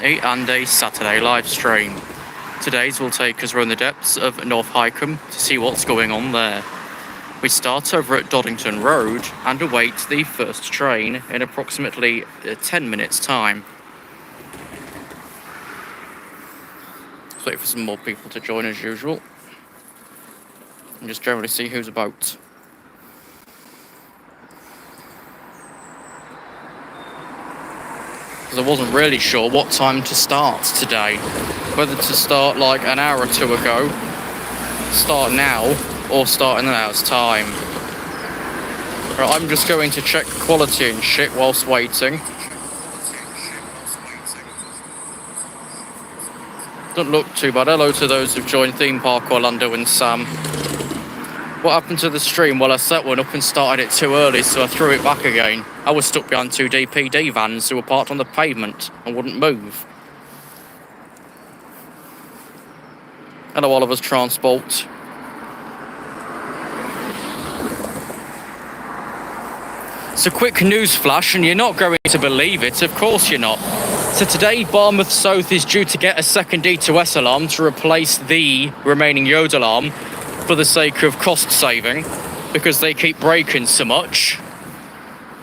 2020 and a Saturday live stream. Today's will take us around the depths of North Hykeham to see what's going on there. We start over at Doddington Road and await the first train in approximately 10 minutes time. Let's wait for some more people to join as usual and just generally see who's about. I wasn't really sure what time to start today. Whether to start like an hour or two ago, start now, or start in an hour's time. Right, I'm just going to check quality and shit whilst waiting. Doesn't look too bad. Hello to those who've joined Theme Park Orlando and Sam. What happened to the stream? Well, I set one up and started it too early, so I threw it back again. I was stuck behind two DPD vans who were parked on the pavement and wouldn't move. Hello, Oliver's Transport. It's a quick news flash, and you're not going to believe it. Of course you're not. So today, Barmouth South is due to get a second D2S alarm to replace the remaining eoD alarm, for the sake of cost saving, because they keep breaking so much.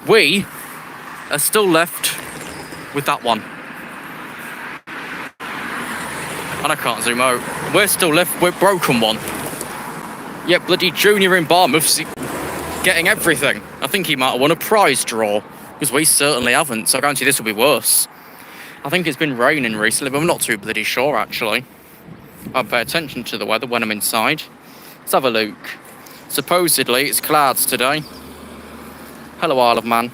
We are still left with that one. And I can't zoom out. We're still left with broken one. Yet bloody Junior in Barmouth's getting everything. I think he might have won a prize draw, because we certainly haven't, so I guarantee this will be worse. I think it's been raining recently, but I'm not too bloody sure actually. I pay attention to the weather when I'm inside. Let's have a look. Supposedly it's clouds today. Hello, Isle of Man.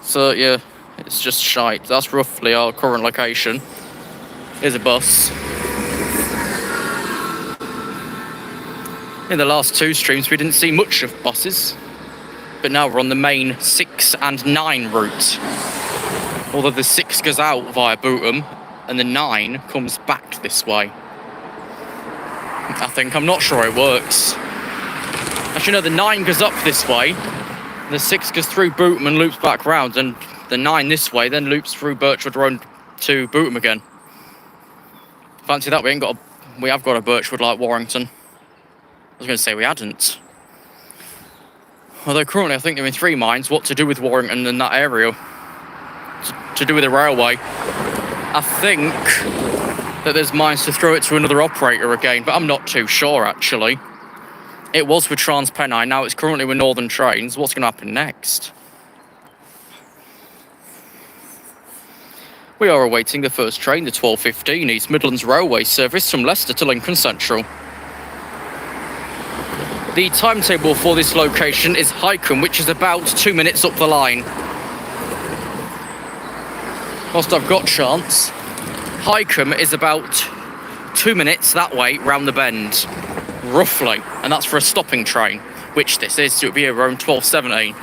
So yeah, it's just shite. That's roughly our current location. Here's a bus. In the last two streams we didn't see much of buses, but now we're on the main 6 and 9 route. Although the 6 goes out via Bootham and the 9 comes back this way. I think. I'm not sure it works. Actually, no, the 9 goes up this way, the 6 goes through Bootham and loops back round, and the 9 this way then loops through Birchwood Road to Bootham again. Fancy that, we have got a Birchwood like Warrington. I was going to say we hadn't. Although currently I think they're in 3 minds what to do with Warrington in that area. To do with the railway. I think that there's minds to throw it to another operator again, but I'm not too sure actually. It was with TransPennine, now it's currently with Northern Trains. What's going to happen next? We are awaiting the first train, the 12:15 East Midlands Railway service from Leicester to Lincoln Central. The timetable for this location is Hykeham, which is about 2 minutes up the line. Whilst I've got chance, Hykeham is about 2 minutes that way round the bend, roughly, and that's for a stopping train, which this is, so it'll be around 12:17.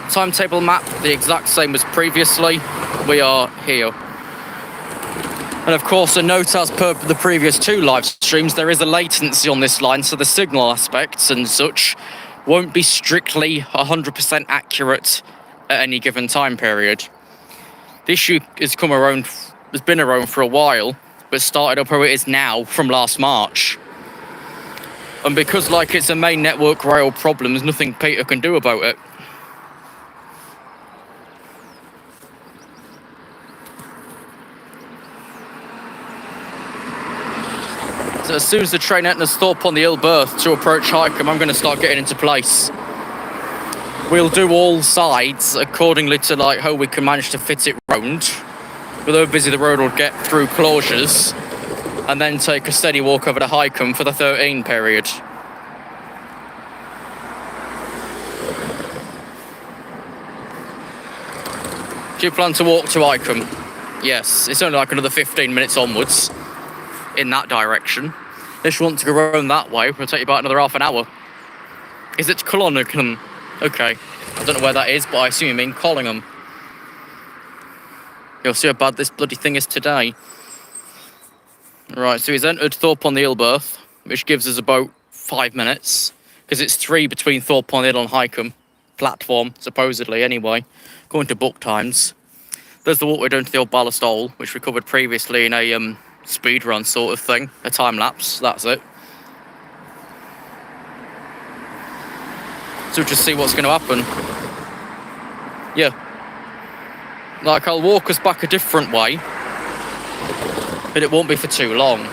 Timetable map, the exact same as previously. We are here. And of course, a note as per the previous 2 live streams, there is a latency on this line, so the signal aspects and such won't be strictly 100% accurate at any given time period. The issue has been around for a while, but started up how it is now from last March. And because like it's a main network rail problem, there's nothing Peter can do about it. So as soon as the train enters Thorpe on the Ill Berth to approach Hykeham, I'm going to start getting into place. We'll do all sides accordingly to like how we can manage to fit it round. With how busy the road will get through closures, and then take a steady walk over to Hykeham for the 13 period. Do you plan to walk to Hykeham? Yes, it's only like another 15 minutes onwards in that direction. If you want to go around that way, it'll take you about another half an hour. Is it Collingham? Okay, I don't know where that is, but I assume you mean Collingham. You'll see how bad this bloody thing is today. Right, so he's entered Thorpe on the Ill Berth, which gives us about 5 minutes, because it's 3 between Thorpe on the Ill and Hykeham. platform, supposedly anyway, according to book times. There's the water down to the old ballast hole, which we covered previously in a speed run sort of thing, a time lapse. That's it. So we'll just see what's going to happen. Yeah. Like, I'll walk us back a different way, but it won't be for too long.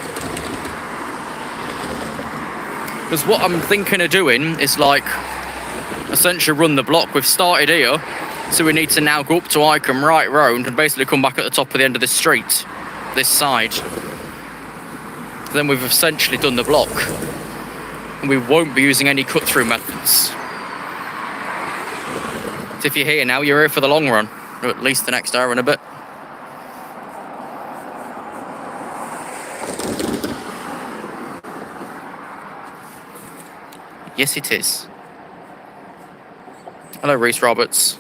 Because what I'm thinking of doing is, like, essentially run the block. We've started here, so we need to now go up to Hykeham, right round, and basically come back at the top of the end of this street, this side. Then we've essentially done the block, and we won't be using any cut-through methods. So if you're here now, you're here for the long run, or at least the next hour and a bit. Yes, it is. Hello, Reese Roberts.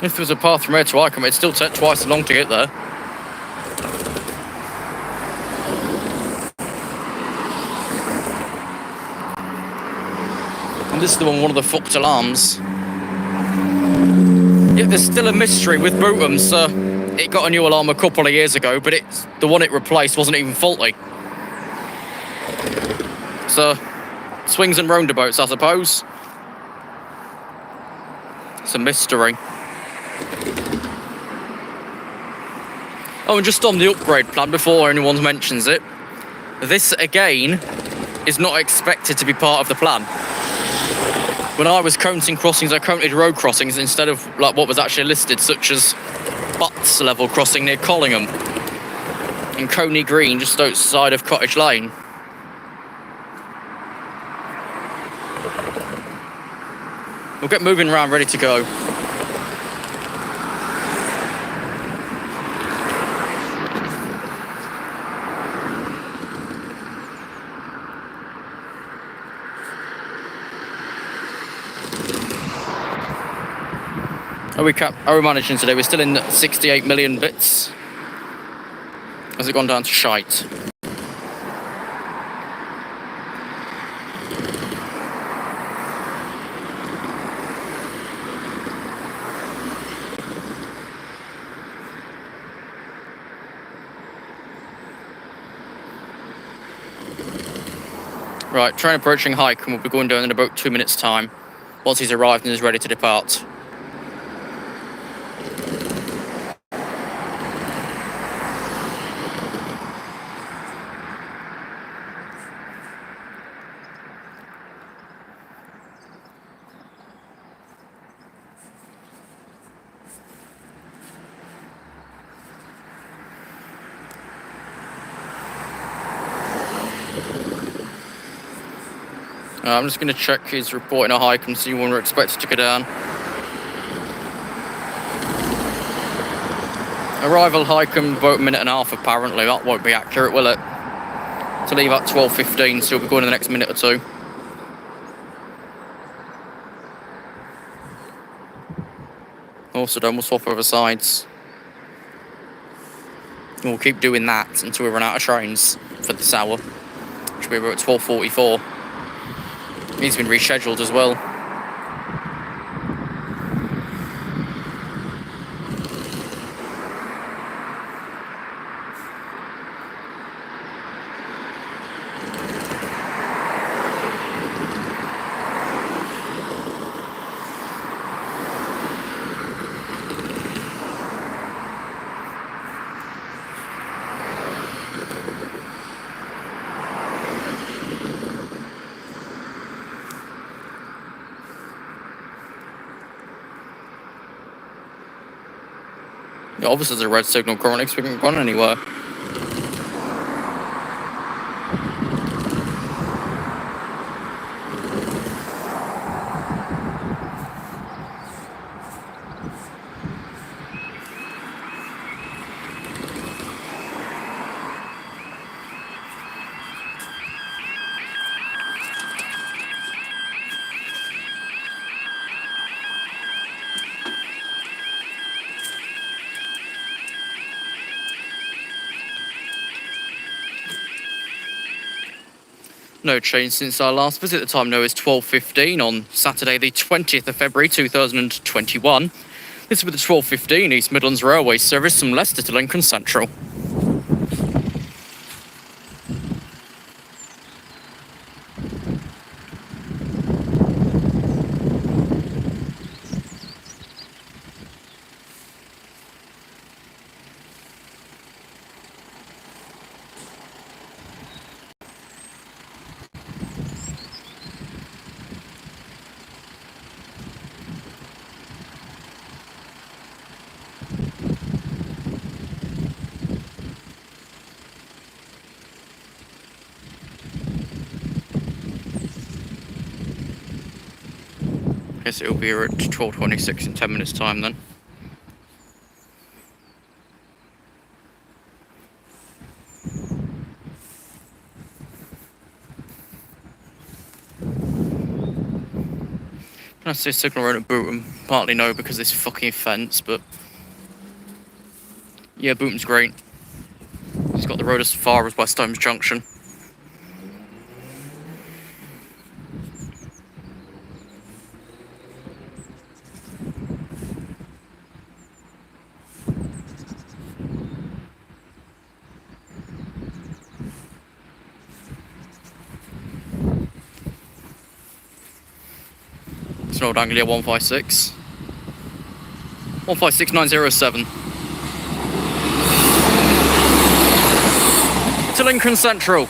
If there was a path from here to Hykeham, it'd still take twice as long to get there. And this is the one of the fucked alarms. Yeah, there's still a mystery with Bootham, so it got a new alarm a couple of years ago, but the one it replaced wasn't even faulty. So, swings and roundabouts, I suppose. It's a mystery. Oh, and just on the upgrade plan, before anyone mentions it, this, again, is not expected to be part of the plan. When I was counting crossings, I counted road crossings instead of like what was actually listed, such as Butts level crossing near Collingham and Coney Green just outside of Cottage Lane. We'll get moving around, ready to go. How are we managing today? We're still in 68 million bits. Has it gone down to shite? Right, train approaching Hykeham, we'll be going down in about 2 minutes' time, once he's arrived and is ready to depart. I'm just going to check his report in a hike and see when we're expected to go down. Arrival Hykeham about a minute and a half apparently. That won't be accurate, will it? To leave at 12:15, so we'll be going in the next minute or two. Also done, we'll swap over sides. And we'll keep doing that until we run out of trains for this hour, which will be about 12:44. He's been rescheduled as well. Obviously there's a red signal currently because we haven't gone anywhere. No change since our last visit. The time now is 12:15 on Saturday the 20th of February 2021. This is with the 12:15 East Midlands Railway service from Leicester to Lincoln Central. Guess it'll be here at 12:26 in 10 minutes time then. Can I say signal road at Bootham? Partly no because of this fucking fence, but yeah, Bootham's great. It's got the road as far as West Holmes Junction. It's an old Anglia 156. 156907. To Lincoln Central.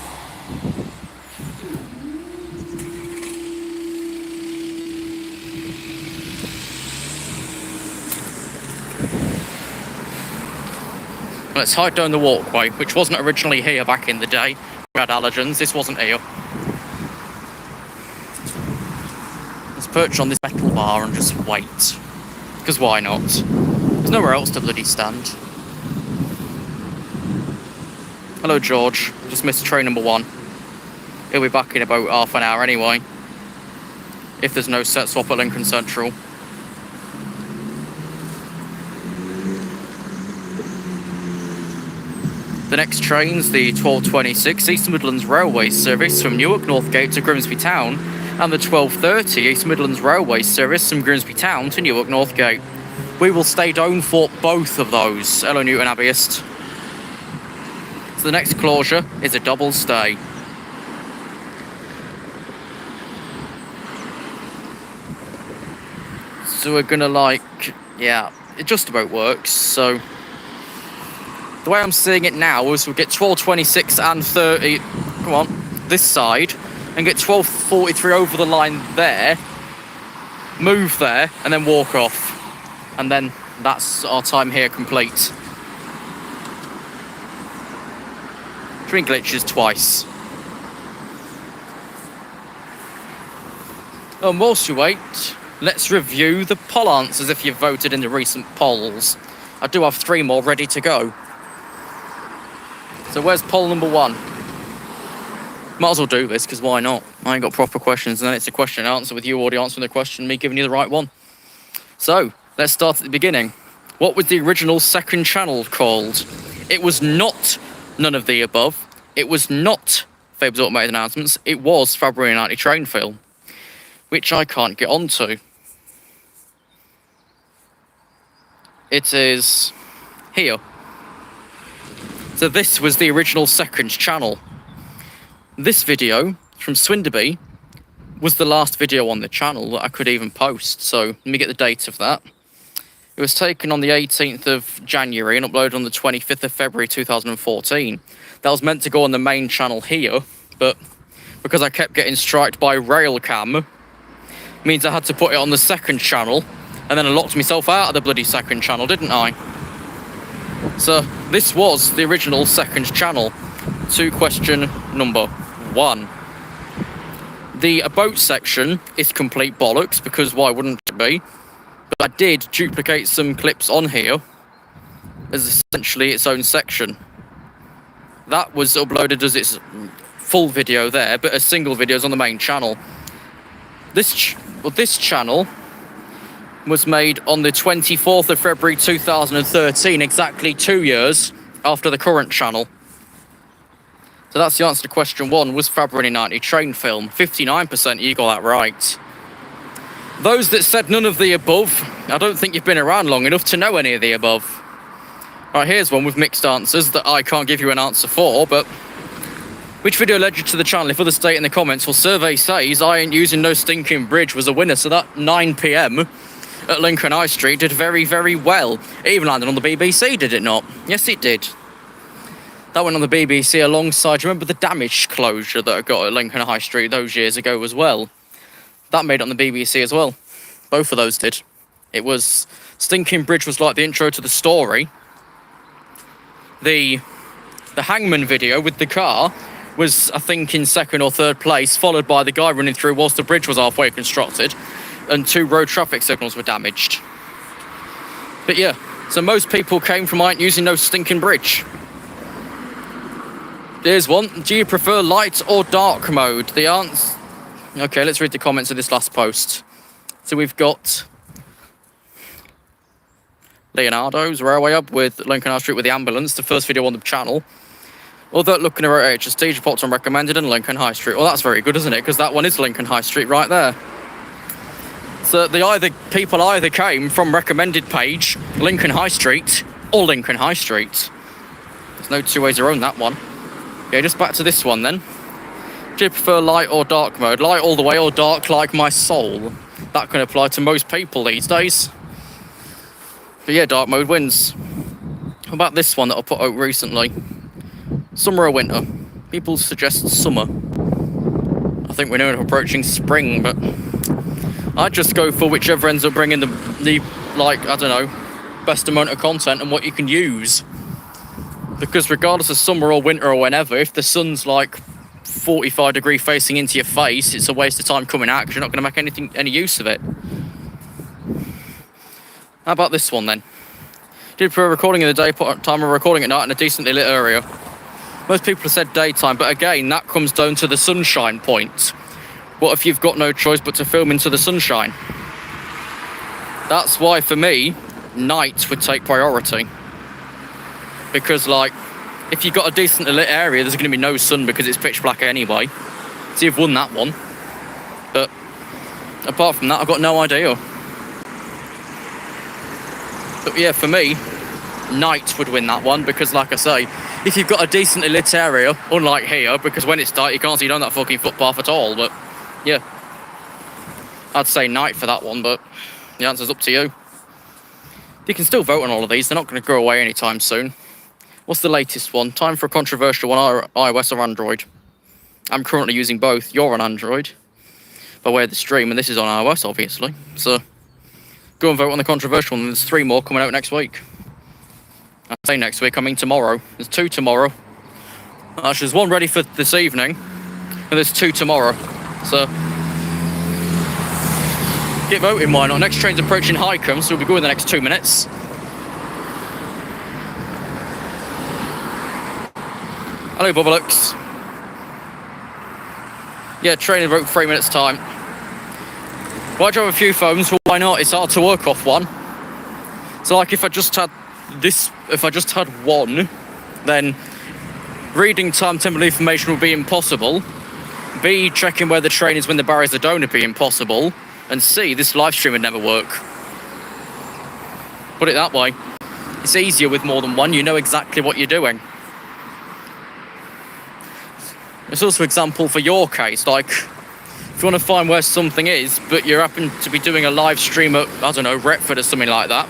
Let's hide down the walkway, which wasn't originally here back in the day. We had allergens, this wasn't here. Let's perch on this metal bar and just wait. Because why not? There's nowhere else to bloody stand. Hello George, just missed train number 1. He'll be back in about half an hour anyway. If there's no set swap at Lincoln Central. The next train's the 12:26 East Midlands Railway service from Newark Northgate to Grimsby Town, and the 12:30 East Midlands Railway service from Grimsby Town to Newark Northgate. We will stay down for both of those. Hello Newton Abbeyist. So the next closure is a double stay. So we're gonna yeah, it just about works. So the way I'm seeing it now is we'll get 12:26 and 30, come on, this side, and get 12:43 over the line there, move there, and then walk off. And then that's our time here complete. Train glitches twice. And whilst you wait, let's review the poll answers if you've voted in the recent polls. I do have 3 more ready to go. So where's poll number 1? Might as well do this, because why not? I ain't got proper questions, and then it's a question and answer with you already answering the question, me giving you the right one. So, let's start at the beginning. What was the original second channel called? It was not none of the above. It was not Faber's Automated Announcements. It was February 90 Train Film, which I can't get onto. It is here. So this was the original second channel. This video from Swinderby was the last video on the channel that I could even post. So let me get the date of that. It was taken on the 18th of January and uploaded on the 25th of February 2014. That was meant to go on the main channel here, but because I kept getting striked by RailCam, means I had to put it on the second channel, and then I locked myself out of the bloody second channel, didn't I? So this was the original second channel. To question number 1. The about section is complete bollocks, because why wouldn't it be? But I did duplicate some clips on here as essentially its own section. That was uploaded as its full video there, but as single videos on the main channel. This channel was made on the 24th of February 2013, exactly 2 years after the current channel. So that's the answer to question 1. Was Fasteroute 90 train film? 59%, you got that right. Those that said none of the above, I don't think you've been around long enough to know any of the above. Right, here's one with mixed answers that I can't give you an answer for, but which video led you to the channel? If others state in the comments, well, survey says I ain't using no stinking bridge was a winner, so that 9 PM at Lincoln High Street did very, very well. It even landed on the BBC, did it not? Yes, it did. That went on the BBC alongside, do you remember the damaged closure that I got at Lincoln High Street those years ago as well? That made it on the BBC as well. Both of those did. It was, Stinking Bridge was like the intro to the story. The hangman video with the car was, I think, in 2nd or 3rd place, followed by the guy running through whilst the bridge was halfway constructed, and 2 road traffic signals were damaged. But yeah, so most people came from I ain't using no stinking bridge. Here's one. Do you prefer light or dark mode? The answer... Okay, let's read the comments of this last post. So we've got Leonardo's Railway Hub with Lincoln High Street with the ambulance, the first video on the channel. Other looking at HST, popped on recommended and Lincoln High Street. Well, that's very good, isn't it? Because that one is Lincoln High Street right there. So people either came from recommended page, Lincoln High Street, or Lincoln High Street. There's no two ways around that one. Okay, just back to this one then. Do you prefer light or dark mode? Light all the way or dark like my soul? That can apply to most people these days. But yeah, dark mode wins. How about this one that I put out recently? Summer or winter? People suggest summer. I think we're now approaching spring, but I'd just go for whichever ends up bringing the like, I don't know, best amount of content and what you can use. Because regardless of summer or winter or whenever, if the sun's like 45 degree facing into your face, it's a waste of time coming out because you're not going to make any use of it. How about this one then? Do you prefer recording in the daytime or recording at night in a decently lit area? Most people have said daytime, but again, that comes down to the sunshine point. What if you've got no choice but to film into the sunshine? That's why, for me, night would take priority. Because, like, if you've got a decently lit area, there's going to be no sun because it's pitch black anyway. So you've won that one. But apart from that, I've got no idea. But yeah, for me, night would win that one because, like I say, if you've got a decently lit area, unlike here, because when it's dark you can't see down that fucking footpath at all, but yeah. I'd say night for that one, but the answer's up to you. You can still vote on all of these, they're not going to go away anytime soon. What's the latest one? Time for a controversial one, iOS or Android? I'm currently using both. You're on Android, by way of the stream, and this is on iOS, obviously. So, go and vote on the controversial one. There's 3 more coming out next week. I say next week, I mean tomorrow. There's 2 tomorrow. Actually, there's 1 ready for this evening, and there's 2 tomorrow. So, get voting, why not? Next train's approaching Hykeham, so we'll be going in the next 2 minutes. Hello, Bubblux. Yeah, train in about 3 minutes' time. Why do I have a few phones? Well, why not? It's hard to work off one. So, like, if I just had one, then reading timetable information would be impossible. B, checking where the train is when the barriers are down would be impossible. And C, this live stream would never work. Put it that way. It's easier with more than one. You know exactly what you're doing. It's also an example for your case, like, if you want to find where something is, but you happen to be doing a live stream at, I don't know, Retford or something like that,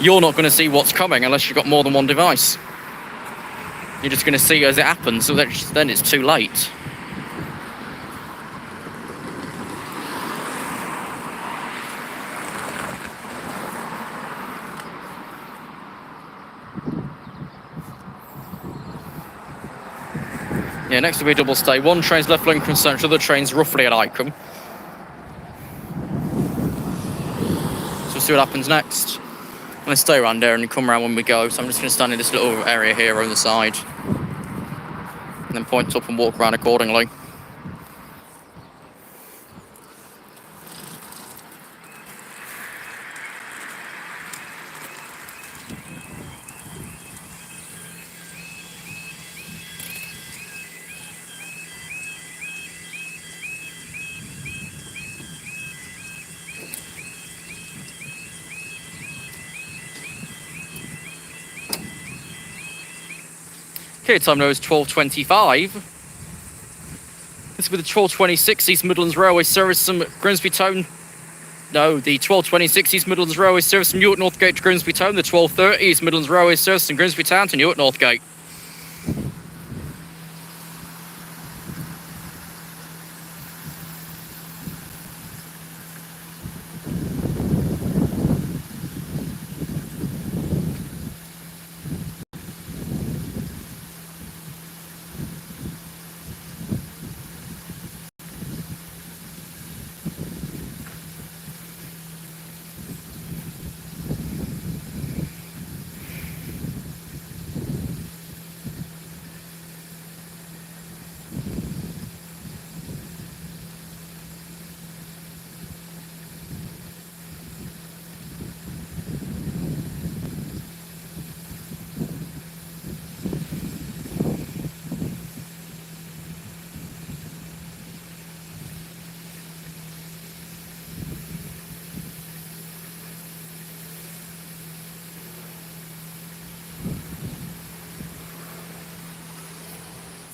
you're not going to see what's coming unless you've got more than one device. You're just going to see as it happens, so then it's too late. Yeah, next will be double stay. 1 train's left Lincoln Central, the other train's roughly at Hykeham. So we'll see what happens next. I'm going to stay around there and come around when we go, so I'm just going to stand in this little area here on the side. And then point up and walk around accordingly. Okay, time now is 12:25. This will be the 12:26 East Midlands Railway service from Grimsby Town. No, the 12:26 East Midlands Railway service from Newark Northgate to Grimsby Town. The 12:30 East Midlands Railway service from Grimsby Town to Newark Northgate.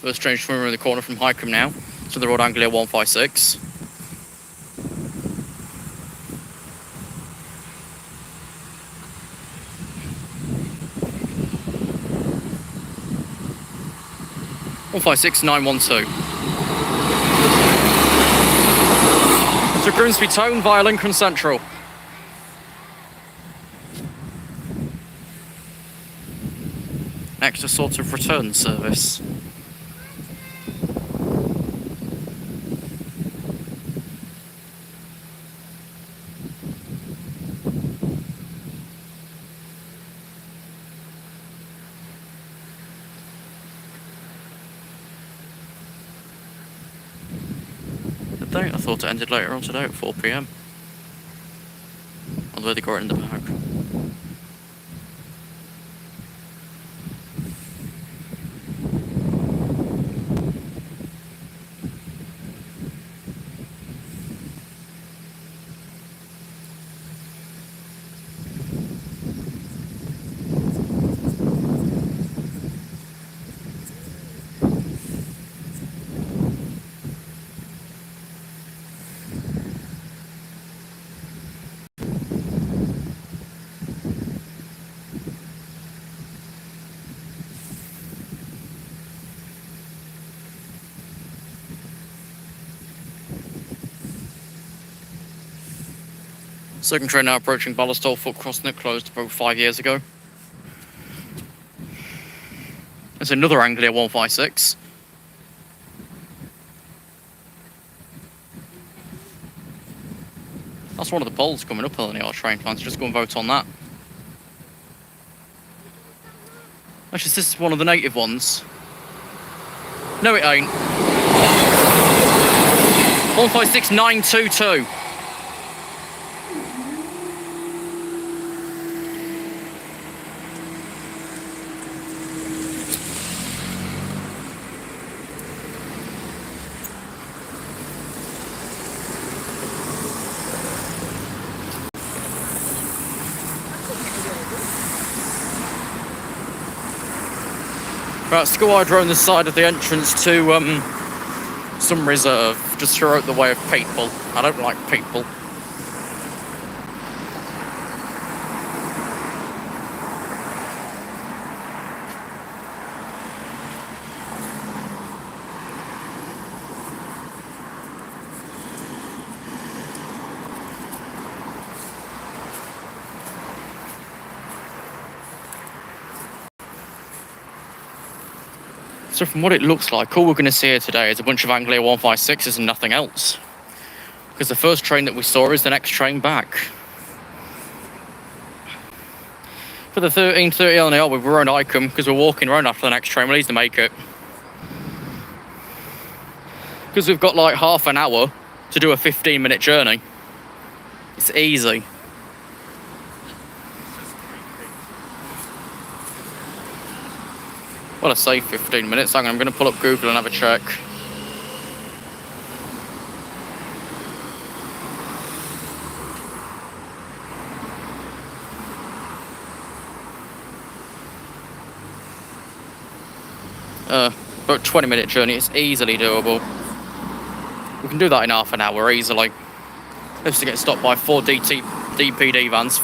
First train from around the corner from Hykeham now to the Road Anglia 156. One 156-912. To Grimsby Town via Lincoln Central. Next, a sort of return service. I thought it ended later on today at 4 PM. Although they got it in the bag. Second train now approaching Ballastall, foot crossing it, closed about 5 years ago. There's another Anglia 156. That's one of the poles coming up on the R train plan, so just go and vote on that. Actually, this is one of the native ones. No, it ain't. 156922. Right, school hydro on the side of the entrance to some reserve, just throw out the way of people. I don't like people. So from what it looks like, all we're going to see here today is a bunch of Anglia 156s and nothing else. Because the first train that we saw is the next train back. For the 13:30 LNR, we're on Hykeham because we're walking around after the next train. We'll easily make it. Because we've got like half an hour to do a 15-minute journey. It's easy. Well, I say 15 minutes. Hang on, I'm going to pull up Google and have a check. About 20-minute journey. It's easily doable. We can do that in half an hour easily. Just to get stopped by 4 DPD vans,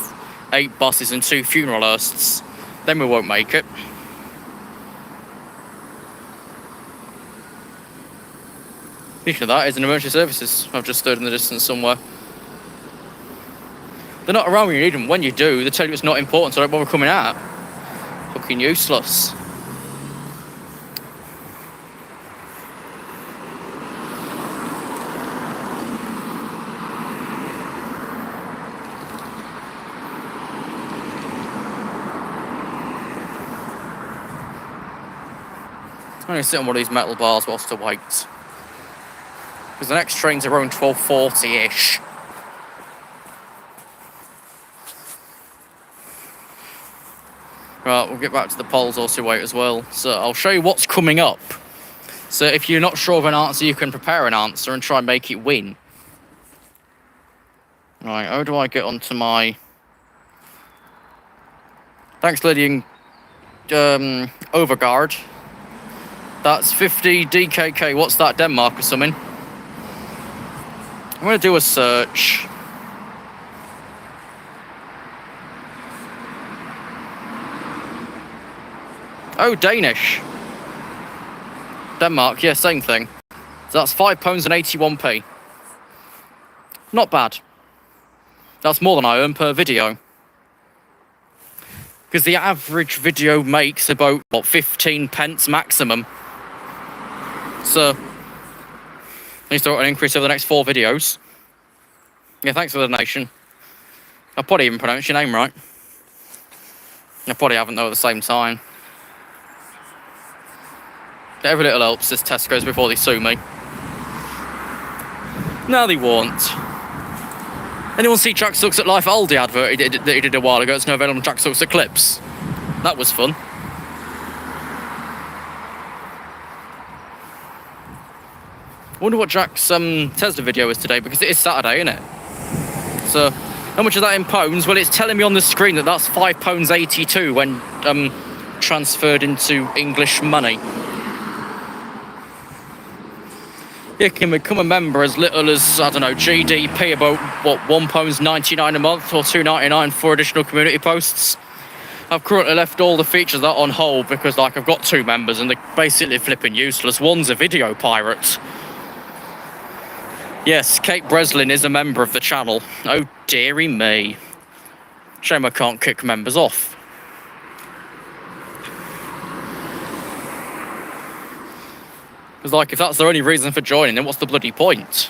8 buses and 2 funeral hearses. Then we won't make it. Speaking of that, is an emergency services. I've just stood in the distance somewhere. They're not around when you need them. When you do, they tell you it's not important, so don't bother coming out. Fucking useless. I'm going to sit on one of these metal bars whilst I wait. Because the next train's around 12:40-ish. Right, we'll get back to the polls whilst we wait as well. So I'll show you what's coming up. So if you're not sure of an answer, you can prepare an answer and try and make it win. Right, how do I get onto my... Thanks, Lydia. Overguard. That's 50 DKK. What's that, Denmark or something? I'm going to do a search. Oh, Danish. Denmark, yeah, same thing. So that's £5.81. Not bad. That's more than I earn per video. Because the average video makes about, what, 15 pence maximum. So, needs to an increase over the next 4 videos. Yeah, thanks for the donation. I probably even pronounced your name right. I probably haven't though at the same time. Every little helps, this Tesco's before they sue me. No, they won't. Anyone see Jack Sucks at Life Aldi advert that he did a while ago? It's now available on Jack Sucks at Clips. That was fun. I wonder what Jack's Tesla video is today, because it is Saturday, isn't it? So, how much is that in pounds? Well, it's telling me on the screen that that's £5.82 when transferred into English money. You can become a member as little as, I don't know, GDP, about, what, £1.99 a month or £2.99 for additional community posts. I've currently left all the features of that on hold because, like, I've got 2 members and they're basically flipping useless. One's a video pirate. Yes, Kate Breslin is a member of the channel. Oh, dearie me. Shame I can't kick members off. Because, like, if that's the only reason for joining, then what's the bloody point?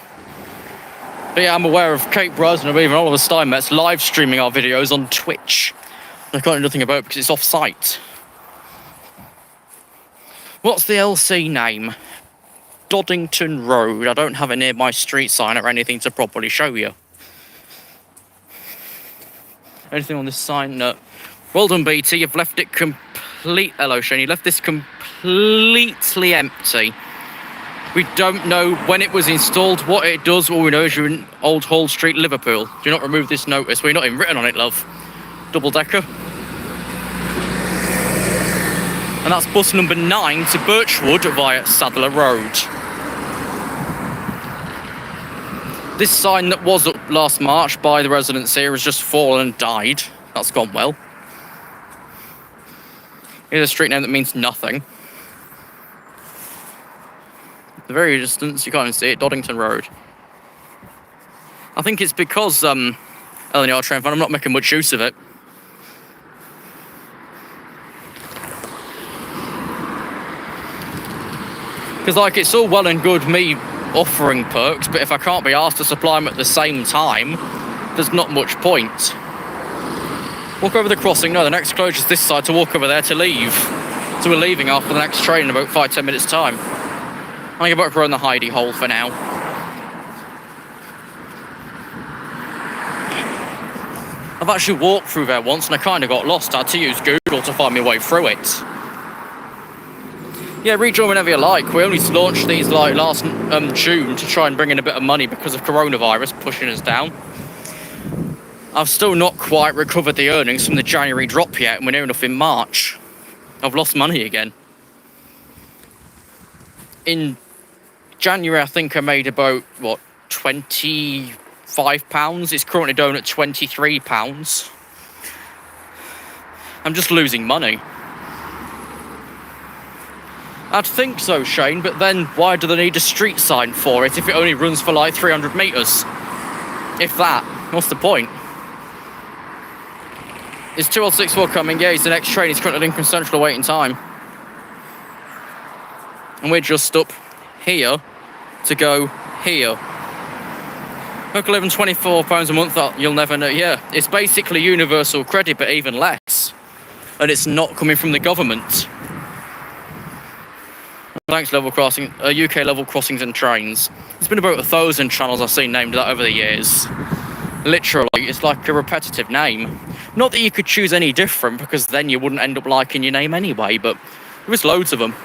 But yeah, I'm aware of Kate Breslin or even Oliver Steinmetz live streaming our videos on Twitch. I can't do nothing about it because it's off-site. What's the LC name? Doddington Road. I don't have a near my street sign or anything to properly show you. Anything on this sign? No. Well done, BT. You've left it complete. Hello, Shane. You left this completely empty. We don't know when it was installed, what it does. All we know is you're in Old Hall Street, Liverpool. Do not remove this notice. Well, you're not even written on it, love. Double-decker. And that's bus number 9 to Birchwood via Sadler Road. This sign that was up last March by the residents here has just fallen and died. That's gone well. Here's a street name that means nothing. At the very distance, you can't even see it, Doddington Road. I think it's because LNR train fan, I'm not making much use of it. Because, like, it's all well and good me offering perks, but if I can't be asked to supply them at the same time, there's not much point. Walk over the crossing. No, the next closure is this side, to walk over there to leave. So we're leaving after the next train in about 5-10 minutes' time. I'm going to go back around the hidey hole for now. I've actually walked through there once and I kind of got lost. I had to use Google to find my way through it. Yeah, rejoin whenever you like. We only launched these like last June to try and bring in a bit of money because of coronavirus pushing us down. I've still not quite recovered the earnings from the January drop yet, and we're near enough in March. I've lost money again. in January, I think I made about, what, £25. It's currently down at £23. I'm just losing money. I'd think so, Shane, but then why do they need a street sign for it if it only runs for like 300 metres? If that, what's the point? Is 2L64 coming? Yeah, it's the next train. It's currently Lincoln Central waiting time. And we're just up here to go here. Local living £24 a month, you'll never know. Yeah, it's basically universal credit, but even less. And it's not coming from the government. Thanks, level crossing, UK level crossings and trains. There's been about 1,000 channels I've seen named that over the years. Literally, it's like a repetitive name. Not that you could choose any different, because then you wouldn't end up liking your name anyway, but there was loads of them.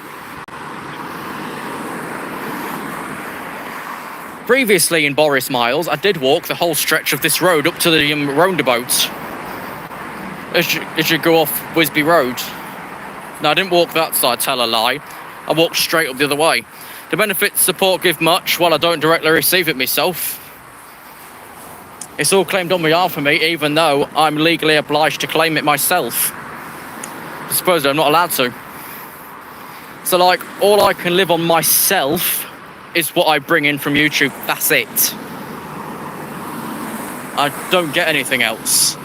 Previously in Boris Miles, I did walk the whole stretch of this road up to the roundabout. As you go off Wisby Road. No, I didn't walk that side, tell a lie. I walked straight up the other way. The benefits support give much, while I don't directly receive it myself. It's all claimed on behalf of me, even though I'm legally obliged to claim it myself. I suppose I'm not allowed to. So, like, all I can live on myself is what I bring in from YouTube. That's it. I don't get anything else.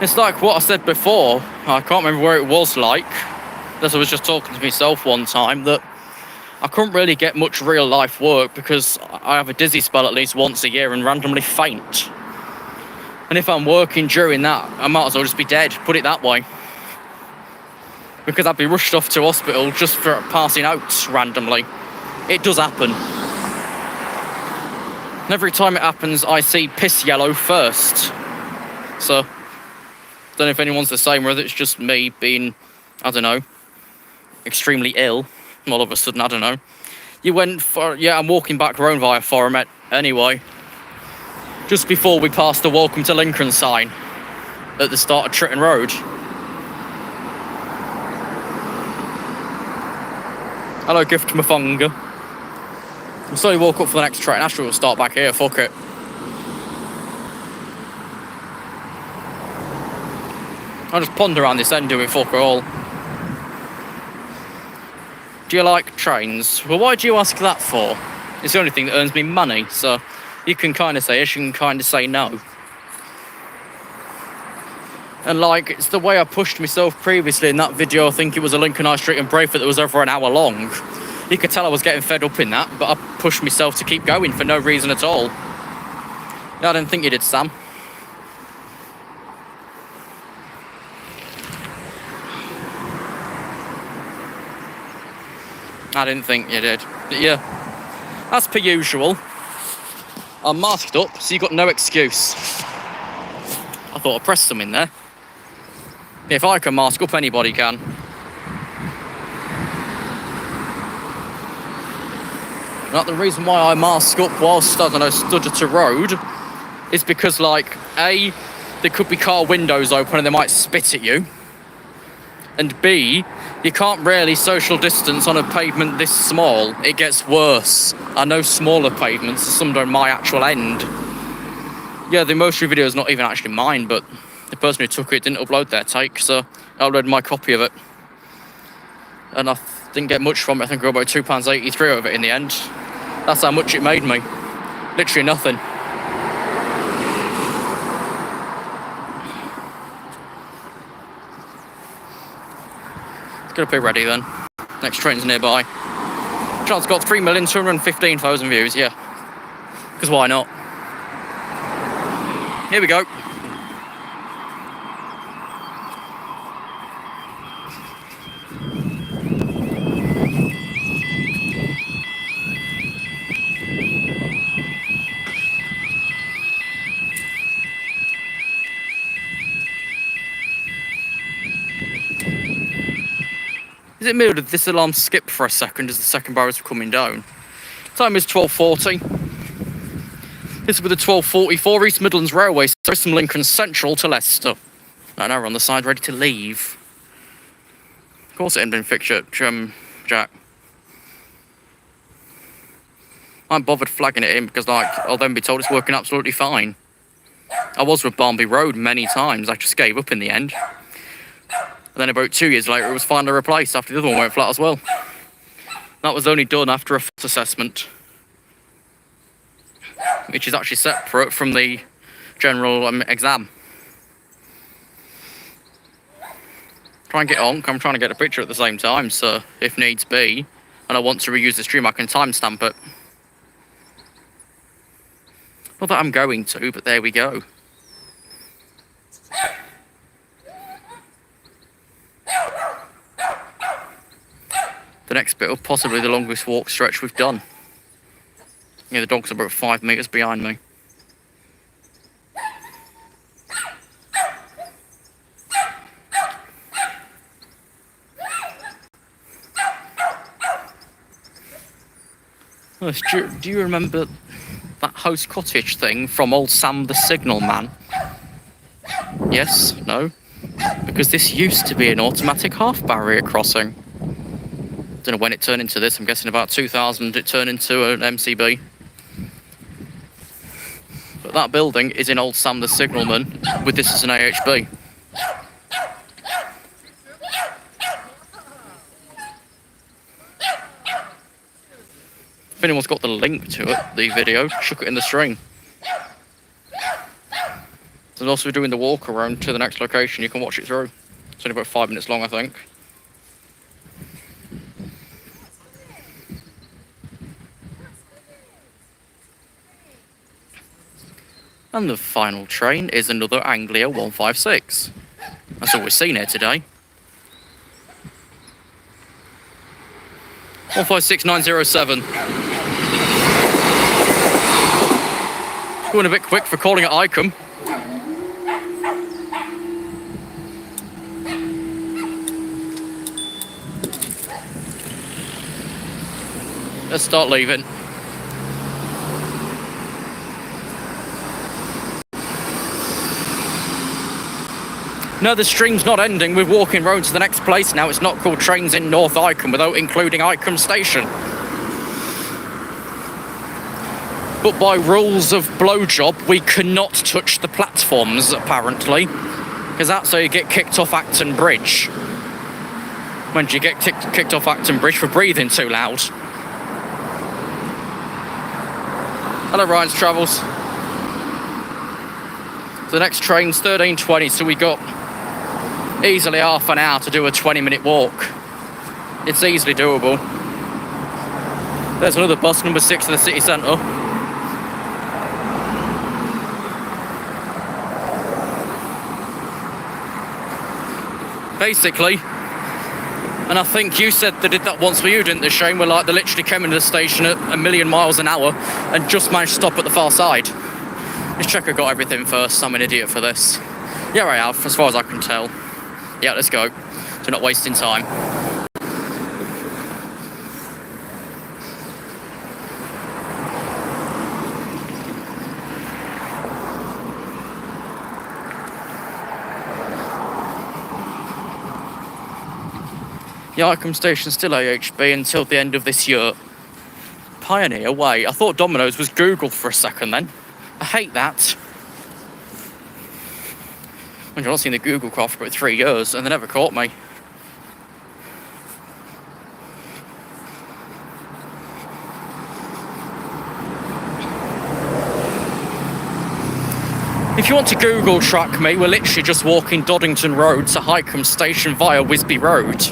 It's like what I said before. I can't remember where it was like. As I was just talking to myself one time, that I couldn't really get much real life work because I have a dizzy spell at least once a year and randomly faint. And if I'm working during that, I might as well just be dead, put it that way. Because I'd be rushed off to hospital just for passing out randomly. It does happen. And every time it happens, I see piss yellow first. So, don't know if anyone's the same, whether it's just me being, I don't know, extremely ill all of a sudden, I don't know. You went for, yeah, I'm walking back round via Forum anyway. Just before we passed the Welcome to Lincoln sign at the start of Tritton Road. Hello, Gift Mafunga. I'll slowly walk up for the next train. Actually, we'll start back here, fuck it. I'll just ponder around this end doing fuck all. Do you like trains? Well, why do you ask that for? It's the only thing that earns me money, so you can kind of say yes, you can kind of say no. And like, it's the way I pushed myself previously in that video. I think it was a Lincoln High Street and Brayford that was over an hour long. You could tell I was getting fed up in that, but I pushed myself to keep going for no reason at all. No, I didn't think you did, Sam. I didn't think you did. But yeah, as per usual, I'm masked up, so you've got no excuse. I thought I pressed some in there. If I can mask up, anybody can. Now, the reason why I mask up whilst, I don't know, stood at a road is because, like, A, there could be car windows open and they might spit at you. And B, you can't really social distance on a pavement this small. It gets worse. I know smaller pavements, some are my actual end. Yeah, the Motion video is not even actually mine, but the person who took it didn't upload their take, so I uploaded my copy of it. And I didn't get much from it. I think I got about £2.83 of it in the end. That's how much it made me. Literally nothing. Let's get up here ready then. Next train's nearby. Channel's got 3,215,000 views, yeah. Because why not? Here we go. Is it me or did this alarm skip for a second as the second barriers were coming down? Time is 12:40. This is with the 12:44 East Midlands Railway service from Lincoln Central to Leicester. Now we're on the side ready to leave. Of course it hadn't been fixed at Jack. I ain't bothered flagging it in because, like, I'll then be told it's working absolutely fine. I was with Barnby Road many times. I just gave up in the end. And then about 2 years later, it was finally replaced after the other one went flat as well. That was only done after a fault assessment, which is actually separate from the general exam. Try and get on. I'm trying to get a picture at the same time, so if needs be, and I want to reuse the stream, I can timestamp it. Not that I'm going to, but there we go. The next bit will possibly the longest walk stretch we've done. Yeah, the dogs are about 5 metres behind me. Do you remember that house cottage thing from old Sam the Signal Man? Yes? No? Because this used to be an automatic half barrier crossing. Don't know when it turned into this. I'm guessing about 2000 it turned into an MCB. But that building is in old Sam the Signalman with this as an AHB. If anyone's got the link to it, the video, chuck it in the stream. So also we're doing the walk around to the next location. You can watch it through. It's only about 5 minutes long, I think. And the final train is another Anglia 156. That's all we've seen here today. 156907. Going a bit quick for calling it Hykeham. Let's start leaving. No, the stream's not ending. We're walking round to the next place now. It's not called Trains in North Hykeham without including Hykeham Station. But by rules of blowjob, we cannot touch the platforms, apparently. Because that's how you get kicked off Acton Bridge. When do you get kicked off Acton Bridge for breathing too loud? Hello, Ryan's Travels. The next train's 13:20, so we got easily half an hour to do a 20-minute walk. It's easily doable. There's another bus, number 6 to the city centre. Basically, and I think you said they did that once for you, didn't they, Shane? Where like they literally came into the station at 1,000,000 miles an hour and just managed to stop at the far side. Just check I got everything first. I'm an idiot for this. Yeah, I have, as far as I can tell. Yeah, let's go. So not wasting time. The Hykeham Station's still AHB until the end of this year. Pioneer Way. I thought Domino's was Google for a second then. I hate that. I've not seen the Google car for about 3 years and they never caught me. If you want to Google track me, we're literally just walking Doddington Road to Hykeham Station via Wisby Road.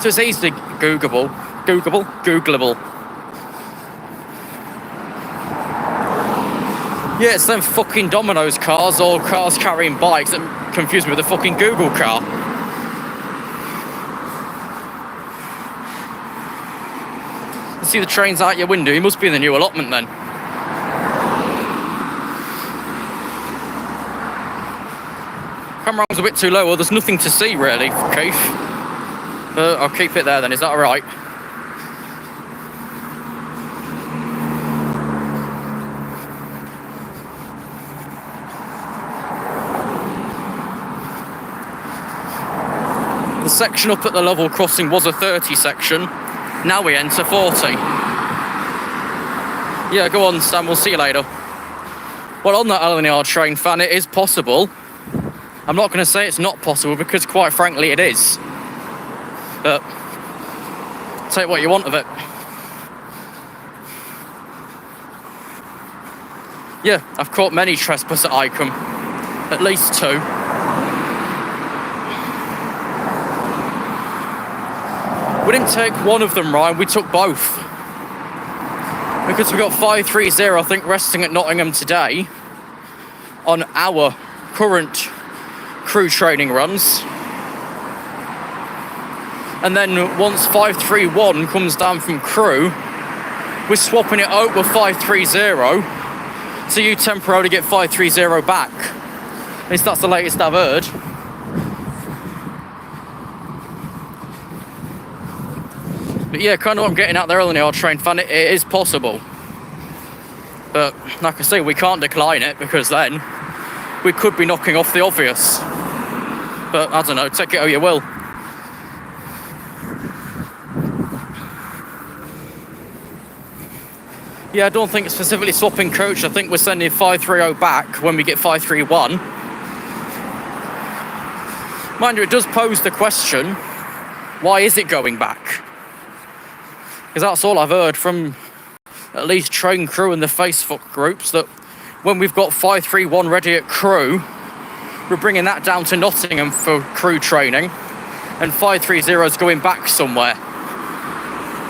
So it's easily Googleable. Googleable. Yeah, it's them fucking Domino's cars or cars carrying bikes that confuse me with the fucking Google car. You see the trains out your window, you must be in the new allotment then. Camera's a bit too low, well, there's nothing to see really, Keith. I'll keep it there then, is that alright? The section up at the level crossing was a 30 section. Now we enter 40. Yeah, go on, Sam, we'll see you later. Well, on that LIDL train, fan, it is possible. I'm not going to say it's not possible, because quite frankly it is. But take what you want of it. Yeah, I've caught many trespass at Hykeham. At least 2. We didn't take one of them, Ryan, we took both. Because we got 530, I think, resting at Nottingham today on our current crew training runs. And then once 531 comes down from crew, we're swapping it out with 530, so you temporarily get 530 back. At least that's the latest I've heard. But yeah, kind of what I'm getting at there on the LIDL train, fan, it is possible. But like I say, we can't decline it, because then we could be knocking off the obvious. But I don't know, take it how you will. Yeah, I don't think it's specifically swapping coach. I think we're sending 530 back when we get 531. Mind you, it does pose the question, why is it going back? Because that's all I've heard from at least train crew and the Facebook groups, that when we've got 531 ready at crew, we're bringing that down to Nottingham for crew training, and 530 is going back somewhere.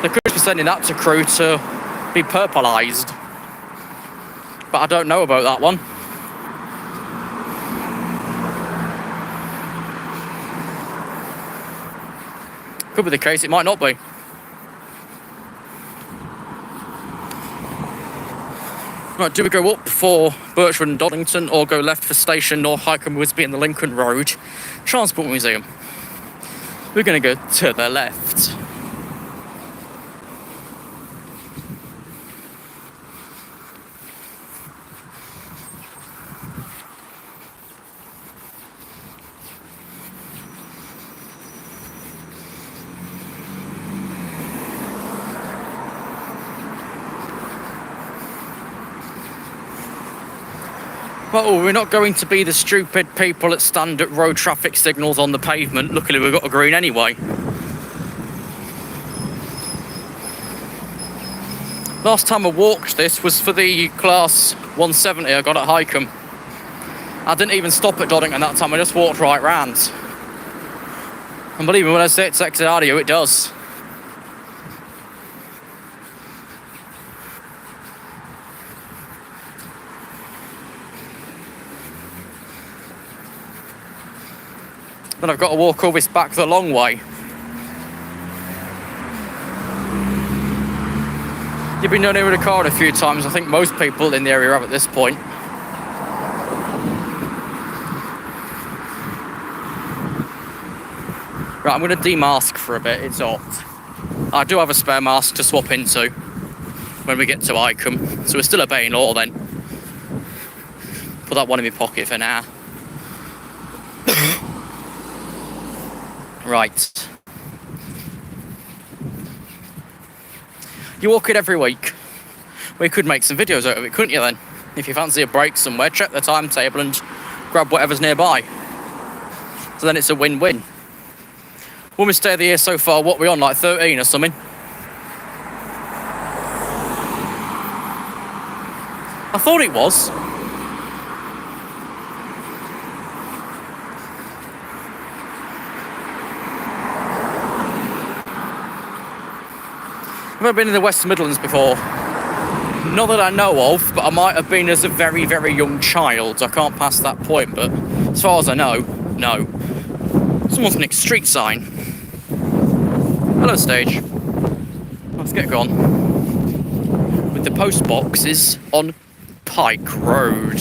They could be sending that to crew to be purplised, but I don't know about that one. Could be the case, it might not be. Right, do we go up for Birchwood and Doddington, or go left for Station North, Hykeham, Wisby and the Lincoln Road Transport Museum? We're going to go to the left. Well, we're not going to be the stupid people that stand at road traffic signals on the pavement. Luckily, we've got a green anyway. Last time I walked this was for the class 170 I got at Hykeham. I didn't even stop at Doddington that time, I just walked right round. And believe me when I say it's exit audio, it does. Then I've got to walk all this back the long way. You've been down here with a car a few times. I think most people in the area have at this point. Right, I'm going to demask for a bit, it's hot. I do have a spare mask to swap into when we get to Hykeham, so we're still obeying law then. Put that one in my pocket for now. Right. You walk it every week. We could make some videos out of it, couldn't you then? If you fancy a break somewhere, check the timetable and grab whatever's nearby. So then it's a win-win. When we stay here so far, what are we on, like 13 or something? I thought it was. I've never been in the West Midlands before. Not that I know of, but I might have been as a very, very young child. I can't pass that point, but as far as I know, no. Someone's nicked street sign. Hello, stage. Let's get going. With the post boxes on Pike Road,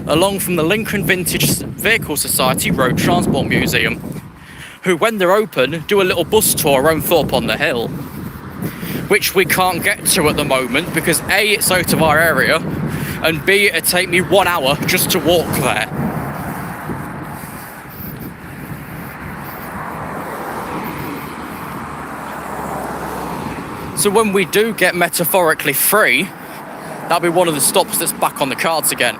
along from the Lincoln Vintage Vehicle Society Road Transport Museum, who, when they're open, do a little bus tour around Thorpe on the Hill, which we can't get to at the moment because A, it's out of our area, and B, it'd take me 1 hour just to walk there. So when we do get metaphorically free, that'll be one of the stops that's back on the cards again.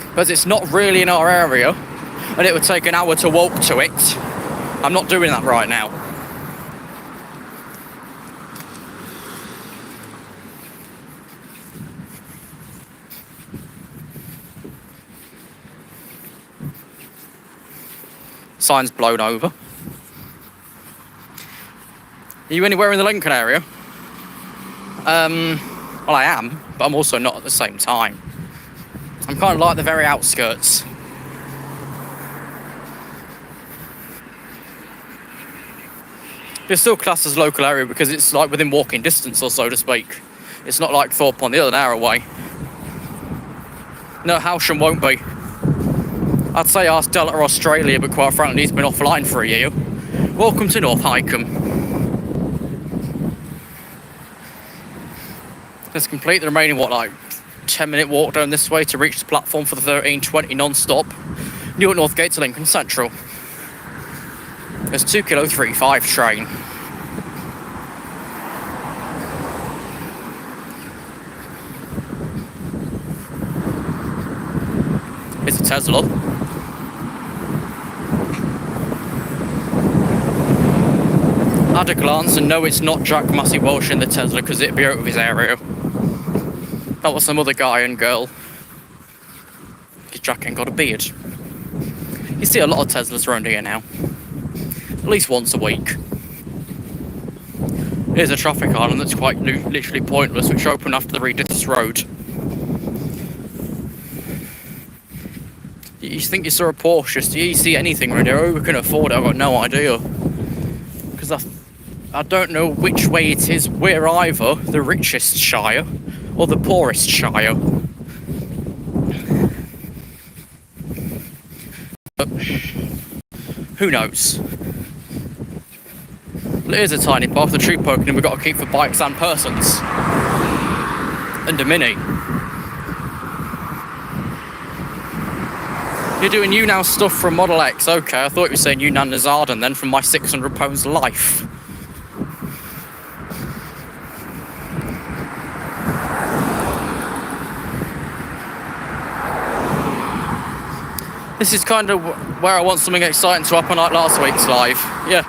Because it's not really in our area, and it would take an hour to walk to it. I'm not doing that right now. Sign's blown over. Are you anywhere in the Lincoln area? Well, I am, but I'm also not at the same time. I'm kind of like the very outskirts. It's still classed as local area because it's like within walking distance, or so to speak. It's not like Thorpe on the other hour away. No, Housham won't be. I'd say ask Delta Australia, but quite frankly, he's been offline for a year. Welcome to North Hykeham. Let's complete the remaining, what, like 10-minute walk down this way to reach the platform for the 13:20 non-stop Newark Northgate to Lincoln Central. There's 2 kilo 35 train. It's a Tesla. At a glance, and no, it's not Jack Massey Walsh in the Tesla because it'd be out of his area. That was some other guy and girl. Because Jack ain't got a beard. You see a lot of Teslas around here now. At least once a week. Here's a traffic island that's quite literally pointless, which opened after the Tritton Road. You think you saw a Porsche? Do you see anything around here? Oh, we can afford it. I've got no idea. Because I don't know which way it is. We're either the richest shire or the poorest shire. But who knows? Well, here's a tiny path, the tree poking, and we've got to keep for bikes and persons. And a mini. You're doing you now stuff from Model X. Okay, I thought you were saying you Nan Nazarden then from my £600 life. This is kind of where I want something exciting to happen like last week's live. Yeah.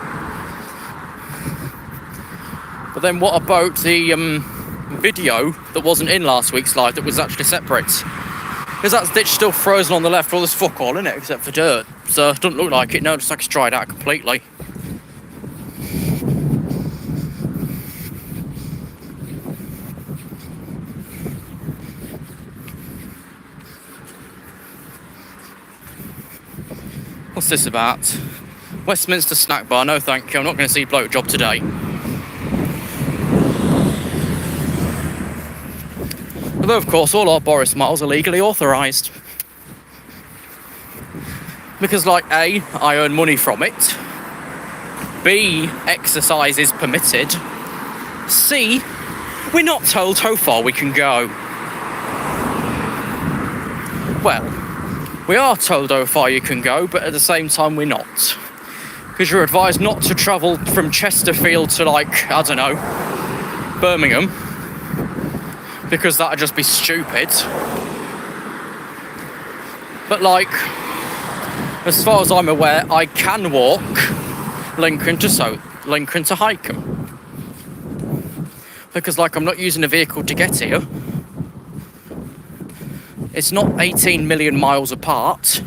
But then what about the video that wasn't in last week's live that was actually separate? Because that ditch still frozen on the left. Well, there's fuck all in it except for dirt. So it doesn't look like it. No, just like it's dried out completely. What's this about? Westminster snack bar. No thank you. I'm not going to see bloke job today. Although, of course, all our Boris miles are legally authorised. Because, like, A, I earn money from it. B, exercise is permitted. C, we're not told how far we can go. Well, we are told how far you can go, but at the same time we're not. Because you're advised not to travel from Chesterfield to, like, I don't know, Birmingham. Because that'd just be stupid. But, like, as far as I'm aware, I can walk Lincoln to Hykeham. Because, like, I'm not using a vehicle to get here. It's not 18 million miles apart.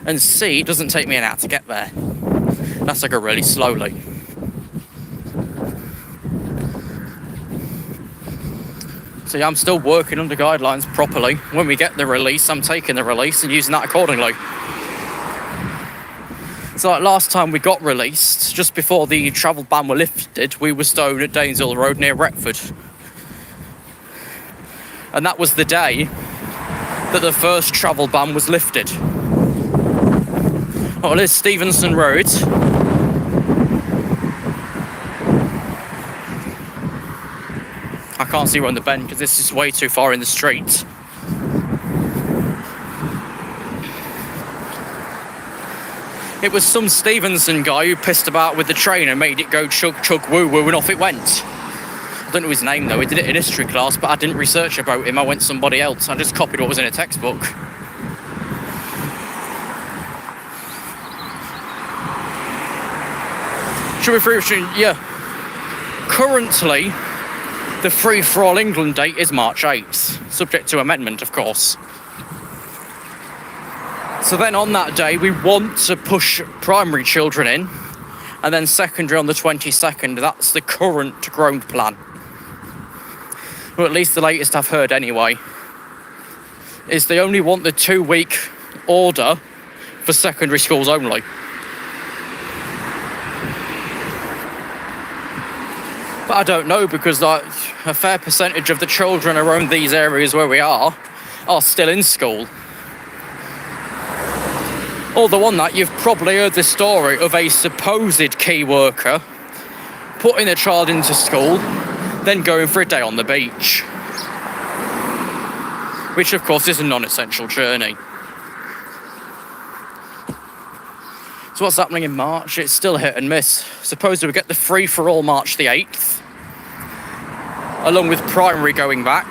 And C, it doesn't take me an hour to get there. That's like go really slowly. So yeah, I'm still working under guidelines properly. When we get the release, I'm taking the release and using that accordingly. So like last time we got released, just before the travel ban were lifted, we were stowed at Daneshill Road near Retford. And that was the day that the first travel ban was lifted. Oh, there's Stevenson Road. I can't see around the bend because this is way too far in the street. It was some Stevenson guy who pissed about with the train and made it go chug chug woo woo and off it went. I don't know his name though, he did it in history class, but I didn't research about him, I went somebody else. I just copied what was in a textbook. Should we free? Yeah. Currently, the Free for All England date is March 8th, subject to amendment, of course. So then on that day, we want to push primary children in, and then secondary on the 22nd. That's the current ground plan. Or at least the latest I've heard anyway, is they only want the 2-week order for secondary schools only. But I don't know, because like, a fair percentage of the children around these areas where we are still in school. Although on that, you've probably heard the story of a supposed key worker putting a child into school, then going for a day on the beach. Which of course is a non-essential journey. So what's happening in March? It's still hit and miss. Supposedly we get the Free for All March the 8th, along with primary going back,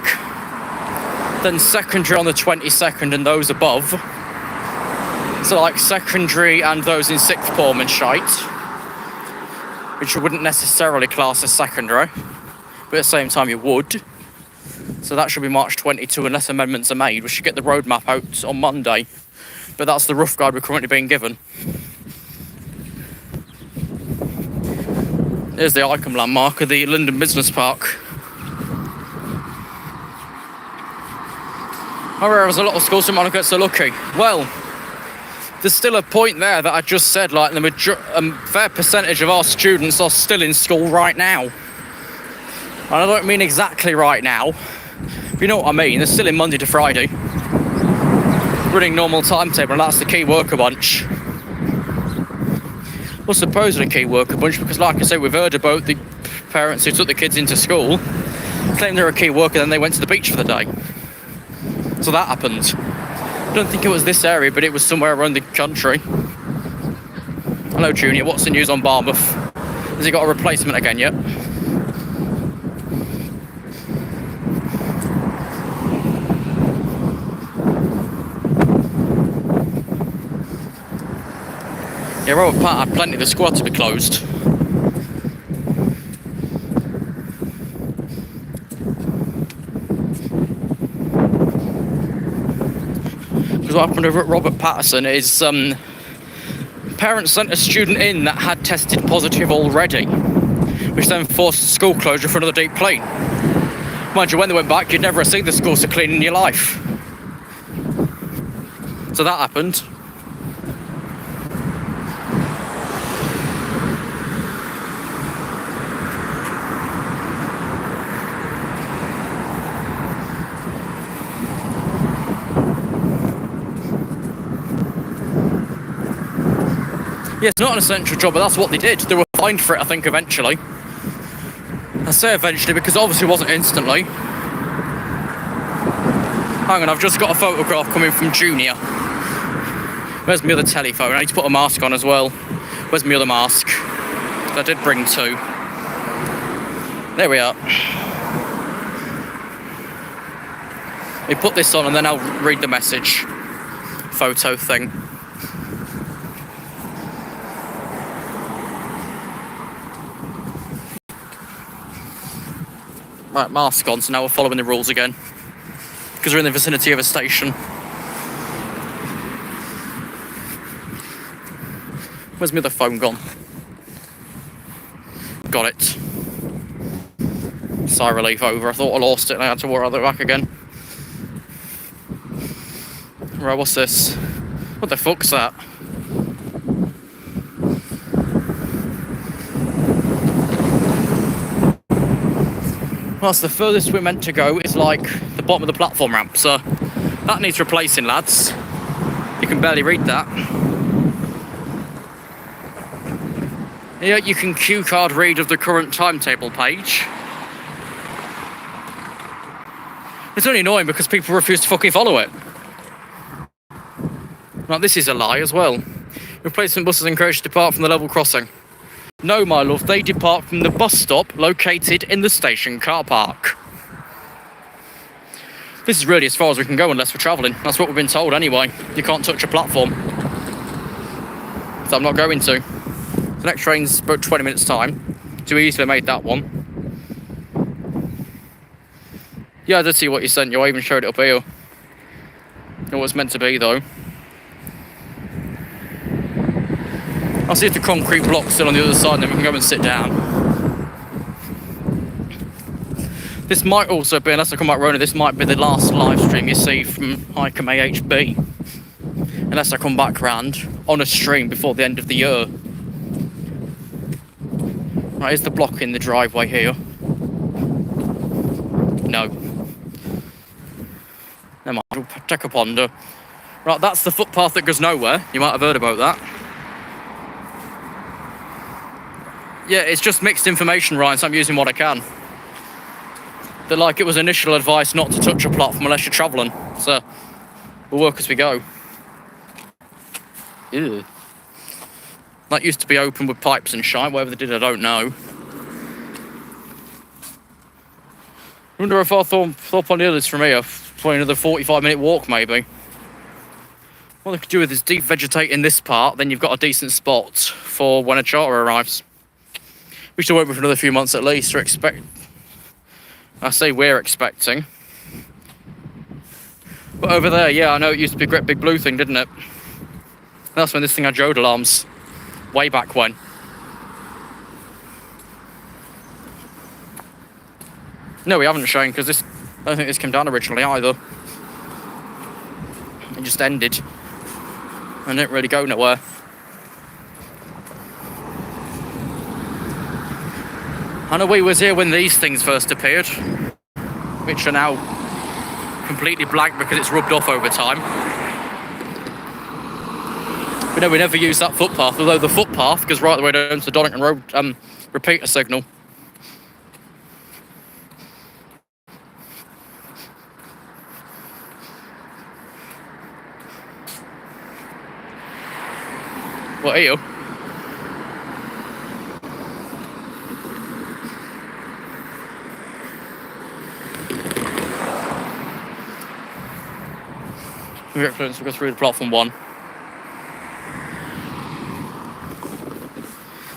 then secondary on the 22nd and those above. So like secondary and those in sixth form and shite, which you wouldn't necessarily class as secondary, but at the same time you would. So that should be March 22 unless amendments are made. We should get the roadmap out on Monday, but that's the rough guide we're currently being given. There's the Hykeham landmark of the London Business Park. However, there's a lot of schools that might not get so lucky. Well, there's still a point there that I just said, like the fair percentage of our students are still in school right now. And I don't mean exactly right now, but you know what I mean, they're still in Monday to Friday, running normal timetable, and that's the key worker bunch. Well, supposedly key worker bunch, because like I say, we've heard about the parents who took the kids into school, claimed they're a key worker, then they went to the beach for the day. So that happened. I don't think it was this area, but it was somewhere around the country. Hello, Junior. What's the news on Barmouth? Has he got a replacement again yet? Yeah, Robert Pat had plenty of the squad to be closed. What happened over at Robert Patterson is parents sent a student in that had tested positive already, which then forced school closure for another deep clean. Mind you, when they went back, you'd never have seen the school so clean in your life. So that happened. Yeah, it's not an essential job, but that's what they did. They were fined for it, I think, eventually. I say eventually because obviously it wasn't instantly. Hang on, I've just got a photograph coming from Junior. Where's my other telephone? I need to put a mask on as well. Where's my other mask? I did bring two. There we are. We put this on and then I'll read the message. Photo thing. Right, mask on, so now we're following the rules again. Because we're in the vicinity of a station. Where's my other phone gone? Got it. Sigh of relief over. I thought I lost it and I had to worry it back again. Right, what's this? What the fuck's that? Plus, the furthest we're meant to go is like the bottom of the platform ramp, so that needs replacing, lads. You can barely read that. Here you can cue card read of the current timetable page. It's only annoying because people refuse to fucking follow it. Now, this is a lie as well. Replacement buses encouraged to depart from the level crossing. No, my love, they depart from the bus stop located in the station car park. This is really as far as we can go unless we're travelling. That's what we've been told anyway. You can't touch a platform. So I'm not going to. The next train's about 20 minutes time. So we easily made that one. Yeah, I did see what you sent you. I even showed it up here. It was meant to be though. I'll see if the concrete block's still on the other side and then we can go and sit down. This might also be, unless I come back Rona, this might be the last live stream you see from Hykeham AHB. Unless I come back round on a stream before the end of the year. Right, is the block in the driveway here? No. Never mind, we'll take a ponder. Right, that's the footpath that goes nowhere. You might have heard about that. Yeah, it's just mixed information, Ryan, so I'm using what I can. That, like, it was initial advice not to touch a platform unless you're travelling. So, we'll work as we go. Ew. That used to be open with pipes and shite. Whatever they did, I don't know. I wonder if I thought on the others from here. Probably another 45-minute walk, maybe. What they could do with is deep vegetate in this part, then you've got a decent spot for when a charter arrives. We should wait for another few months at least to expect. I say we're expecting. But over there, yeah, I know it used to be a great big blue thing, didn't it? That's when this thing had Jode alarms. Way back when. No, we haven't, Shane, because I don't think this came down originally either. It just ended. And didn't really go nowhere. I know we was here when these things first appeared, which are now completely blank because it's rubbed off over time. But no, we never used that footpath, although the footpath goes right the way down to the Doddington Road repeater signal. What are you? We'll go through the platform 1.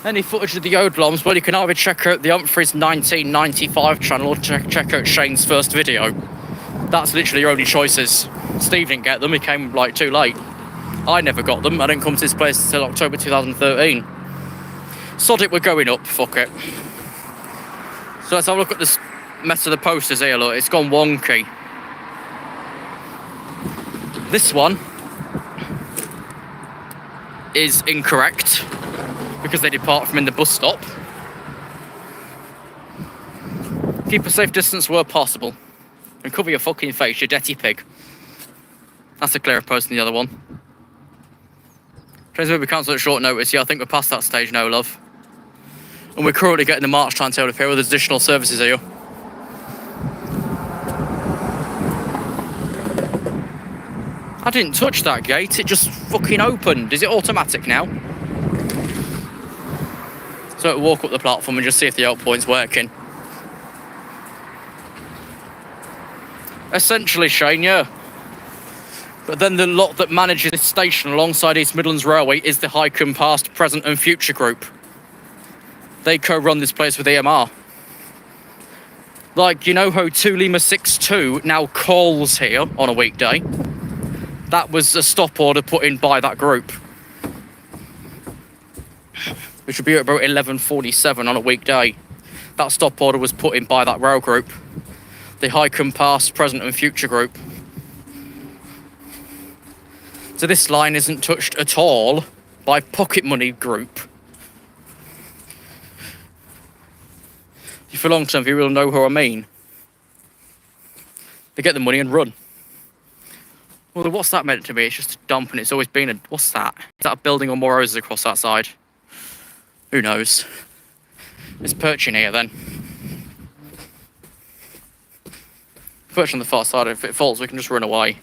Any footage of the Odeloms, well, you can either check out the Humphreys 1995 channel or check out Shane's first video. That's literally your only choices. Steve didn't get them, he came like too late. I never got them, I didn't come to this place until October 2013. Sod it, we're going up, fuck it. So let's have a look at this mess of the posters here, look, it's gone wonky. This one is incorrect because they depart from in the bus stop. Keep a safe distance where possible and cover your fucking face, you dirty pig. That's a clearer post than the other one. Trains will be cancelled at short notice. Yeah, I think we're past that stage now, love. And we're currently getting the March timetable here with additional services here. I didn't touch that gate, it just fucking opened. Is it automatic now? So we'll walk up the platform and just see if the out point's working. Essentially, Shane, yeah. But then the lot that manages this station alongside East Midlands Railway is the Hykeham Past, Present and Future Group. They co-run this place with EMR. Like, you know how 2 Lima 62 now calls here on a weekday? That was a stop order put in by that group. Which would be at about 11:47 on a weekday. That stop order was put in by that rail group. The Hykeham Past, Present and Future Group. So this line isn't touched at all by Pocket Money Group. If you're long-term viewer, you'll know who I mean. They get the money and run. Well, what's that meant to be? It's just a dump and it's always been a... What's that? Is that a building or more houses across that side? Who knows? There's perching here then. Perch on the far side. If it falls, we can just run away.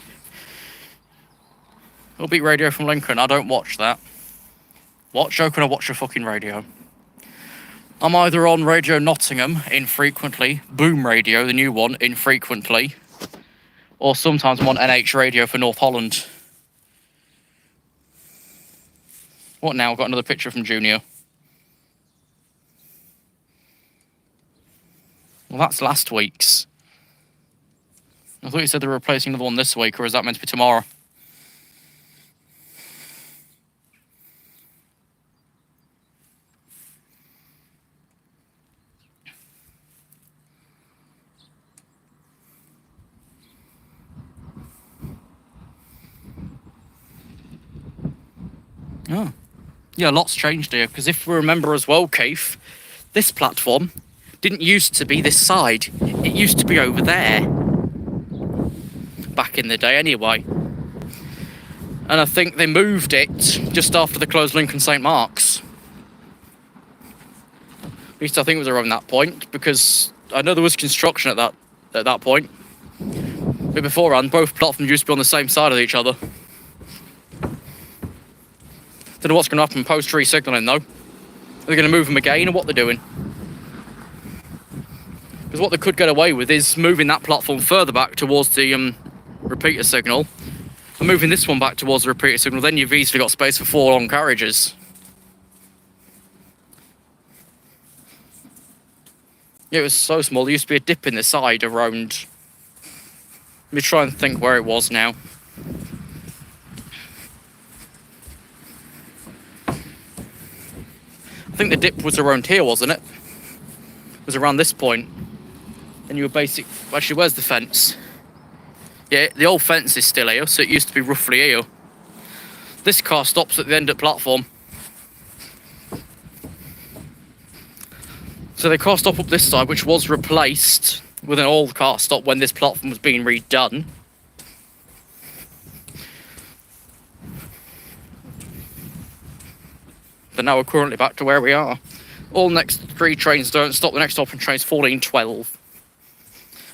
It'll beat Radio from Lincoln. I don't watch that. What? Joking or watch your fucking radio? I'm either on Radio Nottingham infrequently, Boom Radio, the new one, infrequently, or sometimes I'm on NH Radio for North Holland. What now? I've got another picture from Junior. Well, that's last week's. I thought you said they were replacing another one this week, or is that meant to be tomorrow? Oh. Yeah, a lot's changed here, because if we remember as well, Keith, this platform didn't used to be this side. It used to be over there. Back in the day, anyway. And I think they moved it just after they closed Lincoln St Mark's. At least I think it was around that point, because I know there was construction at that point. But beforehand, both platforms used to be on the same side of each other. Don't know what's going to happen post-tree signalling though. Are they going to move them again, or what they're doing? Because what they could get away with is moving that platform further back towards the repeater signal, and moving this one back towards the repeater signal. Then you've easily got space for 4 long carriages. Yeah, it was so small. There used to be a dip in the side around. Let me try and think where it was now. I think the dip was around here, wasn't it? It was around this point. And you were actually, where's the fence? Yeah, the old fence is still here, so it used to be roughly here. This car stops at the end of the platform. So the car stop up this side, which was replaced with an old car stop when this platform was being redone. But now we're currently back to where we are. All next 3 trains don't stop. The next stopping train's 14:12.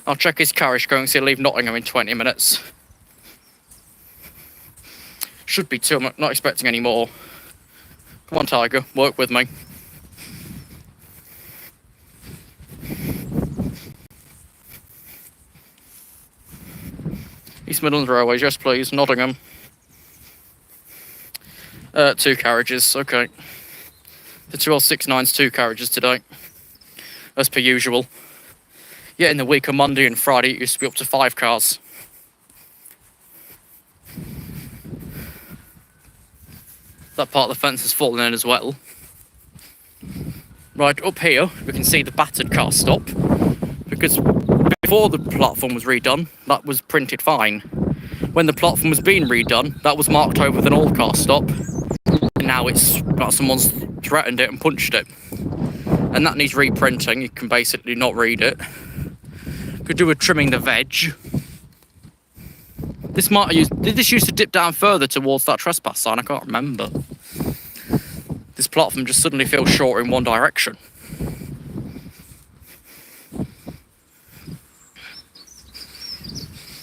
I'll check his carriage going, so he'll leave Nottingham in 20 minutes. Should be 2, I'm not expecting any more. Come on, Tiger, work with me. East Midlands Railways, yes please, Nottingham. 2 carriages, okay. The 2L69's 2 carriages today, as per usual. Yeah, in the week of Monday and Friday, it used to be up to 5 cars. That part of the fence has fallen in as well. Right, up here, we can see the battered car stop, because before the platform was redone, that was printed fine. When the platform was being redone, that was marked over with an old car stop, and now it's got someone's threatened it and punched it. And that needs reprinting. You can basically not read it. Could do with trimming the veg. This might have used. Did this used to dip down further towards that trespass sign? I can't remember. This platform just suddenly feels short in one direction.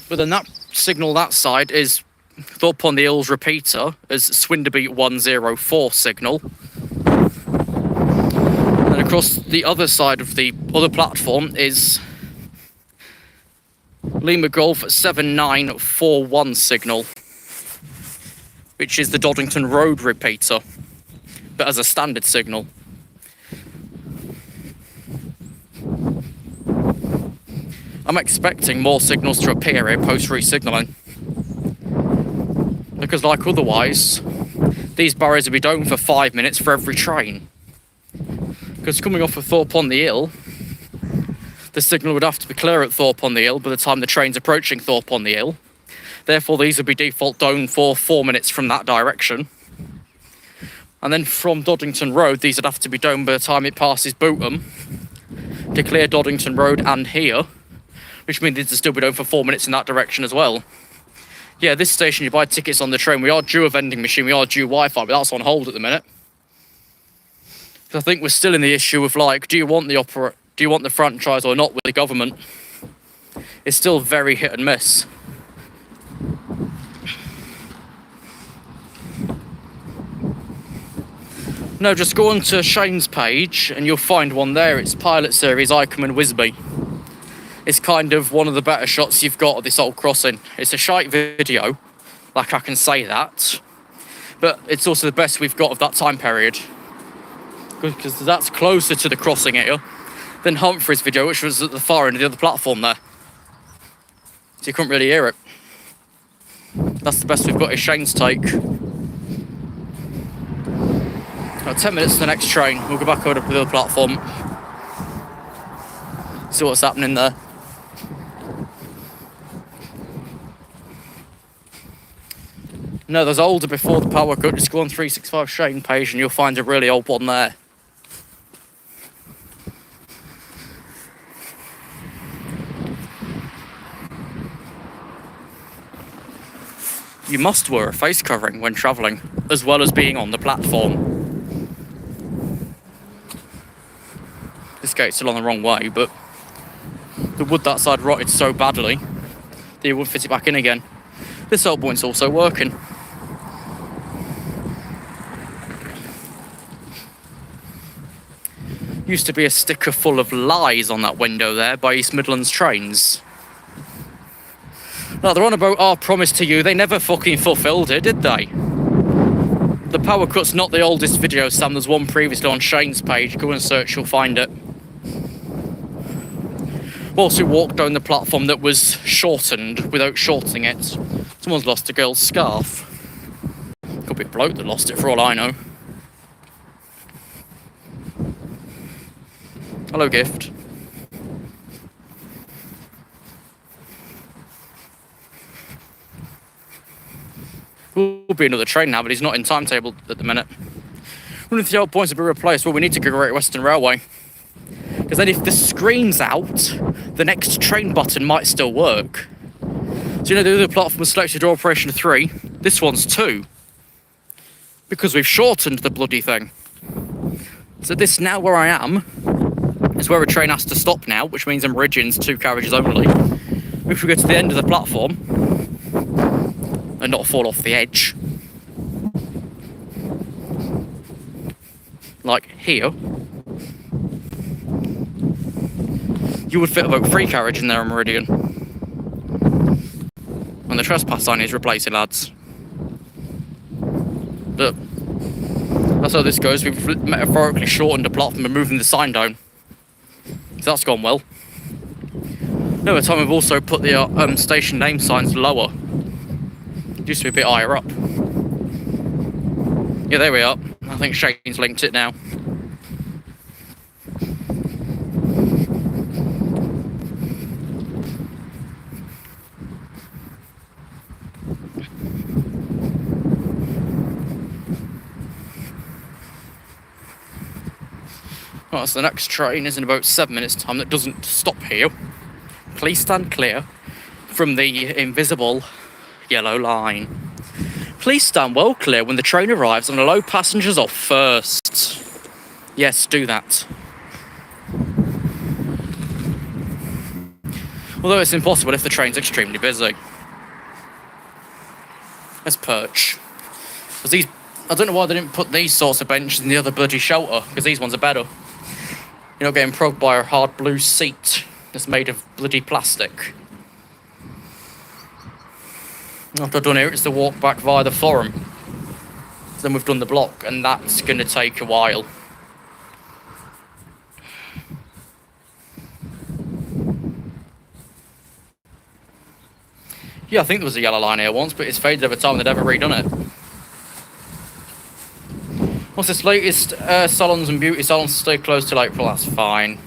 But then that signal that side is Thorpe on the Hills repeater as Swinderby 104 signal. And across the other side of the other platform is Lima Golf 7941 signal, which is the Doddington Road repeater, but as a standard signal. I'm expecting more signals to appear here post-re-signalling, because like otherwise, these barriers will be down for 5 minutes for every train. Because coming off of Thorpe on the Hill, the signal would have to be clear at Thorpe on the Hill by the time the train's approaching Thorpe on the Hill. Therefore, these would be default down for 4 minutes from that direction. And then from Doddington Road, these would have to be down by the time it passes Bootham to clear Doddington Road and here, which means these would still be down for 4 minutes in that direction as well. Yeah, this station, you buy tickets on the train. We are due a vending machine, we are due Wi-Fi, but that's on hold at the minute. I think we're still in the issue of, like, do you want the franchise or not with the government? It's still very hit and miss. No, just go on to Shane's page and you'll find one there. It's Pilot Series Hykeham and Wisby. It's kind of one of the better shots you've got of this old crossing. It's a shite video, like I can say that, but it's also the best we've got of that time period. Because that's closer to the crossing here than Humphrey's video, which was at the far end of the other platform there. So you couldn't really hear it. That's the best we've got is Shane's take. Got 10 minutes to the next train. We'll go back over to the other platform. See what's happening there. No, there's older before the power cut. Just go on 365 Shane page and you'll find a really old one there. You must wear a face covering when travelling, as well as being on the platform. This gate's still on the wrong way, but the wood that side rotted so badly that you would fit it back in again. This old point's also working. Used to be a sticker full of lies on that window there by East Midlands Trains. Now, they're on about our promise to you. They never fucking fulfilled it, did they? The power cut's not the oldest video, Sam. There's one previously on Shane's page. Go and search, you'll find it. We also walked down the platform that was shortened without shortening it. Someone's lost a girl's scarf. Could be a bloke that lost it for all I know. Hello, Gift. Will be another train now, but he's not in timetable at the minute. One of the old points to be replaced. Well, we need to go Great Western Railway. Because then if the screen's out, the next train button might still work. So you know the other platform was selected to Operation 3. This one's 2. Because we've shortened the bloody thing. So this now where I am is where a train has to stop now, which means in Meridian's 2 carriages only. If we go to the end of the platform and not fall off the edge, like here, you would fit about 3 carriages in there on Meridian. And the trespass sign is replacing, lads. But that's how this goes. We've metaphorically shortened the platform and moving the sign down. So that's gone well. Another time we've also put the station name signs lower. It used to be a bit higher up. Yeah, there we are. I think Shane's linked it now. Right, so the next train is in about 7 minutes' time that doesn't stop here. Please stand clear from the invisible yellow line. Please stand well clear when the train arrives and allow passengers off first. Yes, do that. Although it's impossible if the train's extremely busy. Let's perch. Because these, I don't know why they didn't put these sorts of benches in the other bloody shelter, because these ones are better. You're not getting progged by a hard blue seat that's made of bloody plastic. What I've done here is to walk back via the forum. Then we've done the block, and that's going to take a while. Yeah, I think there was a yellow line here once, but it's faded over time and they've never redone it. What's this latest salons and beauty salons stay closed till April? That's fine.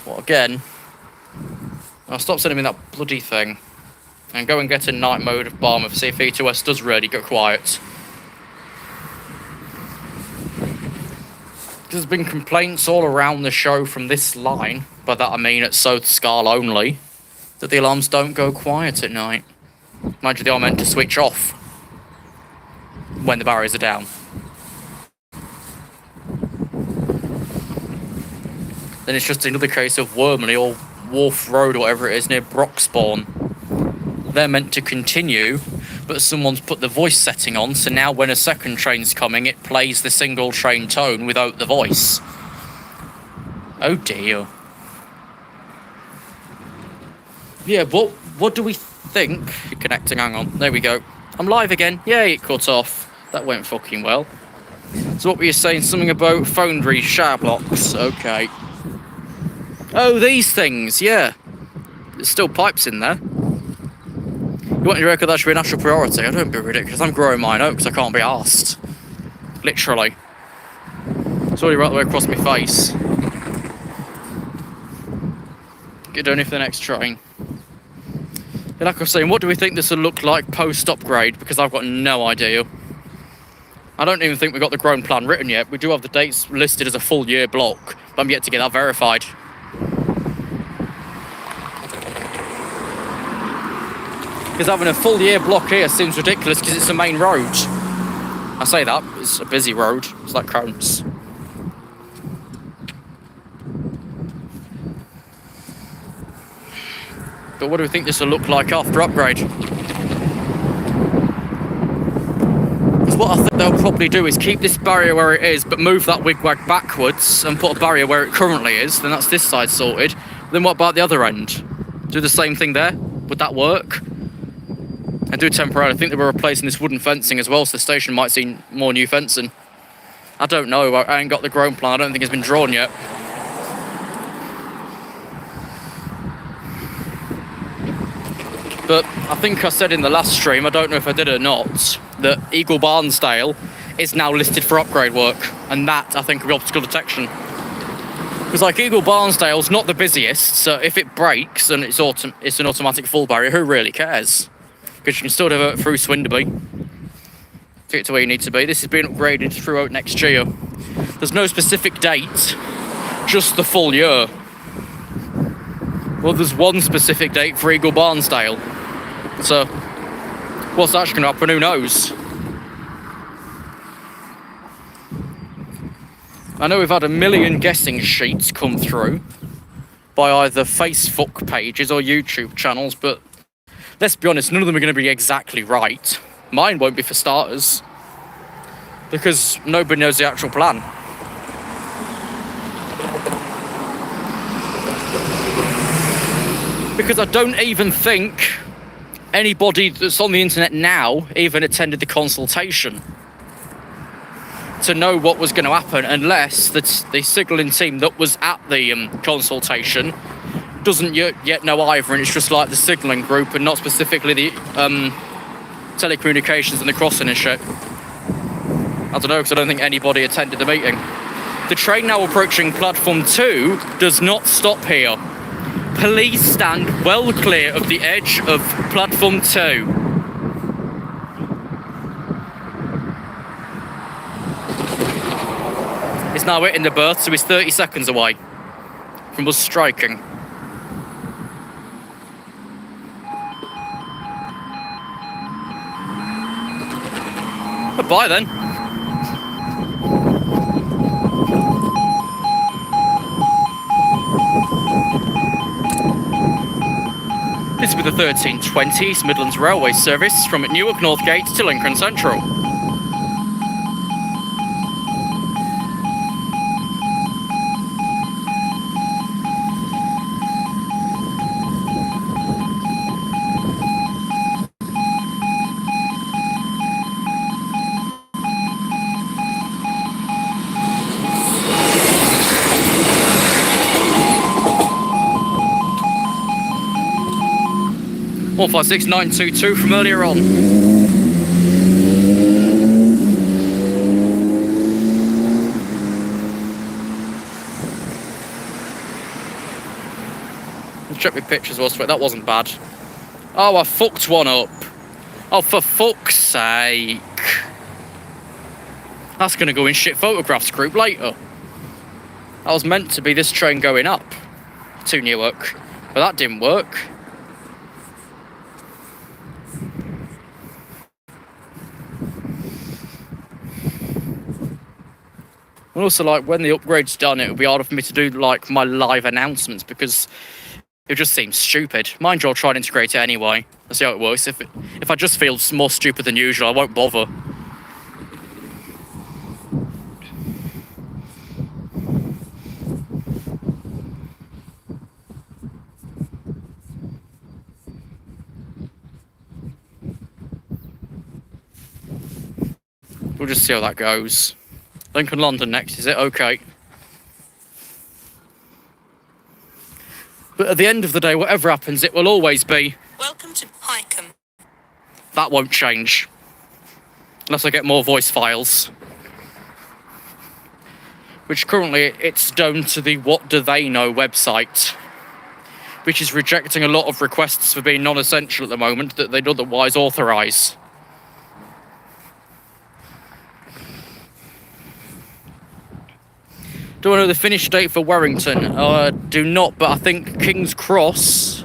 Well, again, I'll stop sending me that bloody thing and go and get in night mode of Barmouth, see if E2S does really go quiet. There's been complaints all around the show from this line, by that I mean at South Scarl only, that the alarms don't go quiet at night. Mind you, they are meant to switch off when the barriers are down. Then it's just another case of Wormley or Wharf Road or whatever it is near Broxbourne. They're meant to continue, but someone's put the voice setting on, so now when a second train's coming, it plays the single train tone without the voice. Oh dear. Yeah, what do we think? Connecting, hang on. There we go. I'm live again. Yay, it cut off. That went fucking well. So what were you saying? Something about foundry shower blocks. Okay. Oh, these things, yeah. There's still pipes in there. You want to reckon that should be a national priority? I don't be ridiculous. I'm growing mine out because I can't be arsed. Literally. It's already right the way across my face. Get done for the next train. And like I was saying, what do we think this will look like post-upgrade? Because I've got no idea. I don't even think we've got the ground plan written yet. We do have the dates listed as a full year block, but I'm yet to get that verified. Because having a full year block here seems ridiculous because it's a main road. I say that, it's a busy road. It's like Crohn's. But what do we think this will look like after upgrade? Because what I think they'll probably do is keep this barrier where it is, but move that wigwag backwards and put a barrier where it currently is. Then that's this side sorted. Then what about the other end? Do the same thing there? Would that work? And do temporarily. I think they were replacing this wooden fencing as well, so the station might see more new fencing. I don't know. I ain't got the ground plan. I don't think it's been drawn yet. But I think I said in the last stream, I don't know if I did or not, that Eagle Barnsdale is now listed for upgrade work, and that I think will be obstacle detection. Because like Eagle Barnsdale's not the busiest, so if it breaks and it's an automatic full barrier, who really cares? Because you can still divert through Swinderby to get to where you need to be. This is being upgraded throughout next year. There's no specific date, just the full year. Well, there's one specific date for Eagle Barnsdale. So, what's actually going to happen? Who knows? I know we've had a million guessing sheets come through by either Facebook pages or YouTube channels, but let's be honest, none of them are going to be exactly right. Mine won't be for starters, because nobody knows the actual plan. Because I don't even think anybody that's on the internet now even attended the consultation to know what was going to happen, unless the signalling team that was at the consultation doesn't yet know either, and it's just like the signalling group and not specifically the telecommunications and the crossing and shit. I don't know, because I don't think anybody attended the meeting. The train now approaching platform 2 does not stop here. Please stand well clear of the edge of platform 2. It's now hitting the berth, so he's 30 seconds away from us striking. Bye then. This will be the 1320 East Midlands Railway service from Newark Northgate to Lincoln Central. One 56922 from earlier on. Let's check my pictures whilst that wasn't bad. Oh, I fucked one up. Oh, for fuck's sake. That's going to go in shit photographs group later. That was meant to be this train going up to Newark, but that didn't work. And also, like, when the upgrade's done, it'll be harder for me to do, like, my live announcements, because It just seems stupid. Mind you, I'll try and integrate it anyway. Let's see how it works. If I just feel more stupid than usual, I won't bother. We'll just see how that goes. Lincoln London next, is it? Okay. But at the end of the day, whatever happens, it will always be... Welcome to Hykeham. That won't change. Unless I get more voice files. Which currently, it's down to the What Do They Know website. Which is rejecting a lot of requests for being non-essential at the moment that they'd otherwise authorise. Do I know the finish date for Warrington? Do not, but I think King's Cross,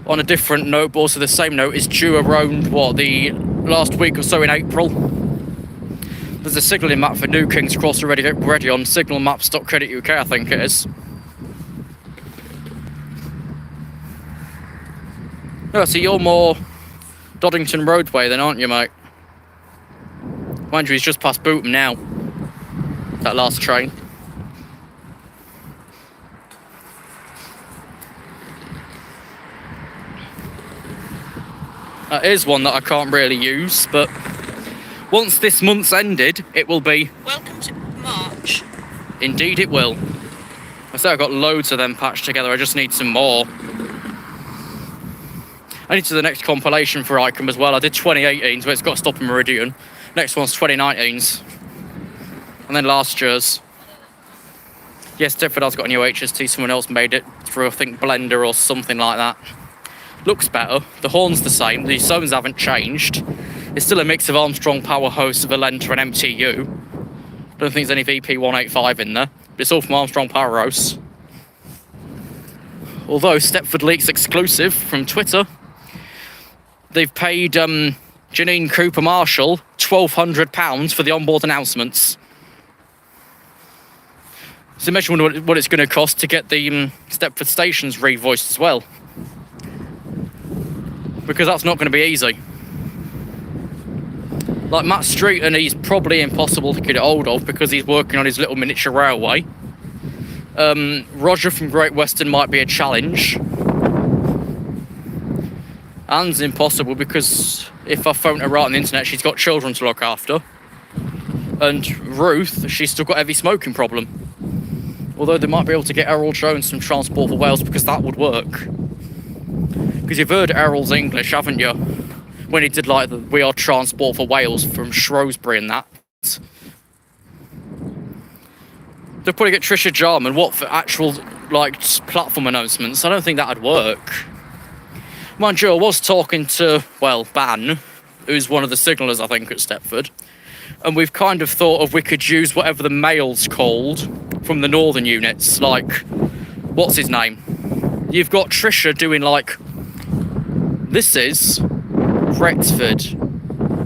on a different note, but also the same note, is due around, the last week or so in April. There's a signalling map for New King's Cross already on signalmaps.co.uk, I think it is. Oh, so you're more Doddington Roadway then, aren't you, mate? Mind you, he's just past Bootham now. That last train. That is one that I can't really use, but once this month's ended, it will be... Welcome to March. Indeed it will. I say I've got loads of them patched together, I just need some more. I need to do the next compilation for Hykeham as well. I did 2018s, but it's got to stop in Meridian. Next one's 2019s. And then last year's. Yes, Stepford has got a new HST. Someone else made it through, I think, Blender or something like that. Looks better. The horn's the same. The zones haven't changed. It's still a mix of Armstrong Powerhouse, Valenta and MTU. Don't think there's any VP185 in there. But it's all from Armstrong Powerhouse. Although, Stepford Leaks exclusive from Twitter. They've paid Janine Cooper Marshall £1,200 for the onboard announcements. So imagine what it's going to cost to get the Stepford stations revoiced as well. Because that's not going to be easy. Like Matt Street, and he's probably impossible to get hold of because he's working on his little miniature railway. Roger from Great Western might be a challenge. Anne's impossible because if I phone her right on the internet, she's got children to look after. And Ruth, she's still got a heavy smoking problem. Although they might be able to get Errol Jones from Transport for Wales because that would work. Because you've heard Errol's English, haven't you? When he did like the We Are Transport for Wales from Shrewsbury and that. They're probably get Trisha Jarman, what for actual like platform announcements? I don't think that'd work. Mind you, I was talking to, Ban, who's one of the signallers, I think, at Stepford. And we've kind of thought of we could use whatever the mail's called from the northern units, like, what's his name? You've got Trisha doing, like, this is Rexford.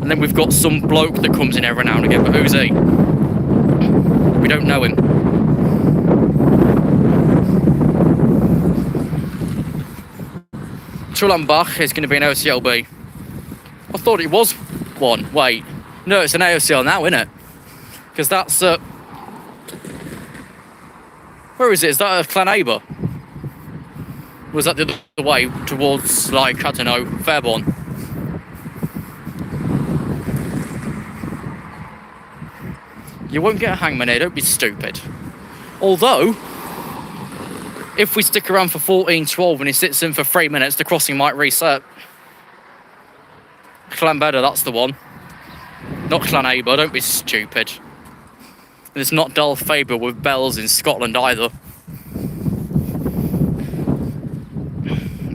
And then we've got some bloke that comes in every now and again, but who's he? We don't know him. Trullambach is going to be an OCLB. I thought it was one. Wait. No, it's an AOCL now, isn't it? Because that's... where is it? Is that Clanaba? Was that the other way towards, like, I don't know, Fairborn? You won't get a hangman here, don't be stupid. Although, if we stick around for 14-12 and he sits in for 3 minutes, the crossing might reset. Clanbedder, that's the one. Not Clanaba, don't be stupid. And it's not Dalfaber with bells in Scotland either.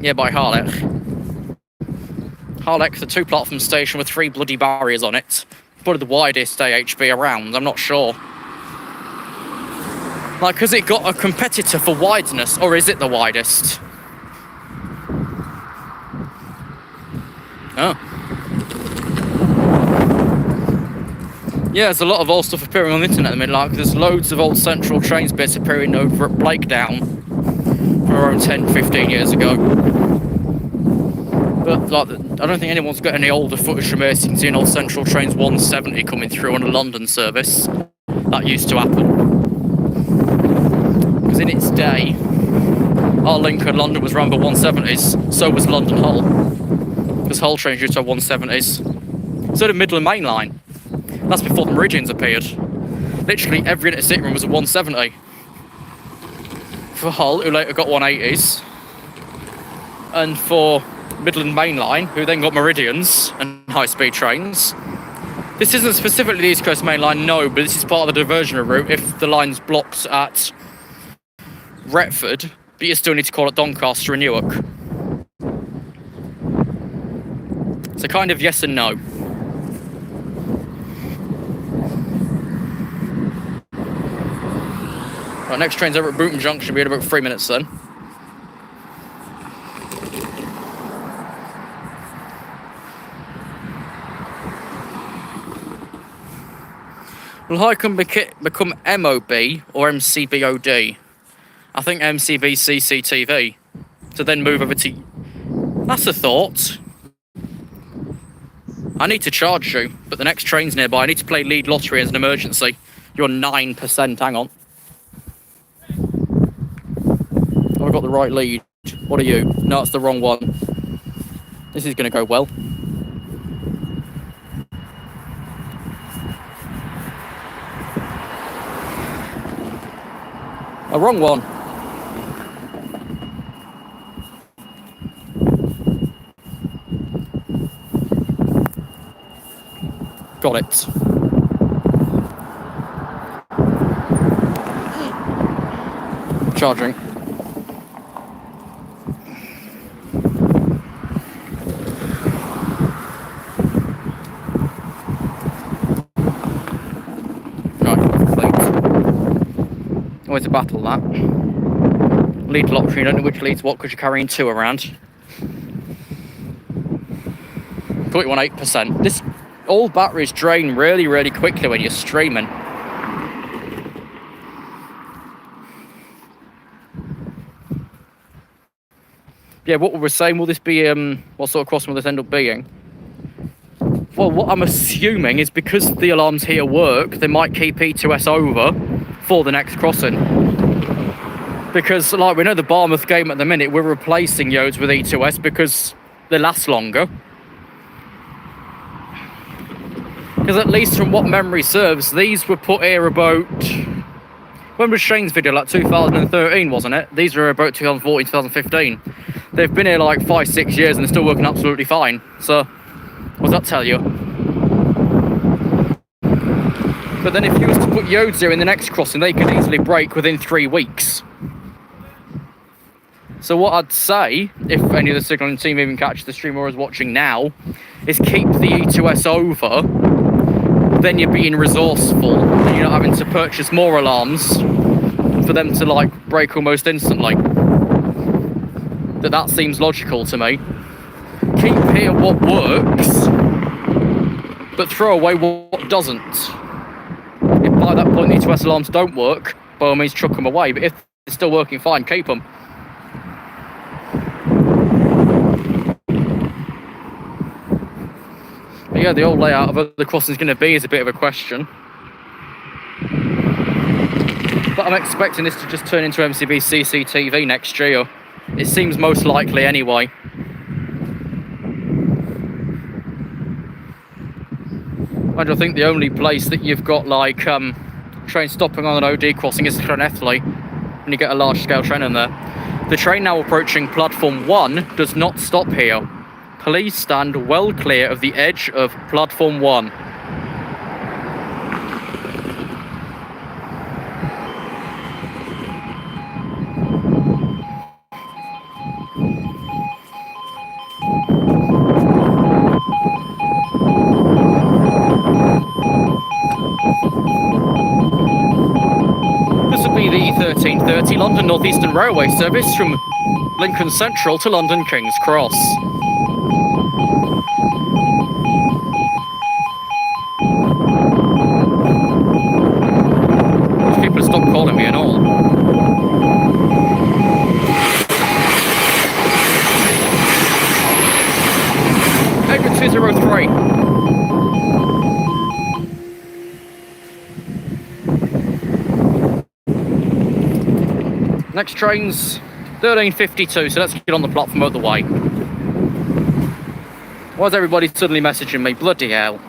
Yeah, by Harlech. Harlech's a 2-platform station with 3 bloody barriers on it. Probably the widest AHB around, I'm not sure. Like, has it got a competitor for wideness, or is it the widest? Oh. Yeah, there's a lot of old stuff appearing on the internet at the minute. Like, there's loads of old Central Trains bits appearing over at Blakedown for their own 10, 15 years ago. But like, I don't think anyone's got any older footage from here since seeing old Central Trains 170 coming through on a London service. That used to happen. Because in its day, our link in London was run by 170s, so was London Hull. Because Hull trains used to have 170s. So did Midland Main Line. That's before the Meridians appeared. Literally every intercity run was a 170. For Hull, who later got 180s. And for Midland Main Line, who then got Meridians and high-speed trains. This isn't specifically the East Coast Main Line, no, but this is part of the diversionary route if the line's blocked at Retford, but you still need to call it Doncaster and Newark. So kind of yes and no. Right, next train's over at Booton Junction, we'll be in about 3 minutes then. Will Hykeham become MOB or MCBOD? I think MCB CCTV. To then move over to... That's a thought. I need to charge you, but the next train's nearby. I need to play lead lottery as an emergency. You're 9%, hang on. Have I got the right lead? What are you? No, it's the wrong one. This is going to go well. A wrong one. Got it. Charging. Right, complete. Always a battle, that. Lead lottery, you don't know which leads what because you're carrying two around. 41.8%. This old batteries drain really, really quickly when you're streaming. Yeah, what we were saying, will this be, what sort of crossing will this end up being? Well, what I'm assuming is because the alarms here work, they might keep E2S over for the next crossing. Because, like, we know the Barmouth game at the minute, we're replacing eoDs with E2S because they last longer. Because at least from what memory serves, these were put here about... When was Shane's video? Like 2013, wasn't it? These were about 2014, 2015. They've been here like 5-6 years and they're still working absolutely fine. So, what does that tell you? But then if you was to put eoDs here in the next crossing, they could easily break within 3 weeks. So what I'd say, if any of the signalling team even catch the stream or is watching now, is keep the E2S over. Then you're being resourceful and you're not having to purchase more alarms for them to like break almost instantly. That seems logical to me. Keep here what works, but throw away what doesn't. If by that point the E2S alarms don't work, by all means chuck them away, but if they're still working fine, keep them. But yeah, the old layout of other crossings going to be is a bit of a question. But I'm expecting this to just turn into MCB CCTV next year. It seems most likely anyway. And I think the only place that you've got like train stopping on an OD crossing is Llanelli, when you get a large scale train in there. The train now approaching platform 1 does not stop here. Please stand well clear of the edge of platform 1. This will be the 1330 London North Eastern Railway service from Lincoln Central to London King's Cross. People stop calling me and all. Next train's 13:52, so let's get on the platform out the way. Why's everybody suddenly messaging me? Bloody hell.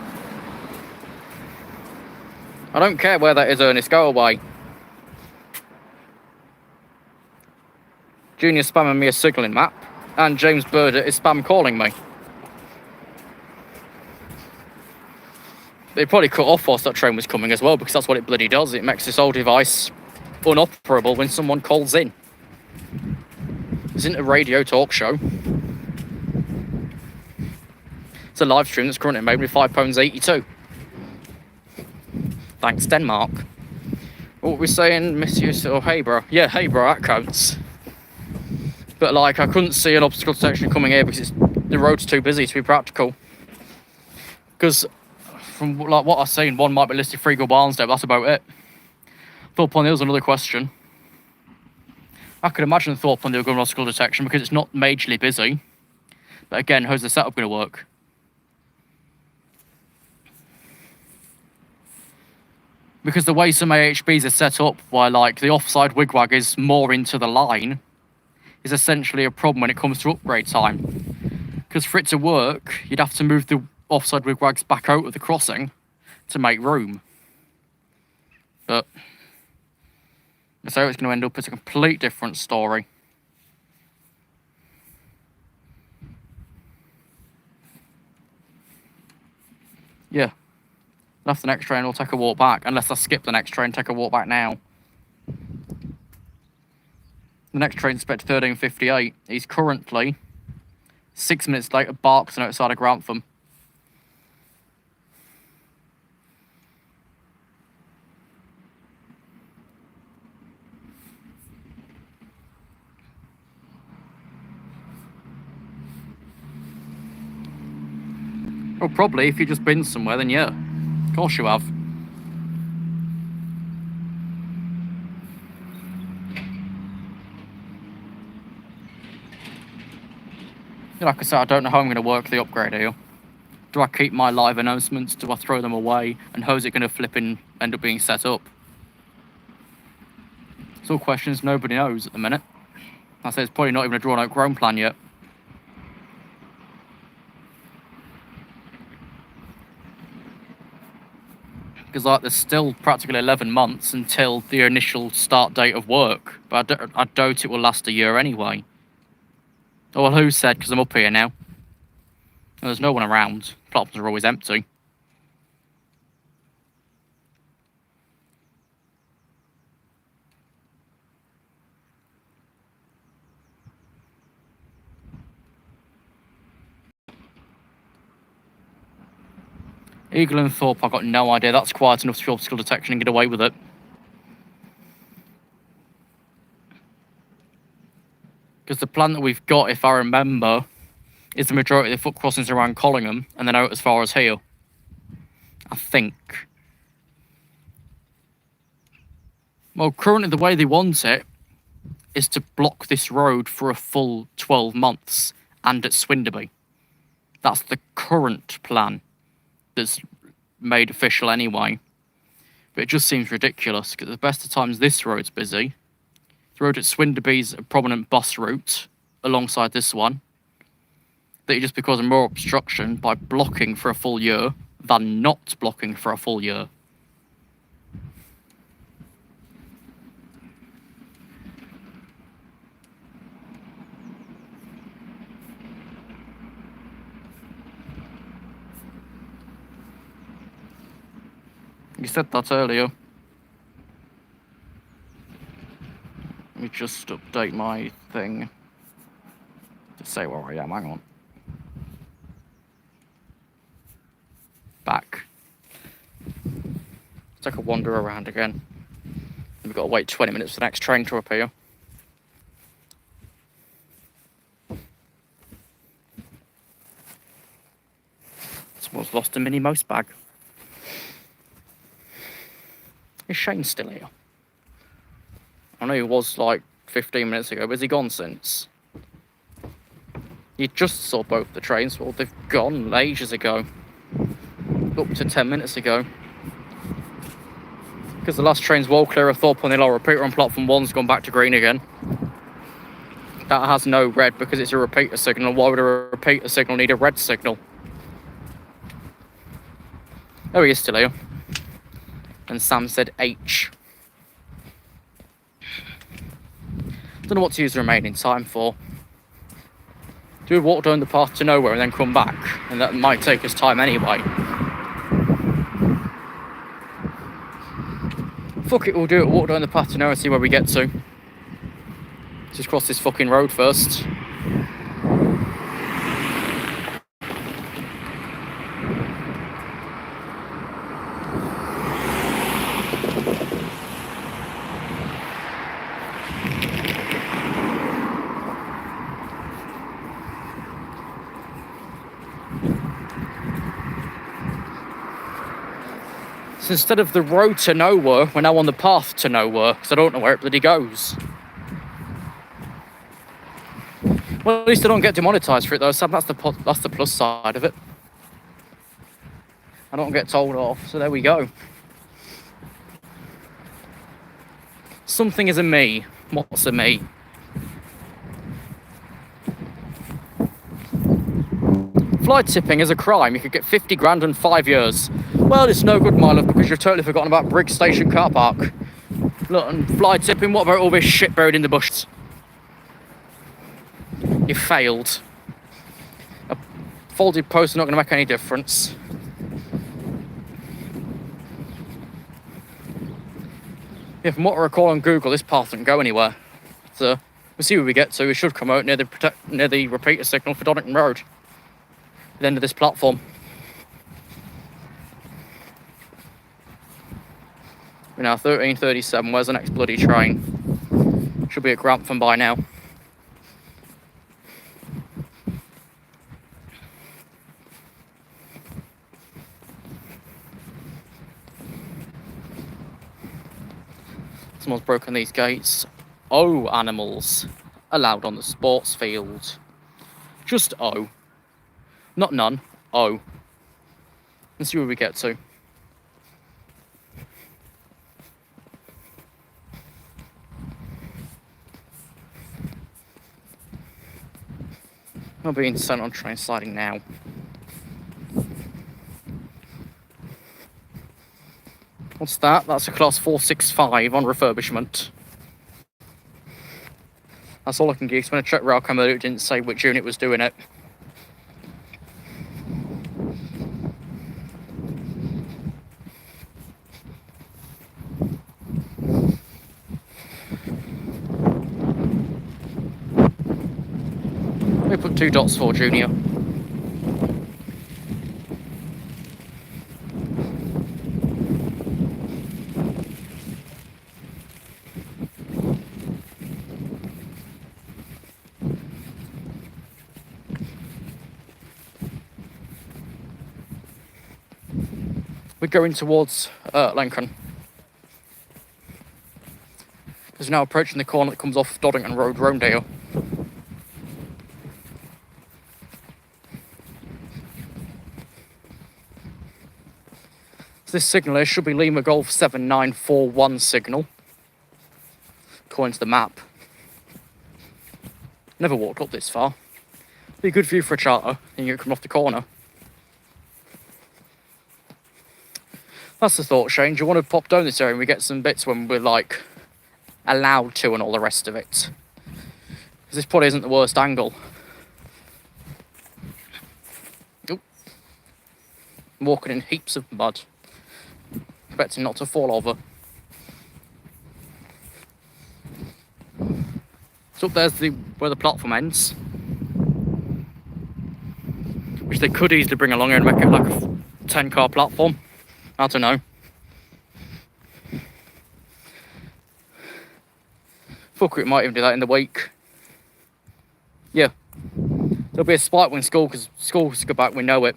I don't care where that is, Ernest, go away. Junior spamming me a signalling map, and James Bird is spam calling me. They probably cut off whilst that train was coming as well, because that's what it bloody does. It makes this old device unoperable when someone calls in. This isn't a radio talk show. It's a live stream that's currently made with £5.82. Thanks, Denmark. What were we saying? Miss you, or hey bro? Yeah, hey bro, that counts. But like, I couldn't see an obstacle detection coming here because the road's too busy to be practical. Because from like what I've seen, one might be listed Freegal Barnsdale, that's about it. Thorpe on Hill's another question. I could imagine Thorpe on Hill going obstacle detection because it's not majorly busy. But again, how's the setup going to work? Because the way some AHBs are set up, where like the offside wigwag is more into the line, is essentially a problem when it comes to upgrade time. Because for it to work, you'd have to move the offside wigwags back out of the crossing to make room. But that's how it's going to end up. It's a complete different story. Yeah. After the next train, we'll take a walk back. Unless I skip the next train, take a walk back now. The next train's expected 13:58. He's currently 6 minutes late at Barkton outside of Grantham. Well, probably if you've just been somewhere, then yeah. Of course you have. Like I said, I don't know how I'm going to work the upgrade here. Do I keep my live announcements? Do I throw them away? And how's it going to flipping end up being set up? It's all questions nobody knows at the minute. I say it's probably not even a drawn out grown plan yet. Because like there's still practically 11 months until the initial start date of work. But I doubt it will last a year anyway. Oh, well, who said? Because I'm up here now. And there's no one around. Platforms are always empty. Eagle and Thorpe, I've got no idea. That's quiet enough to be obstacle detection and get away with it. Because the plan that we've got, if I remember, is the majority of the foot crossings around Collingham and then out as far as here. I think. Well, currently the way they want it is to block this road for a full 12 months and at Swinderby. That's the current plan that's made official anyway. But it just seems ridiculous because at the best of times this road's busy. The road at Swinderby's a prominent bus route alongside this one. That you just because of more obstruction by blocking for a full year than not blocking for a full year. You said that earlier. Let me just update my thing to say where I am. Hang on. Back. Let's take a wander around again. We've got to wait 20 minutes for the next train to appear. Someone's lost a mini mouse bag. Is Shane still here? I know he was like 15 minutes ago, but has he gone since? You just saw both the trains, well they've gone ages ago. Up to 10 minutes ago. Because the last train's well clear of Thorpe on the Hill repeater on platform 1's gone back to green again. That has no red because it's a repeater signal. Why would a repeater signal need a red signal? Oh, he is still here. And Sam said H. Don't know what to use the remaining time for. Do we walk down the path to nowhere and then come back? And that might take us time anyway. Fuck it, we'll do it. Walk down the path to nowhere and see where we get to. Just cross this fucking road first. So instead of the road to nowhere, we're now on the path to nowhere, because I don't know where it bloody goes. Well, at least I don't get demonetised for it though, Sam. That's the plus side of it. I don't get told off, so there we go. Something is a me. What's a me? Fly tipping is a crime. You could get 50 grand and 5 years. Well, it's no good, my love, because you've totally forgotten about Briggs Station car park. Look, and fly tipping, what about all this shit buried in the bushes? You failed. A folded post is not going to make any difference. Yeah, from what I recall on Google, this path doesn't go anywhere. So we'll see where we get to. We should come out near the repeater signal for Doddington Road. At the end of this platform. We're now 13:37. Where's the next bloody train? Should be at Grantham by now. Someone's broken these gates. Oh, animals. Allowed on the sports field. Just oh. Not none. Oh. Let's see where we get to. I'll be sent on train sliding now. What's that? That's a class 465 on refurbishment. That's all I can give. I'm going to check RailCam A. It didn't say which unit was doing it. We put 2 dots for junior. We're going towards Lincoln. Because we're now approaching the corner that comes off Doddington Road, Rondale. This signal here should be Lima Golf 7941 signal, according to the map. Never walked up this far. Be a good view for a charter, and you come off the corner. That's the thought change. You want to pop down this area and we get some bits when we're like allowed to and all the rest of it. Because this probably isn't the worst angle. Oop. I'm walking in heaps of mud. Expecting not to fall over. So up there's where the platform ends. Which they could easily bring along here and make it like a 10-car platform. I don't know. Fuck, it might even do that in the week. Yeah. There'll be a spike when schools go back, we know it.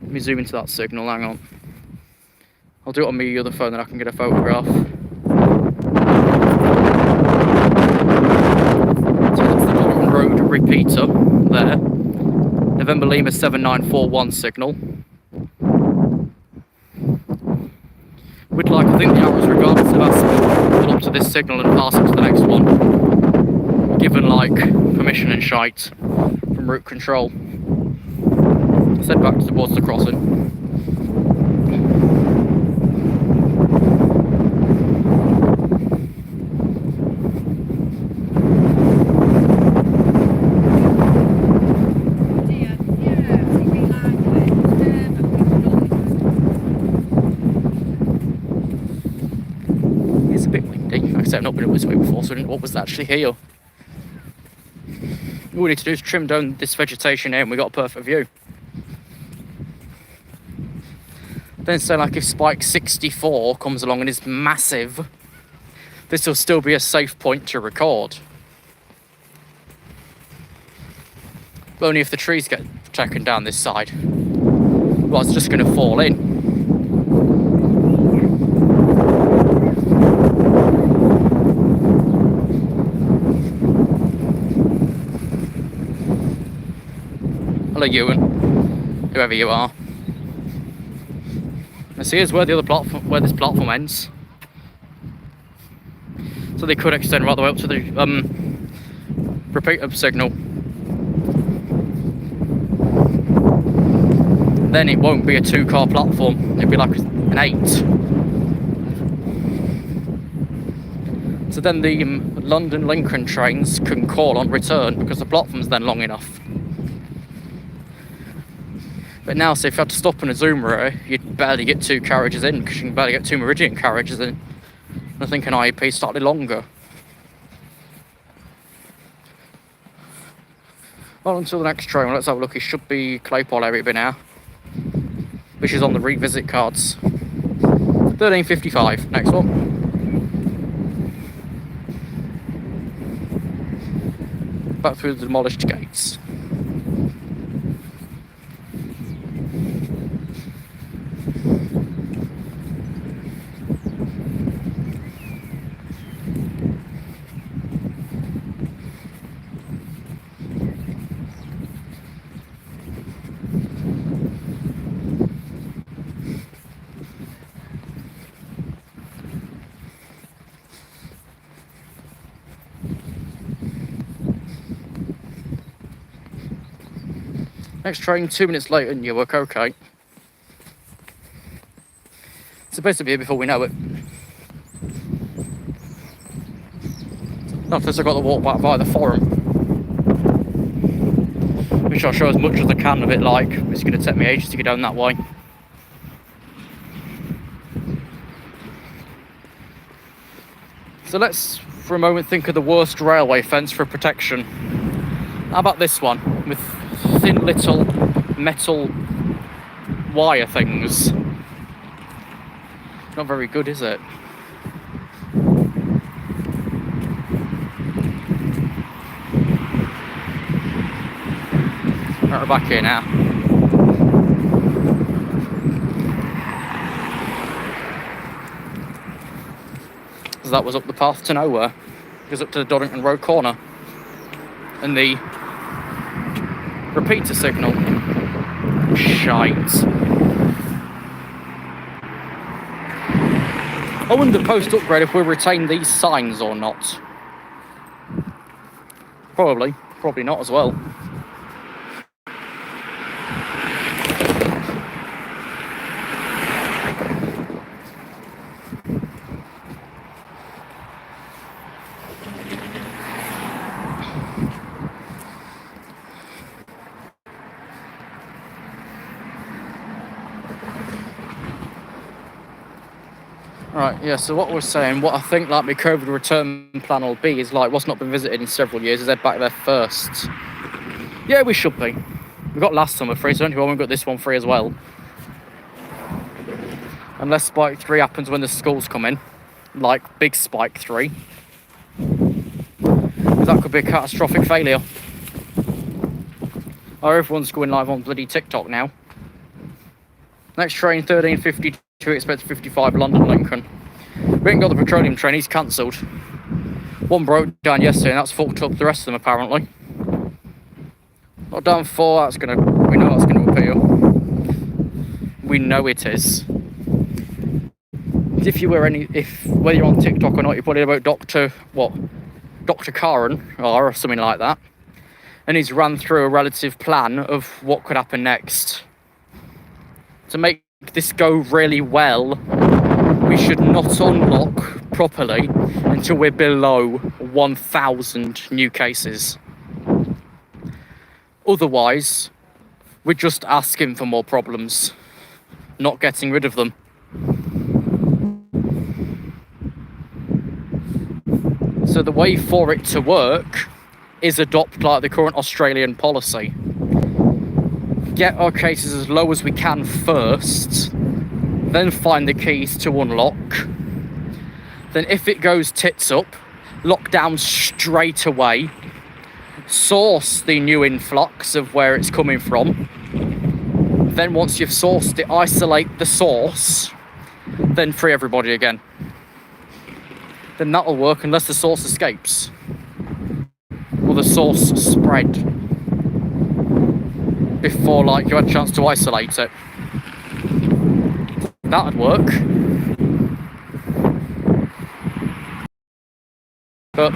Let me zoom into that signal, hang on. I'll do it on my other phone, then I can get a photograph. So that's the Doddington Road repeater there. November Lima 7941 signal. We'd like, I think, the arrows regardless of our speed, pull up to this signal and pass it to the next one. Given, like, permission and shite from route control. Let's head back towards the crossing. I've not been up this way before, so I didn't know what was actually here. All we need to do is trim down this vegetation here and we got a perfect view. Then say like if spike 64 comes along and is massive, this will still be a safe point to record. But only if the trees get taken down this side. Well, it's just going to fall in. Hello, Ewan, whoever you are. And see, here's where the other platform, where this platform ends. So they could extend right the way up to the repeater signal. Then it won't be a 2-car platform. It'll be like an 8. So then the London Lincoln trains can call on return because the platform's then long enough. But now, so if you had to stop in a Zoomer, you'd barely get 2 carriages in because you can barely get 2 Meridian carriages in. And I think an IEP is slightly longer. Well, until the next train, let's have a look. It should be Claypole area by now, which is on the revisit cards. 13:55, next one. Back through the demolished gates. Next train 2 minutes later in Newark, okay. It's supposed to be here before we know it. Not unless I've got to walk back via the forum. Which I'll show as much as I can of it, like, it's going to take me ages to get down that way. So let's, for a moment, think of the worst railway fence for protection. How about this one, with thin little metal wire things? Not very good, is it? Right, we're back here now. So that was up the path to nowhere. It goes up to the Doddington Road corner. And the repeater signal. Shite. I wonder post-upgrade if we'll retain these signs or not. Probably not as well. Right, yeah, so what we're saying, what I think like my COVID return plan will be is like what's not been visited in several years is head back there first. Yeah, we should be. We got last summer free, so don't you want, we've got this one free as well. Unless Spike 3 happens when the schools come in, like big Spike 3. That could be a catastrophic failure. Oh, everyone's going live on bloody TikTok now. Next train, 13:52, expected 55, London Lincoln. We ain't got the petroleum train, he's cancelled. One broke down yesterday and that's fucked up the rest of them apparently. Not down 4, that's gonna, we know that's gonna appeal. We know it is. If you were whether you're on TikTok or not, you're probably about Dr. Karen or something like that. And he's run through a relative plan of what could happen next. To make this go really well, we should not unlock properly until we're below 1,000 new cases. Otherwise, we're just asking for more problems, not getting rid of them. So the way for it to work is adopt like the current Australian policy. Get our cases as low as we can first, then find the keys to unlock. Then if it goes tits up, lock down straight away, source the new influx of where it's coming from. Then once you've sourced it, isolate the source, then free everybody again. Then that'll work unless the source escapes. Or the source spread before like you had a chance to isolate it. That'd work. But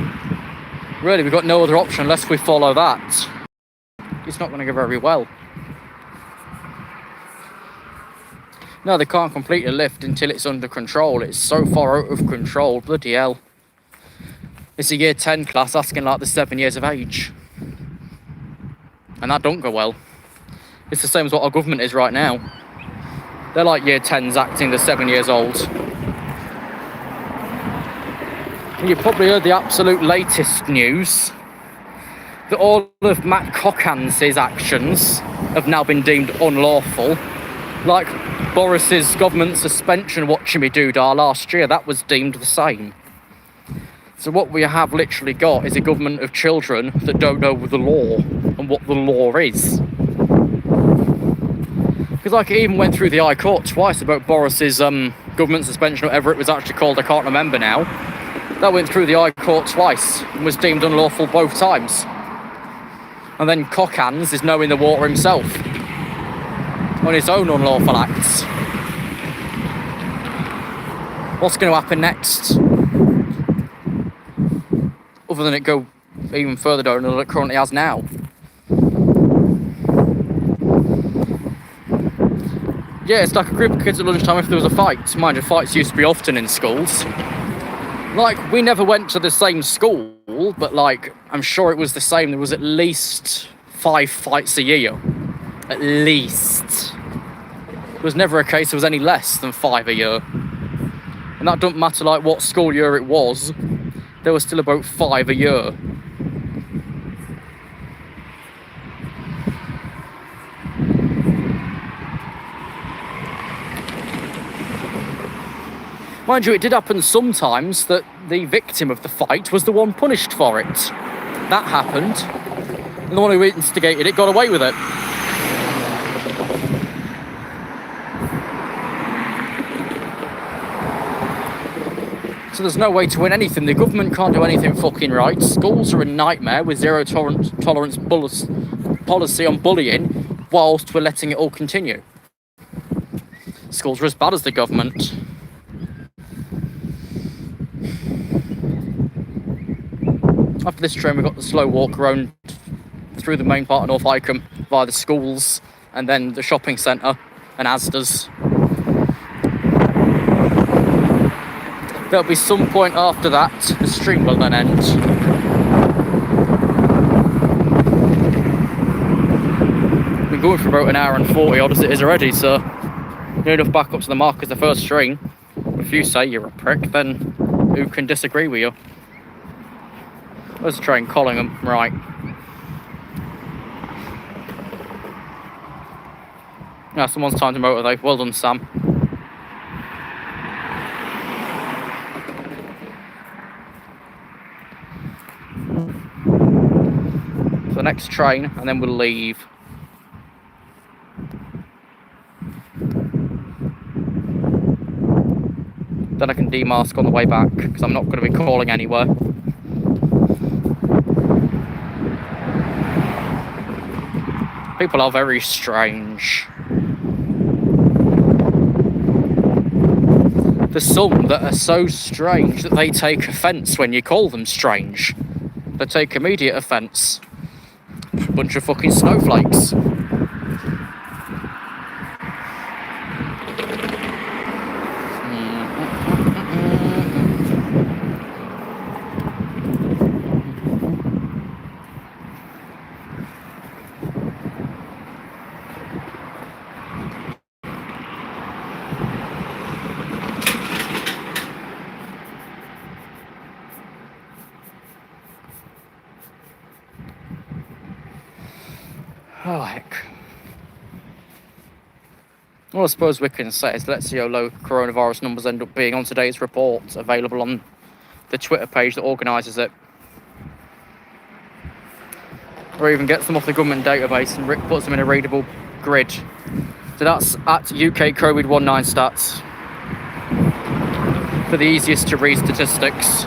really we've got no other option unless we follow that. It's not going to go very well. No, they can't completely lift until it's under control. It's so far out of control, bloody hell. It's a year 10 class asking like the 7 years of age. And that don't go well. It's the same as what our government is right now. They're like year 10s acting the 7 years old. And you probably heard the absolute latest news that all of Matt Cochan's actions have now been deemed unlawful. Like Boris's government suspension watching me doodah last year, that was deemed the same. So what we have literally got is a government of children that don't know the law and what the law is. Because like it even went through the High Court twice about Boris's government suspension, whatever it was actually called, I can't remember now. That went through the High Court twice and was deemed unlawful both times. And then Cochan's is knowing the water himself on his own unlawful acts. What's going to happen next? Other than it go even further down than it currently has now. Yeah, it's like a group of kids at lunchtime if there was a fight. Mind you, fights used to be often in schools. Like, we never went to the same school, but like, I'm sure it was the same. There was at least 5 fights a year. At least. There was never a case there was any less than 5 a year. And that doesn't matter like what school year it was, there was still about 5 a year. Mind you, it did happen sometimes that the victim of the fight was the one punished for it. That happened. And the one who instigated it got away with it. So there's no way to win anything. The government can't do anything fucking right. Schools are a nightmare with zero tolerance policy on bullying, whilst we're letting it all continue. Schools are as bad as the government. After this train, we've got the slow walk around through the main part of North Hykeham via the schools and then the shopping centre and ASDA's. There'll be some point after that, the stream will then end. Been going for about an hour and 40 odd as it is already, so near enough back up to the mark as the first train. If you say you're a prick, then who can disagree with you? Let's try and Collingham, right. Now someone's time to motivate. Well done, Sam. So the next train, and then we'll leave. Then I can demask on the way back, because I'm not going to be calling anywhere. People are very strange. There's some that are so strange that they take offence when you call them strange. They take immediate offence. Bunch of fucking snowflakes. Oh, heck. All I suppose we can say is let's see how low coronavirus numbers end up being on today's report, available on the Twitter page that organises it. Or even gets them off the government database and puts them in a readable grid. So that's at UK COVID-19 stats for the easiest to read statistics.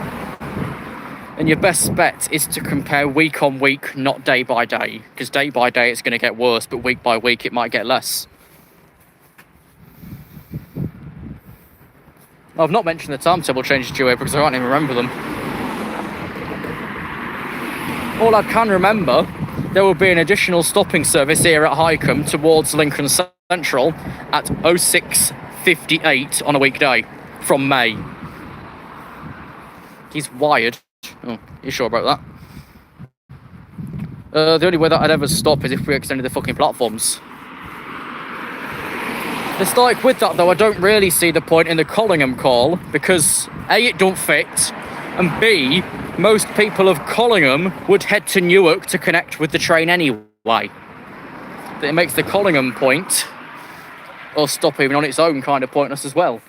And your best bet is to compare week on week, not day by day. Because day by day it's going to get worse, but week by week it might get less. I've not mentioned the timetable changes due here because I can't even remember them. All I can remember, there will be an additional stopping service here at Hykeham towards Lincoln Central at 06:58 on a weekday from May. He's wired. Oh, you sure about that? The only way that I'd ever stop is if we extended the fucking platforms. It's like with that though, I don't really see the point in the Collingham call because A, it don't fit, and B, most people of Collingham would head to Newark to connect with the train anyway. It makes the Collingham point, or stop even on its own, kind of pointless as well.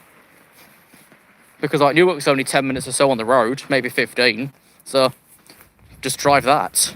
Because like Newark's only 10 minutes or so on the road, maybe 15, so just drive that.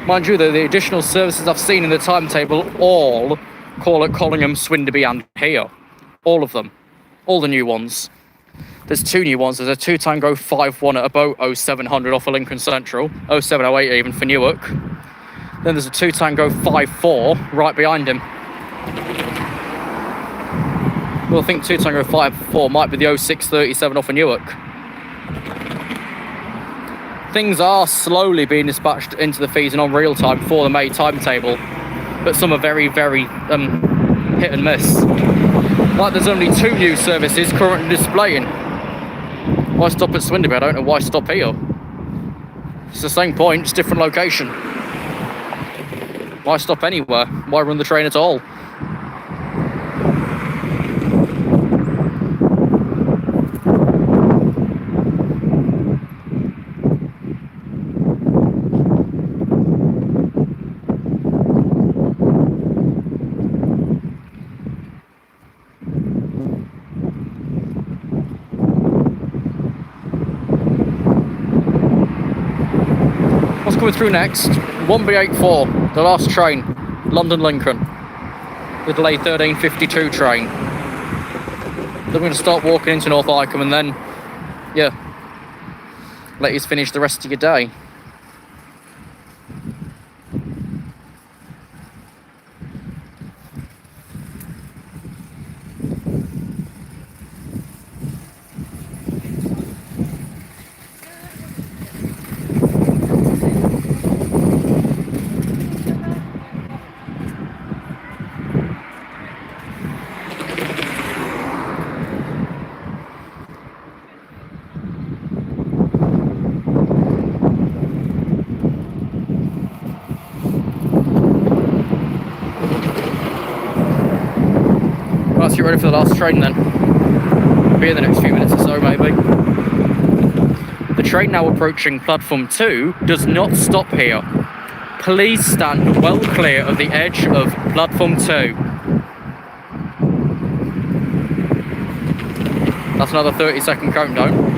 Mind you, though, the additional services I've seen in the timetable all call at Collingham, Swinderby and here. All of them. All the new ones. There's two new ones. There's a 2 Tango 5-1 at about 0700 off of Lincoln Central. 0708 even for Newark. Then there's a 2 Tango 5-4 right behind him. Well, I think 2 Tango 5-4 might be the 0637 off of Newark. Things are slowly being dispatched into the feeds and on real time for the May timetable, but some are very, very hit and miss. Like there's only 2 new services currently displaying. Why stop at Swinderby? I don't know why stop here. It's the same point, just different location. Why stop anywhere? Why run the train at all? Coming through next, 1B84, the last train, London Lincoln, the delayed 13:52 train. Then we're going to start walking into North Hykeham and then, yeah, let you finish the rest of your day. Let's get ready for the last train then. Be in the next few minutes or so, maybe. The train now approaching platform 2 does not stop here. Please stand well clear of the edge of platform 2. That's another 30-second countdown.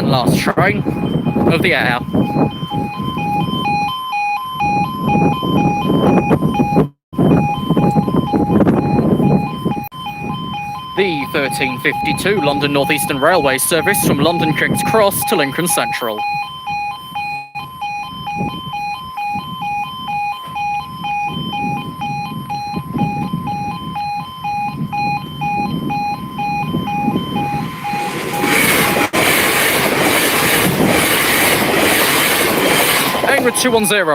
and last train of the hour. The 1352 London North Eastern Railway service from London King's Cross to Lincoln Central. With 210.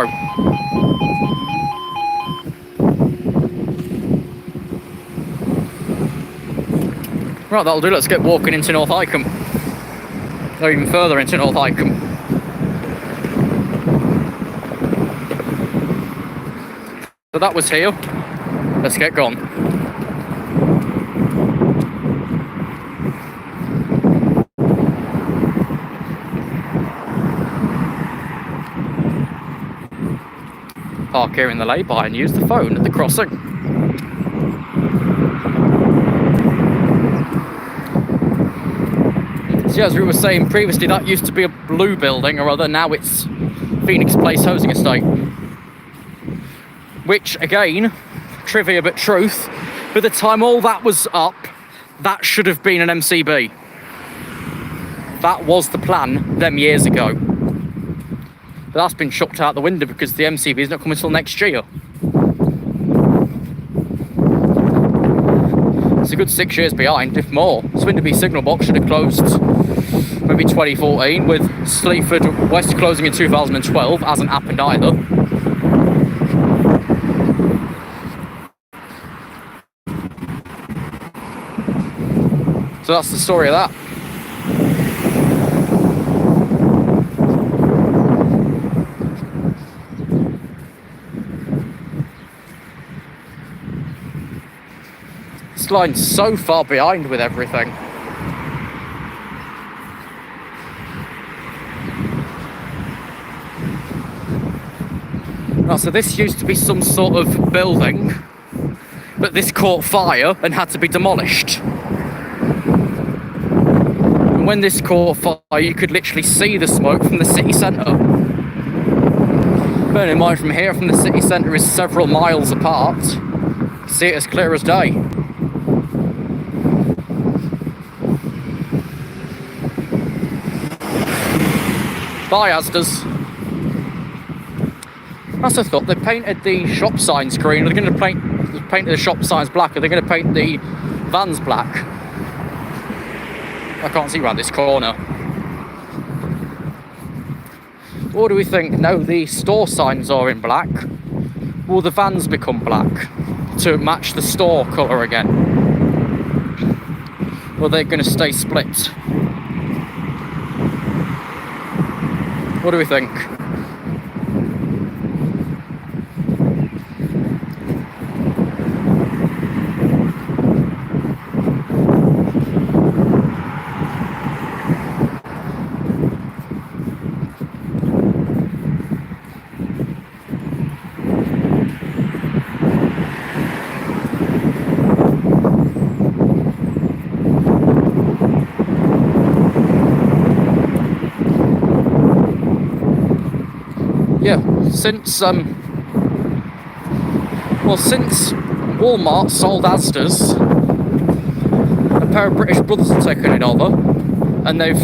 Right, that'll do. Let's get walking into North Hykeham. Or even further into North Hykeham. So that was here. Let's get gone. Park here in the lay-by and use the phone at the crossing. So as we were saying previously, that used to be a blue building, or rather now it's Phoenix Place Housing Estate. Which, again, trivia but truth, by the time all that was up, that should have been an MCB. That was the plan them years ago. But that's been chucked out the window because the MCB is not coming until next year. It's a good 6 years behind, if more. Swinderby Signal Box should have closed maybe 2014, with Sleaford West closing in 2012. Hasn't happened either. So that's the story of that. This line's so far behind with everything. Right, so this used to be some sort of building, but this caught fire and had to be demolished. And when this caught fire, you could literally see the smoke from the city centre. Bearing in mind from here, from the city centre is several miles apart. You see it as clear as day. Bye, ASDA's. That's a thought. They painted the shop signs green. Are they going to paint the shop signs black? Are they going to paint the vans black? I can't see around this corner. What do we think? No, the store signs are in black. Will the vans become black to match the store colour again? Or are they going to stay split? What do we think? Yeah, since Walmart sold Asda's, a pair of British brothers have taken it over, and they've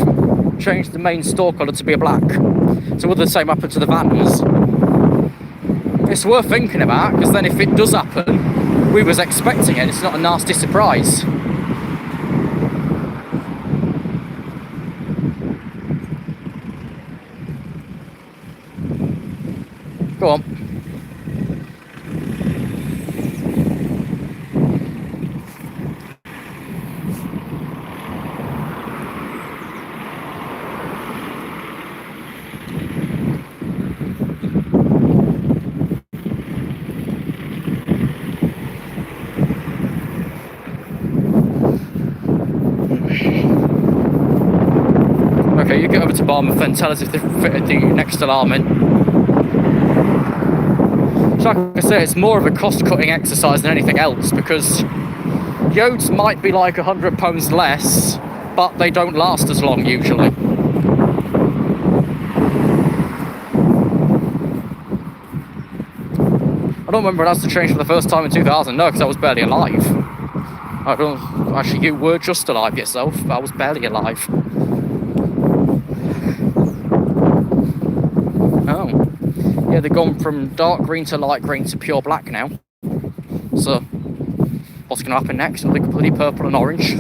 changed the main store colour to be a black. So will the same happen to the vans? It's worth thinking about, because then if it does happen, we was expecting it. It's not a nasty surprise. Go on. Okay, you get over to Barmouth, then tell us if they've fitted the next alarm in. So like I say, it's more of a cost-cutting exercise than anything else, because eoDs might be like £100 less, but they don't last as long usually. I don't remember when ASDA changed for the first time in 2000, no, because I was barely alive. I don't... Actually, you were just alive yourself, but I was barely alive. Oh. Yeah, they've gone from dark green to light green to pure black now. So, what's going to happen next? It'll be completely purple and orange.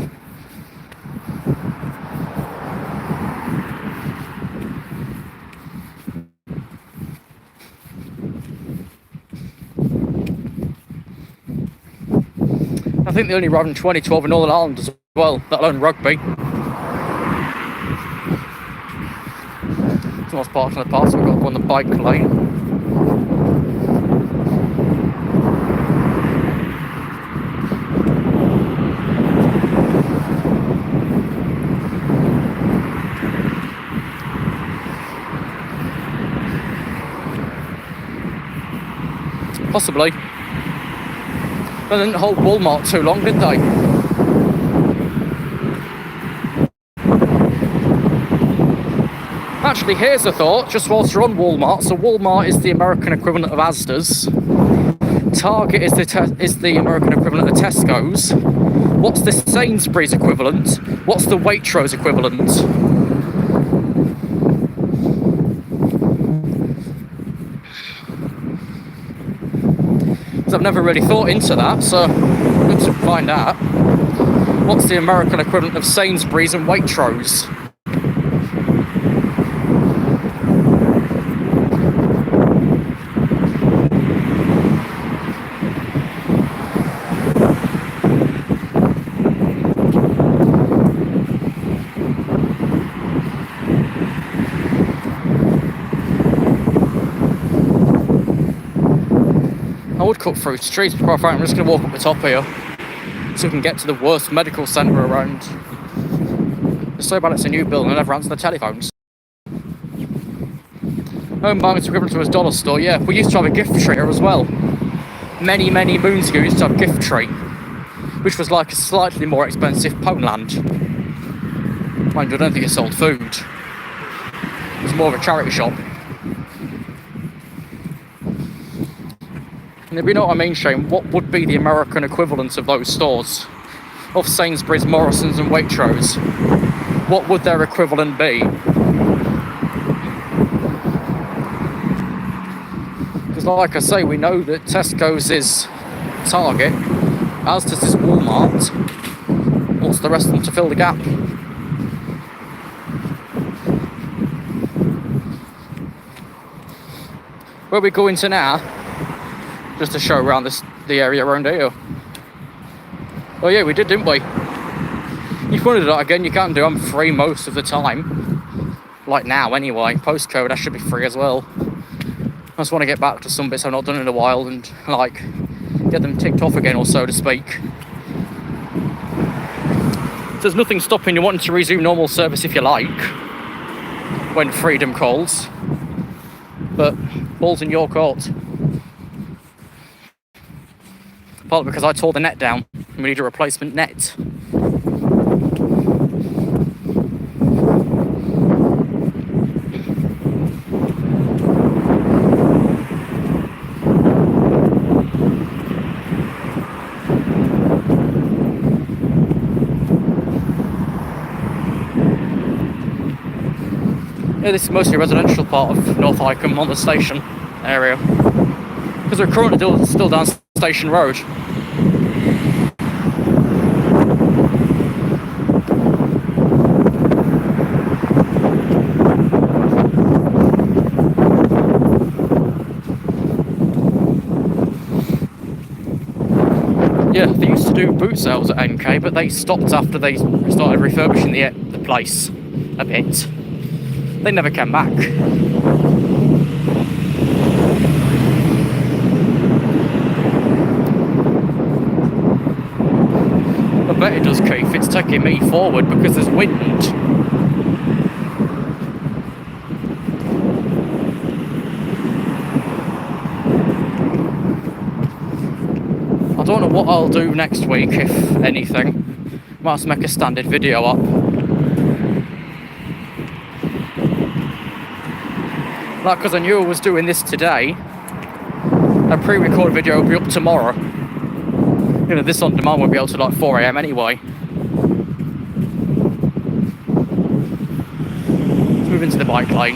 I think they only run in 2012 in Northern Ireland as well, let alone rugby. Someone's parked in the path, so we've got to go on the bike lane. Possibly. They didn't hold Walmart too long, did they? Actually, here's a thought, just whilst you're on Walmart. So Walmart is the American equivalent of ASDA's. Target is the American equivalent of Tesco's. What's the Sainsbury's equivalent? What's the Waitrose equivalent? I've never really thought into that, so good to find out. What's the American equivalent of Sainsbury's and Waitrose? I would cut through streets, but quite frankly, I'm just going to walk up the top here so we can get to the worst medical centre around. It's so bad it's a new building, I never answer the telephones. Home Bargains equivalent to a dollar store, yeah. We used to have a gift tree here as well. Many moons ago, we used to have a gift tree, which was like a slightly more expensive Poundland. Mind you, I don't think it sold food. It was more of a charity shop. And if you know what I mean, Shane, what would be the American equivalent of those stores? Of Sainsbury's, Morrison's and Waitrose? What would their equivalent be? Because like I say, we know that Tesco's is Target, ASDA's is Walmart. What's the rest of them to fill the gap? Where are we going to now? Just to show around the area around here. Oh yeah, we did, didn't we? If you want to do that again, you can do. I'm free most of the time. Like now, anyway. Postcode, I should be free as well. I just want to get back to some bits I've not done in a while and, like, get them ticked off again, or so to speak. There's nothing stopping you wanting to resume normal service if you like, when freedom calls. But, ball's in your court. Partly because I tore the net down and we need a replacement net. Yeah, this is mostly a residential part of North Hykeham on the station area. Because we're currently still down Station Road. Yeah, they used to do boot sales at NK, but they stopped after they started refurbishing the place a bit. They never came back. I bet it does, Keith. It's taking me forward because there's wind. I don't know what I'll do next week, if anything. Might have to make a standard video up. Like, because I knew I was doing this today. A pre-recorded video will be up tomorrow. You know, this on demand won't be able to like 4 AM anyway. Let's move into the bike lane.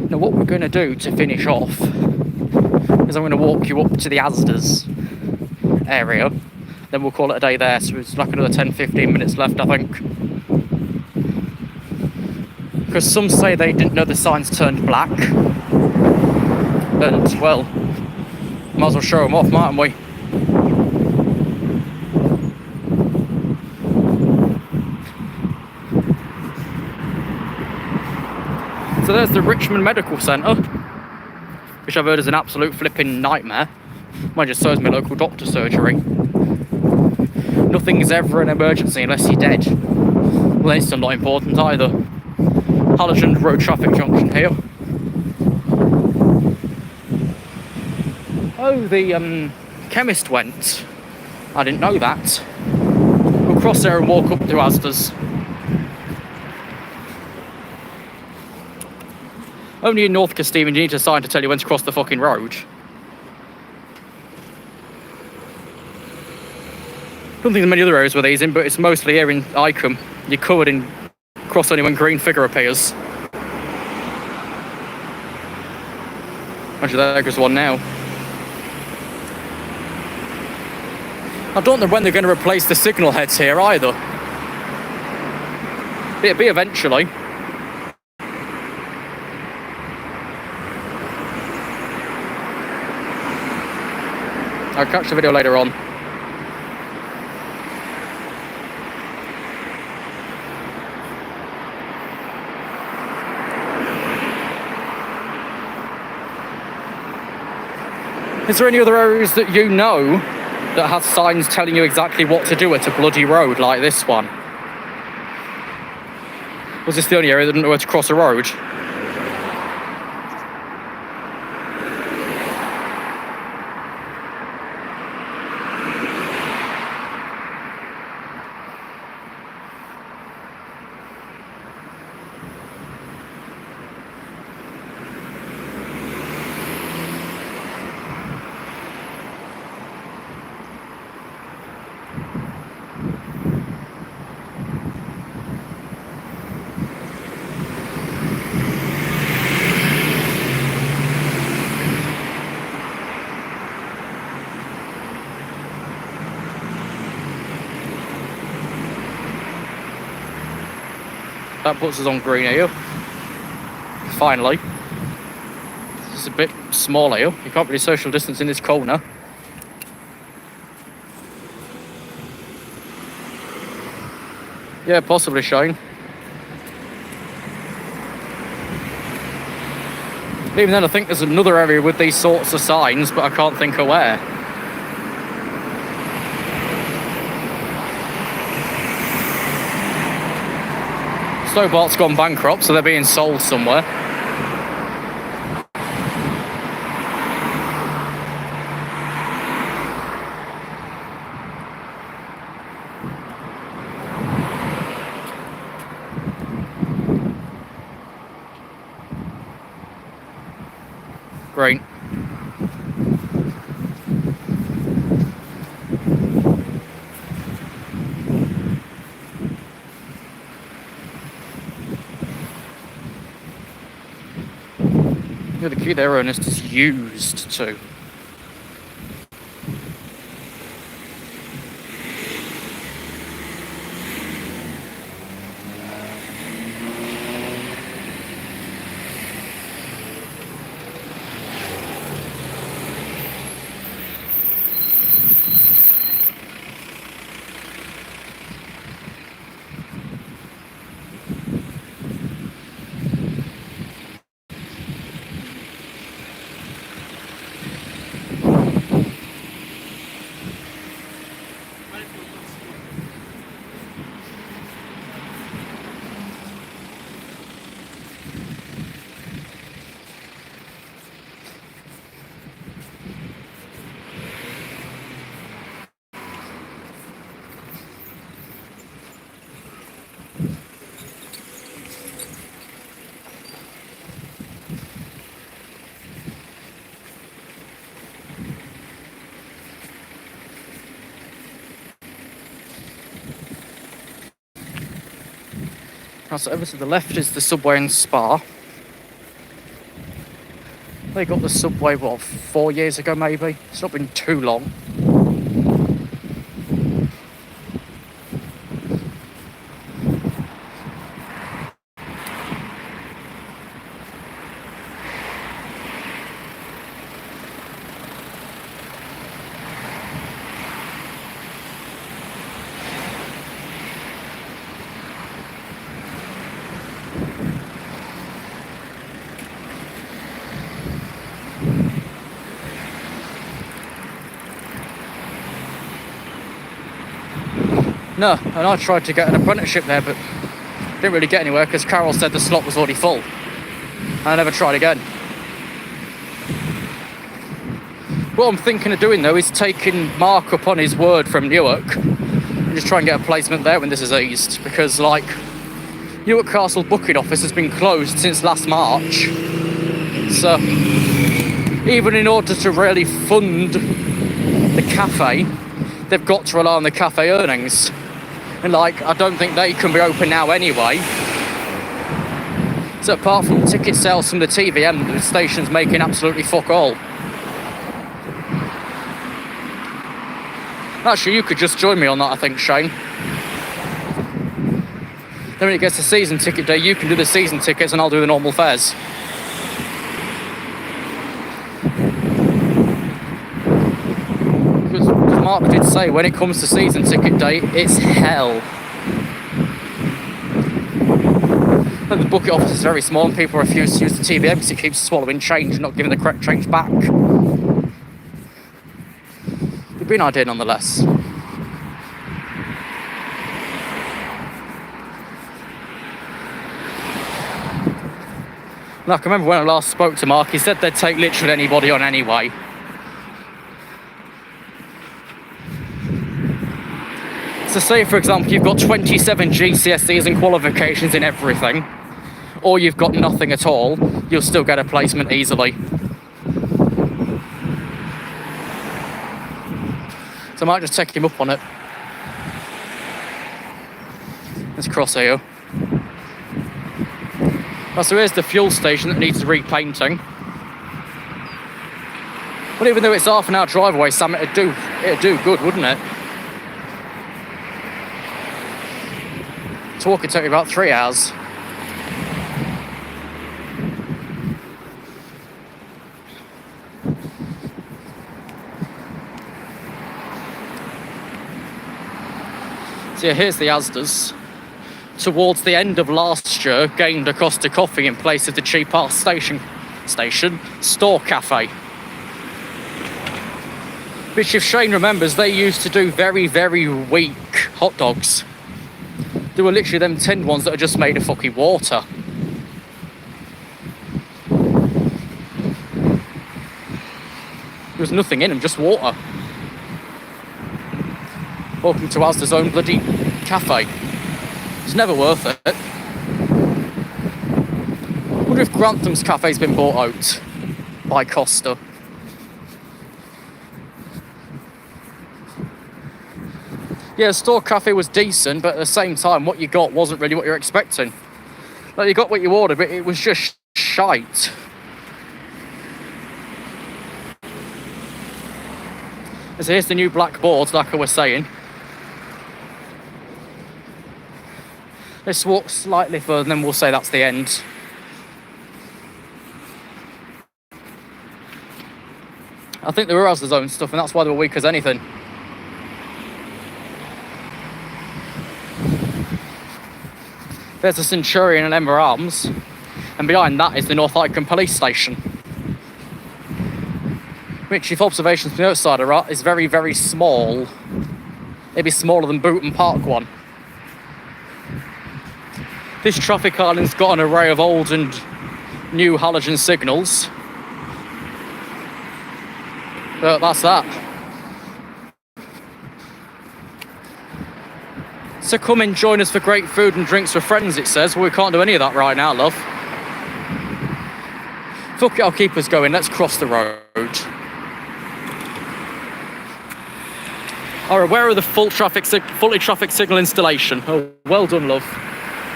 Now what we're going to do to finish off is I'm going to walk you up to the ASDA's area, then we'll call it a day there. So it's like another 10-15 minutes left, I think, because some say they didn't know the signs turned black, and well, might as well show them off, mightn't we? So there's the Richmond Medical Centre, which I've heard is an absolute flipping nightmare. Mine just serves my local doctor's surgery. Nothing is ever an emergency unless you're dead. Well, it's still not important either. Hykeham Road traffic junction here. Oh, the chemist went. I didn't know that. We'll cross there and walk up to ASDA's. Only in North Steven you need a sign to tell you when to cross the fucking road. I don't think there's many other areas where these in, but it's mostly here in Hykeham. You're covered in cross only when green figure appears. Actually, there goes one now. I don't know when they're going to replace the signal heads here either. It'll be eventually. I'll catch the video later on. Is there any other areas that you know that have signs telling you exactly what to do at a bloody road like this one? Was this the only area that didn't know where to cross a road? That puts us on green here. Finally. It's a bit small here. You can't really social distance in this corner. Yeah, possibly, Shane. Even then, I think there's another area with these sorts of signs, but I can't think of where. Stobart's gone bankrupt, so they're being sold somewhere. Great. Yeah, the key there, Ernest, is used too. So over to the left is the subway and Spa. They got the subway, what, 4 years ago maybe? It's not been too long. No, and I tried to get an apprenticeship there, but didn't really get anywhere because Carol said the slot was already full. And I never tried again. What I'm thinking of doing though is taking Mark up on his word from Newark and just try and get a placement there when this is eased, because like Newark Castle booking office has been closed since last March. So even in order to really fund the cafe, they've got to rely on the cafe earnings. And like, I don't think they can be open now anyway. So apart from ticket sales from the TVM, the station's making absolutely fuck all. Actually, you could just join me on that, I think, Shane. Then when it gets to season ticket day, you can do the season tickets and I'll do the normal fares. Because Mark did say when it comes to season ticket day, it's hell. And the bucket office is very small and people refuse to use the TVM because it keeps swallowing change and not giving the correct change back. It'd be an idea nonetheless. Like, I remember when I last spoke to Mark, he said they'd take literally anybody on anyway. So say, for example, you've got 27 GCSEs and qualifications in everything, or you've got nothing at all, you'll still get a placement easily. So I might just take him up on it. Let's cross here. Oh, so here's the fuel station that needs repainting. Well, even though it's half an hour drive away, Sam, it'd do good, wouldn't it? To walk it took me about 3 hours. So yeah, here's the ASDAs. Towards the end of last year, gained a Costa Coffee in place of the cheap ass station store cafe. Which, if Shane remembers, they used to do very, very weak hot dogs. They were literally them tinned ones that are just made of fucking water. There was nothing in them, just water. Welcome to Asda's own bloody cafe. It's never worth it. I wonder if Grantham's cafe's been bought out by Costa. Yeah, the store cafe was decent, but at the same time, what you got wasn't really what you're expecting. Like, you got what you ordered, but it was just shite. So here's the new black boards, like I was saying. Let's walk slightly further and then we'll say that's the end. I think they were Asda's own stuff and that's why they were weak as anything. There's the Centurion and Emma Arms, and behind that is the North Hykeham police station. Which, if observations from the outside are right, is very, very small. Maybe smaller than Booton Park one. This traffic island's got an array of old and new halogen signals. But that's that. So come and join us for great food and drinks with friends, it says. Well, we can't do any of that right now, love. Fuck it, I'll keep us going. Let's cross the road. Alright, where are the fully traffic signal installation? Oh, well done, love.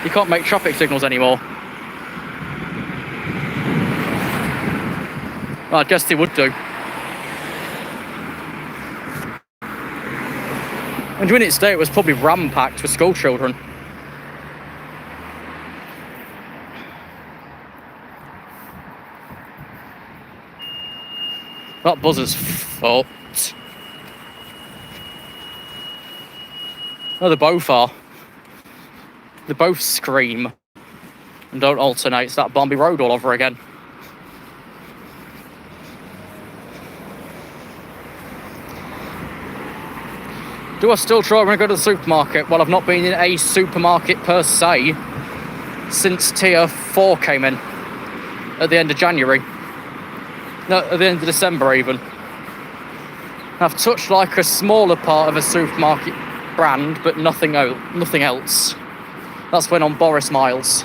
You can't make traffic signals anymore. Well, I guess they would do. And during its day, it was probably ram-packed with school children. That buzzer's fucked. No, they both are. They both scream and don't alternate. It's that Bombay Road all over again. Do I still try when I go to the supermarket? Well, I've not been in a supermarket per se since Tier 4 came in at the end of January. No, at the end of December even. I've touched like a smaller part of a supermarket brand, but nothing else. That's when on Boris Miles.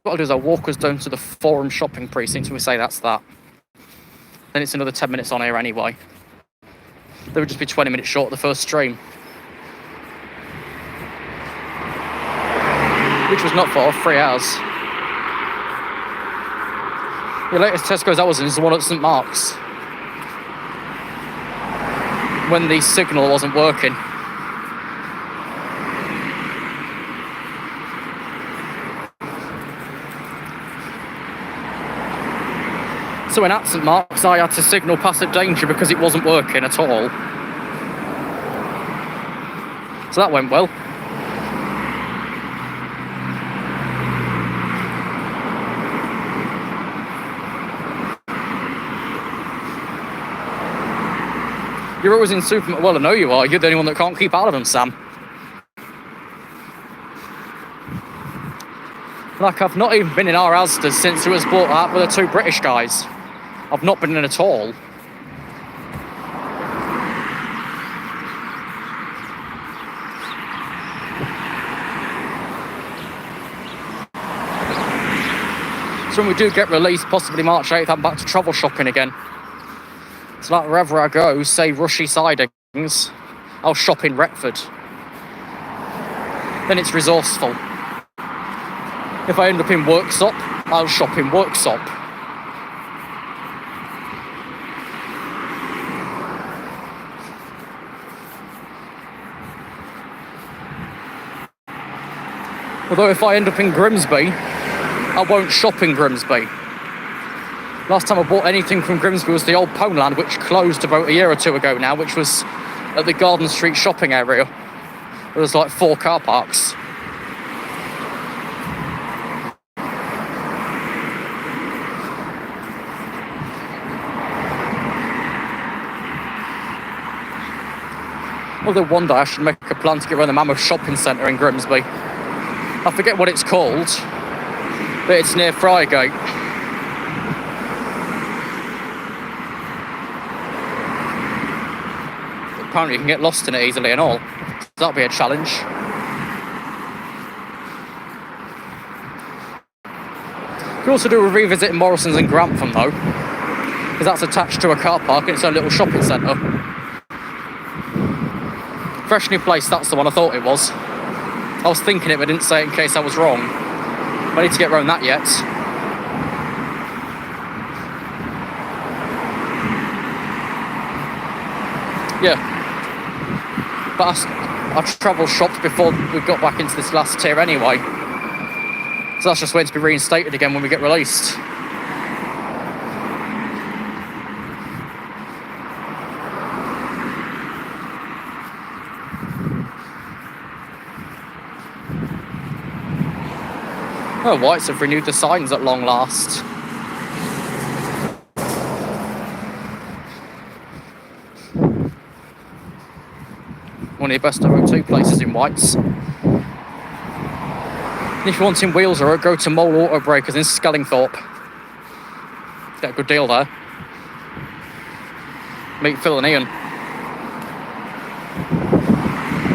What I'll do is I'll walk us down to the Forum shopping precinct and we say that's that. Then it's another 10 minutes on here anyway. They would just be 20 minutes short of the first stream. Which was not far, 3 hours. The latest Tesco's I was in is the one at St Mark's. When the signal wasn't working. So in at St Mark's, I had to signal passive danger because it wasn't working at all. So that went well. You're always in supermarket. Well, I know you are. You're the only one that can't keep out of them, Sam. Like, I've not even been in our ASDA since it was bought out with the 2 British guys. I've not been in at all. So when we do get released, possibly March 8th, I'm back to travel shopping again. So like wherever I go, say Rushy Sidings, I'll shop in Retford. Then it's resourceful. If I end up in Worksop, I'll shop in Worksop. Although if I end up in Grimsby, I won't shop in Grimsby. Last time I bought anything from Grimsby was the old Poundland, which closed about a year or 2 ago now, which was at the Garden Street shopping area. There was like 4 car parks. Although one day I should make a plan to get around the Mammoth Shopping Centre in Grimsby. I forget what it's called, but it's near Friargate. Apparently you can get lost in it easily and all. So that'll be a challenge. You can also do a revisit in Morrison's and Grantham though, because that's attached to a car park and its own little shopping centre. Fresh New Place, that's the one I thought it was. I was thinking it, but I didn't say it in case I was wrong. I need to get around that yet. Yeah. But I travel shopped before we got back into this last tier anyway. So that's just waiting to be reinstated again when we get released. Oh, Whites have renewed the signs at long last. One of the best Route 2 places in Whites. And if you're wanting wheels or go to Mole Auto Breakers in Skellingthorpe. Get a good deal there. Meet Phil and Ian.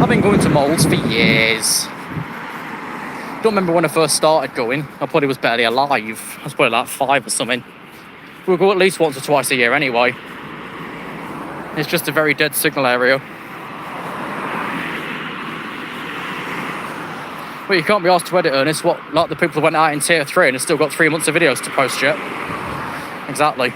I've been going to Moles for years. Don't remember when I first started going. I probably was barely alive. I was probably like 5 or something. We'll go at least once or twice a year anyway. It's just a very dead signal area. Well, you can't be asked to edit, Ernest. What, like the people who went out in tier 3 and have still got 3 months of videos to post yet? Exactly.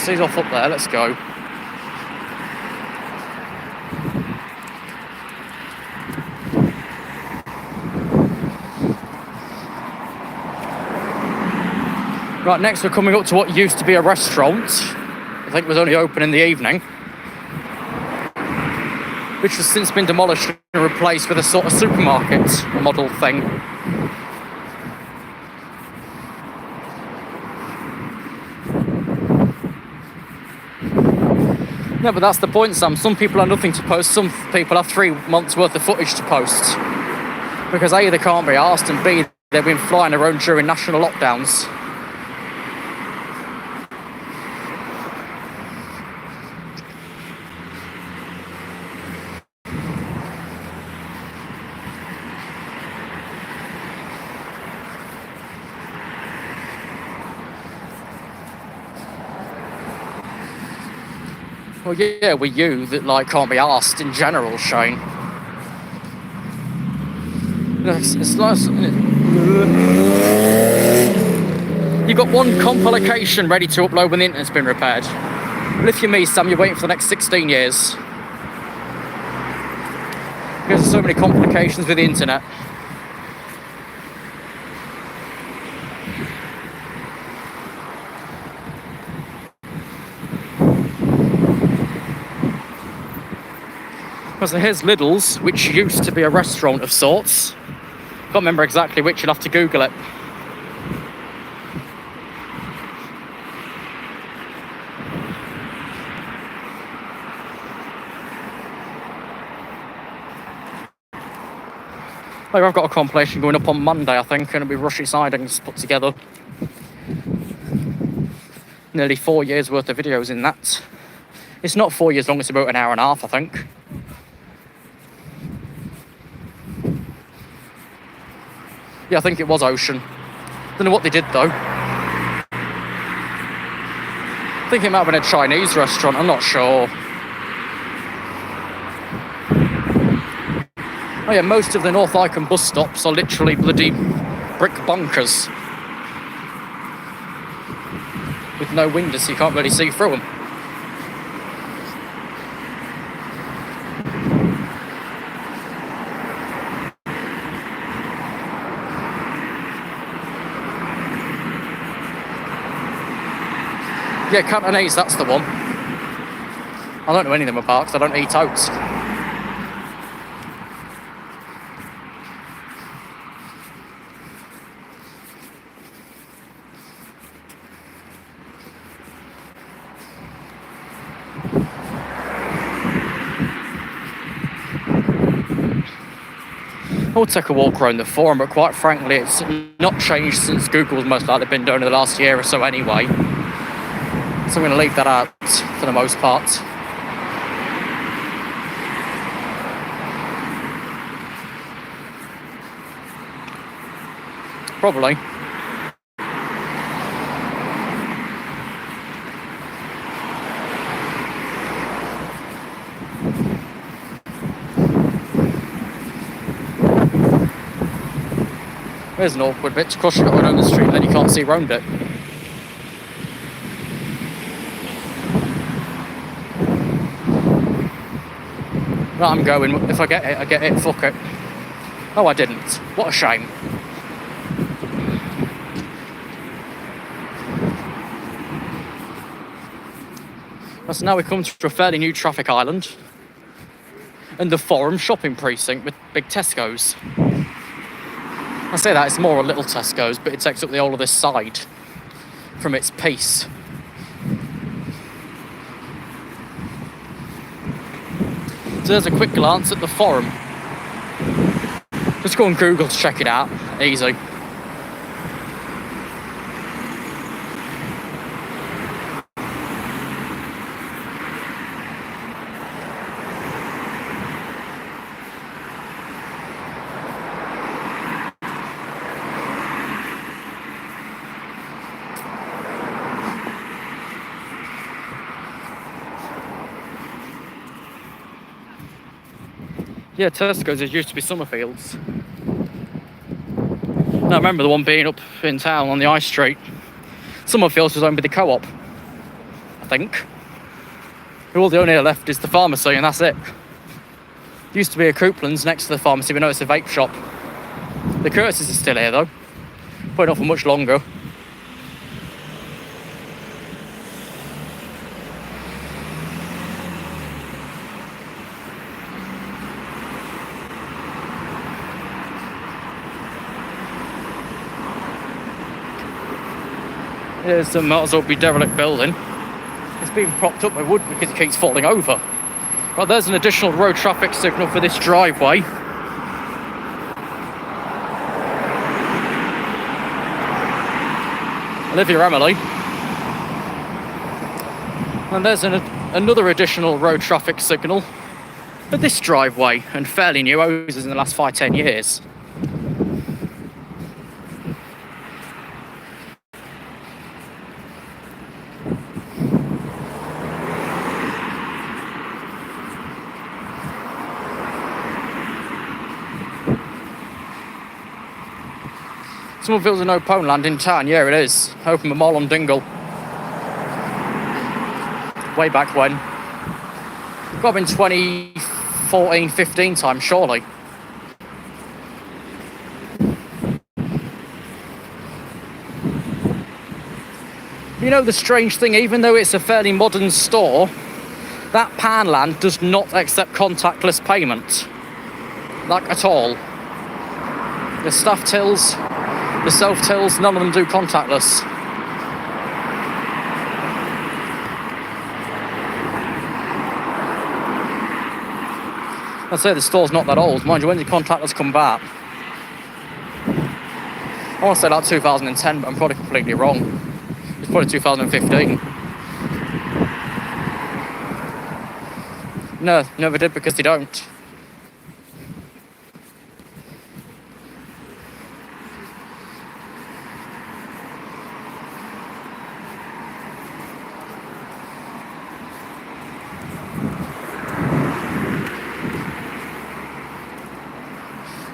He's off up there, let's go. Right, next we're coming up to what used to be a restaurant. I think it was only open in the evening. Which has since been demolished and replaced with a sort of supermarket model thing. No, but that's the point, Sam. Some people have nothing to post, some people have 3 months worth of footage to post. Because A, they can't be arsed, and B, they've been flying around during national lockdowns. Well, yeah, we're you that, like, can't be arsed in general, Shane. It's nice, isn't it? You've got one complication ready to upload when the internet's been repaired. Well, if you're me, Sam, you're waiting for the next 16 years. Because there's so many complications with the internet. So here's LIDL's, which used to be a restaurant of sorts. Can't remember exactly which, you'll have to Google it. Oh, I've got a compilation going up on Monday, I think, and it'll be rushy sidings put together. Nearly 4 years worth of videos in that. It's not 4 years long, it's about an hour and a half, I think. Yeah, I think it was Ocean. Don't know what they did though. I think it might have been a Chinese restaurant, I'm not sure. Oh yeah, most of the North Hykeham bus stops are literally bloody brick bunkers. With no windows, so you can't really see through them. Yeah, Cantonese, that's the one. I don't know any of them apart because I don't eat oats. I would take a walk around the forum, but quite frankly, it's not changed since Google's most likely been doing it the last year or so anyway. So I'm going to leave that out for the most part. Probably. There's an awkward bit. Of course, you've got to go down the street and then you can't see round it. Right, I'm going. If I get it, I get it. Fuck it. Oh, I didn't. What a shame. So now we come to a fairly new traffic island. And the Forum shopping precinct with big Tesco's. I say that, it's more a little Tesco's, but it takes up the whole of this side from its piece. So there's a quick glance at the Forum. Just go on Google to check it out. Easy. Yeah, Tesco's, it used to be Summerfields. Now, I remember the one being up in town on the High Street. Summerfields was owned by the Co-op, I think. All the only left is the pharmacy, and that's it. Used to be a Coupland's next to the pharmacy, but now it's a vape shop. The Curtis is still here, though. Probably not for much longer. There's a might as well be derelict building. It's being propped up by wood because it keeps falling over. Right, there's an additional road traffic signal for this driveway. Olivia Emily. And there's another additional road traffic signal for this driveway, and fairly new hoses in the last 5-10 years. Summerfield's a no pone land in town, yeah it is. Open Mall on Dingle. Way back when. Got up in 2014-15 time, surely. You know the strange thing, even though it's a fairly modern store, that Poundland does not accept contactless payment. Like at all. The staff tills, the self-tills, none of them do contactless. I'd say the store's not that old. Mind you, when did contactless come back? I want to say like 2010, but I'm probably completely wrong. It's probably 2015. No, never did because they don't.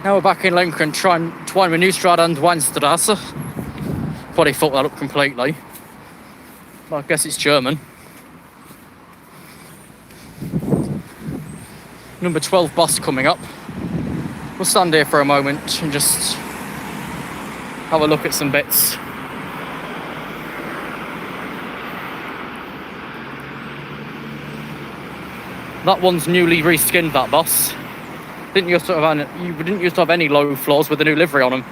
Now we're back in Lincoln trying with Neustadt and Weinstrasse. Probably fucked that up completely. Well, I guess it's German. Number 12 bus coming up. We'll stand here for a moment and just have a look at some bits. That one's newly reskinned, that bus. You didn't used to have any low floors with the new livery on them.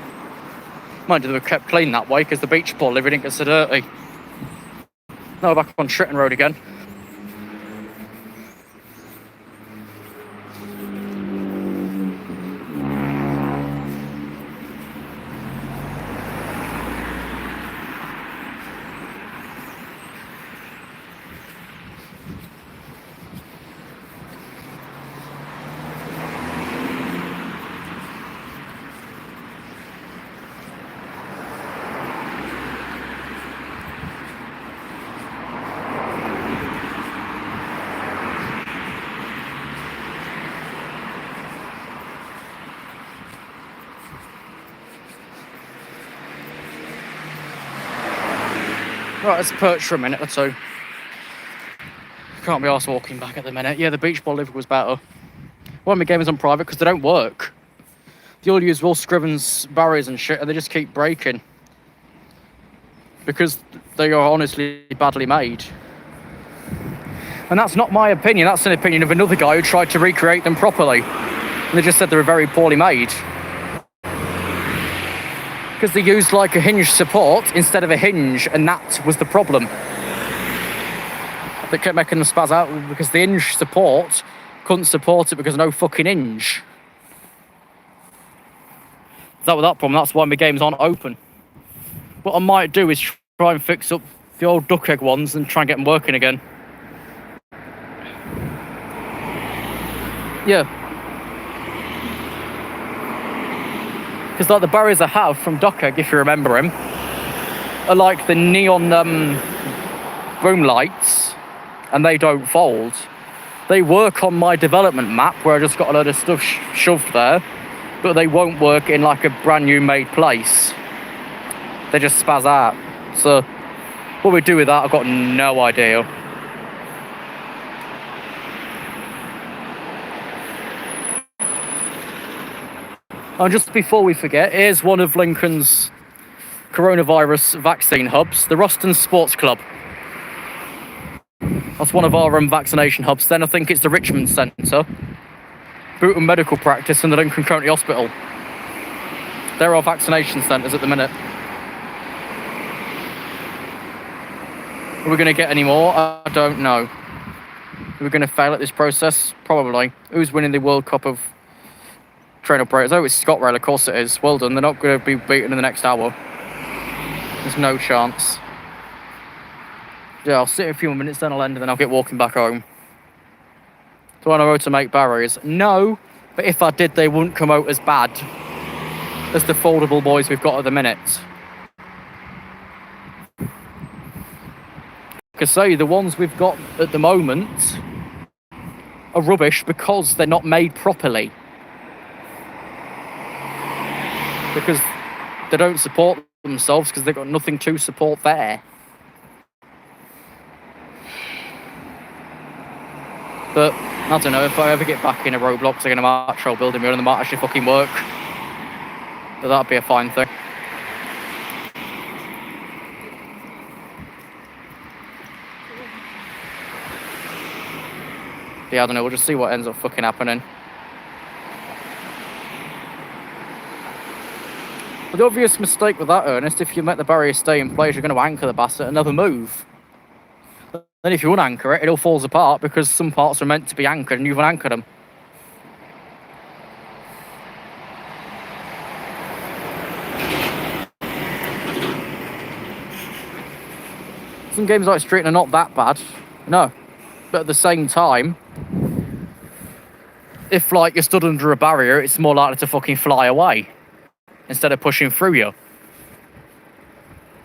Mind you, they were kept clean that way because the beach ball livery didn't get so dirty. Now we're back on Tritton Road again. Right, let's perch for a minute or two. Can't be arsed walking back at the minute. Yeah, the beach ball livery was better. One of my games on private because they don't work. They all use Will Scrivens barriers and shit, and they just keep breaking. Because they are honestly badly made. And that's not my opinion, that's an opinion of another guy who tried to recreate them properly. And they just said they were very poorly made. Because they used like a hinge support instead of a hinge, and that was the problem. They kept making them spaz out because the hinge support couldn't support it because no fucking hinge. Is that with that problem? That's why my games aren't open. What I might do is try and fix up the old duck egg ones and try and get them working again. Yeah. Because like the barriers I have from duck egg, if you remember him, are like the neon boom lights, and they don't fold. They work on my development map where I just got a load of stuff shoved there, but they won't work in like a brand new made place. They just spaz out. So what we do with that, I've got no idea. And just before we forget, here's one of Lincoln's coronavirus vaccine hubs, the Ruston Sports Club. That's one of our vaccination hubs. Then I think it's the Richmond Centre, Bootham Medical Practice, and the Lincoln County Hospital. They're our vaccination centres at the minute. Are we going to get any more? I don't know. Are we going to fail at this process? Probably. Who's winning the World Cup of train operators? Oh, it's ScotRail, of course it is. Well done. They're not going to be beaten in the next hour. There's no chance. Yeah, I'll sit a few more minutes, then I'll end, and then I'll get walking back home. Do I know how to make barriers? No, but if I did, they wouldn't come out as bad as the foldable boys we've got at the minute. Because say the ones we've got at the moment are rubbish because they're not made properly. Because they don't support themselves because they've got nothing to support there. But I don't know, if I ever get back in a Roblox again, I'm actually building my own, and they might actually fucking work. But that'd be a fine thing. Yeah, I don't know, we'll just see what ends up fucking happening. But the obvious mistake with that, Ernest, if you let the barrier stay in place, you're going to anchor the bastard and never move. Then if you unanchor it, it all falls apart because some parts are meant to be anchored and you've unanchored them. Some games like Tritton are not that bad, no. But at the same time, if like you're stood under a barrier, it's more likely to fucking fly away instead of pushing through you.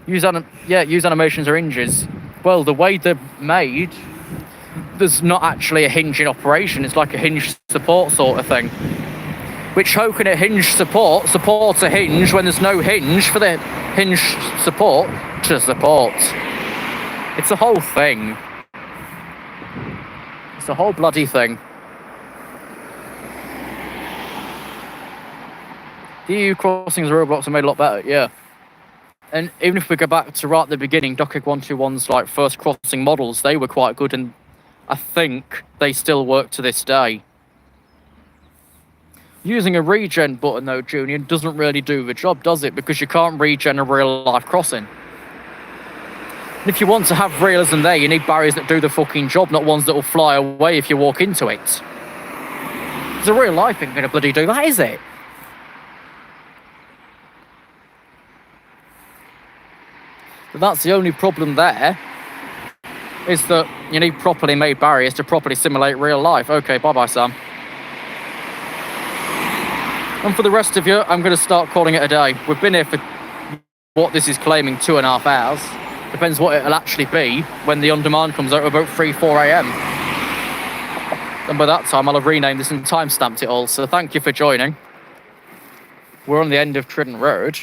Use animations or hinges. Well, the way they're made, there's not actually a hinge in operation. It's like a hinge support sort of thing. Which, how can a hinge support a hinge when there's no hinge for the hinge support to support? It's a whole thing. It's a whole bloody thing. The EU crossings roadblocks are made a lot better, yeah. And even if we go back to right at the beginning, Dock Egg 121's like first crossing models, they were quite good, and I think they still work to this day. Using a regen button though, Junior, doesn't really do the job, does it? Because you can't regen a real life crossing. And if you want to have realism there, you need barriers that do the fucking job, not ones that will fly away if you walk into it. Because a real life ain't gonna bloody do that, is it? But that's the only problem there, is that you need properly made barriers to properly simulate real life. Okay, bye-bye, Sam. And for the rest of you, I'm going to start calling it a day. We've been here for what this is claiming 2.5 hours. Depends what it'll actually be when the on-demand comes out about 3-4 a.m. And by that time, I'll have renamed this and time-stamped it all. So thank you for joining. We're on the end of Tritton Road.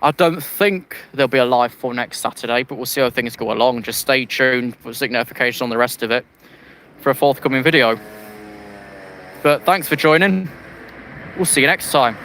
I don't think there'll be a live for next Saturday, but we'll see how things go along. Just stay tuned for notifications on the rest of it for a forthcoming video. But thanks for joining. We'll see you next time.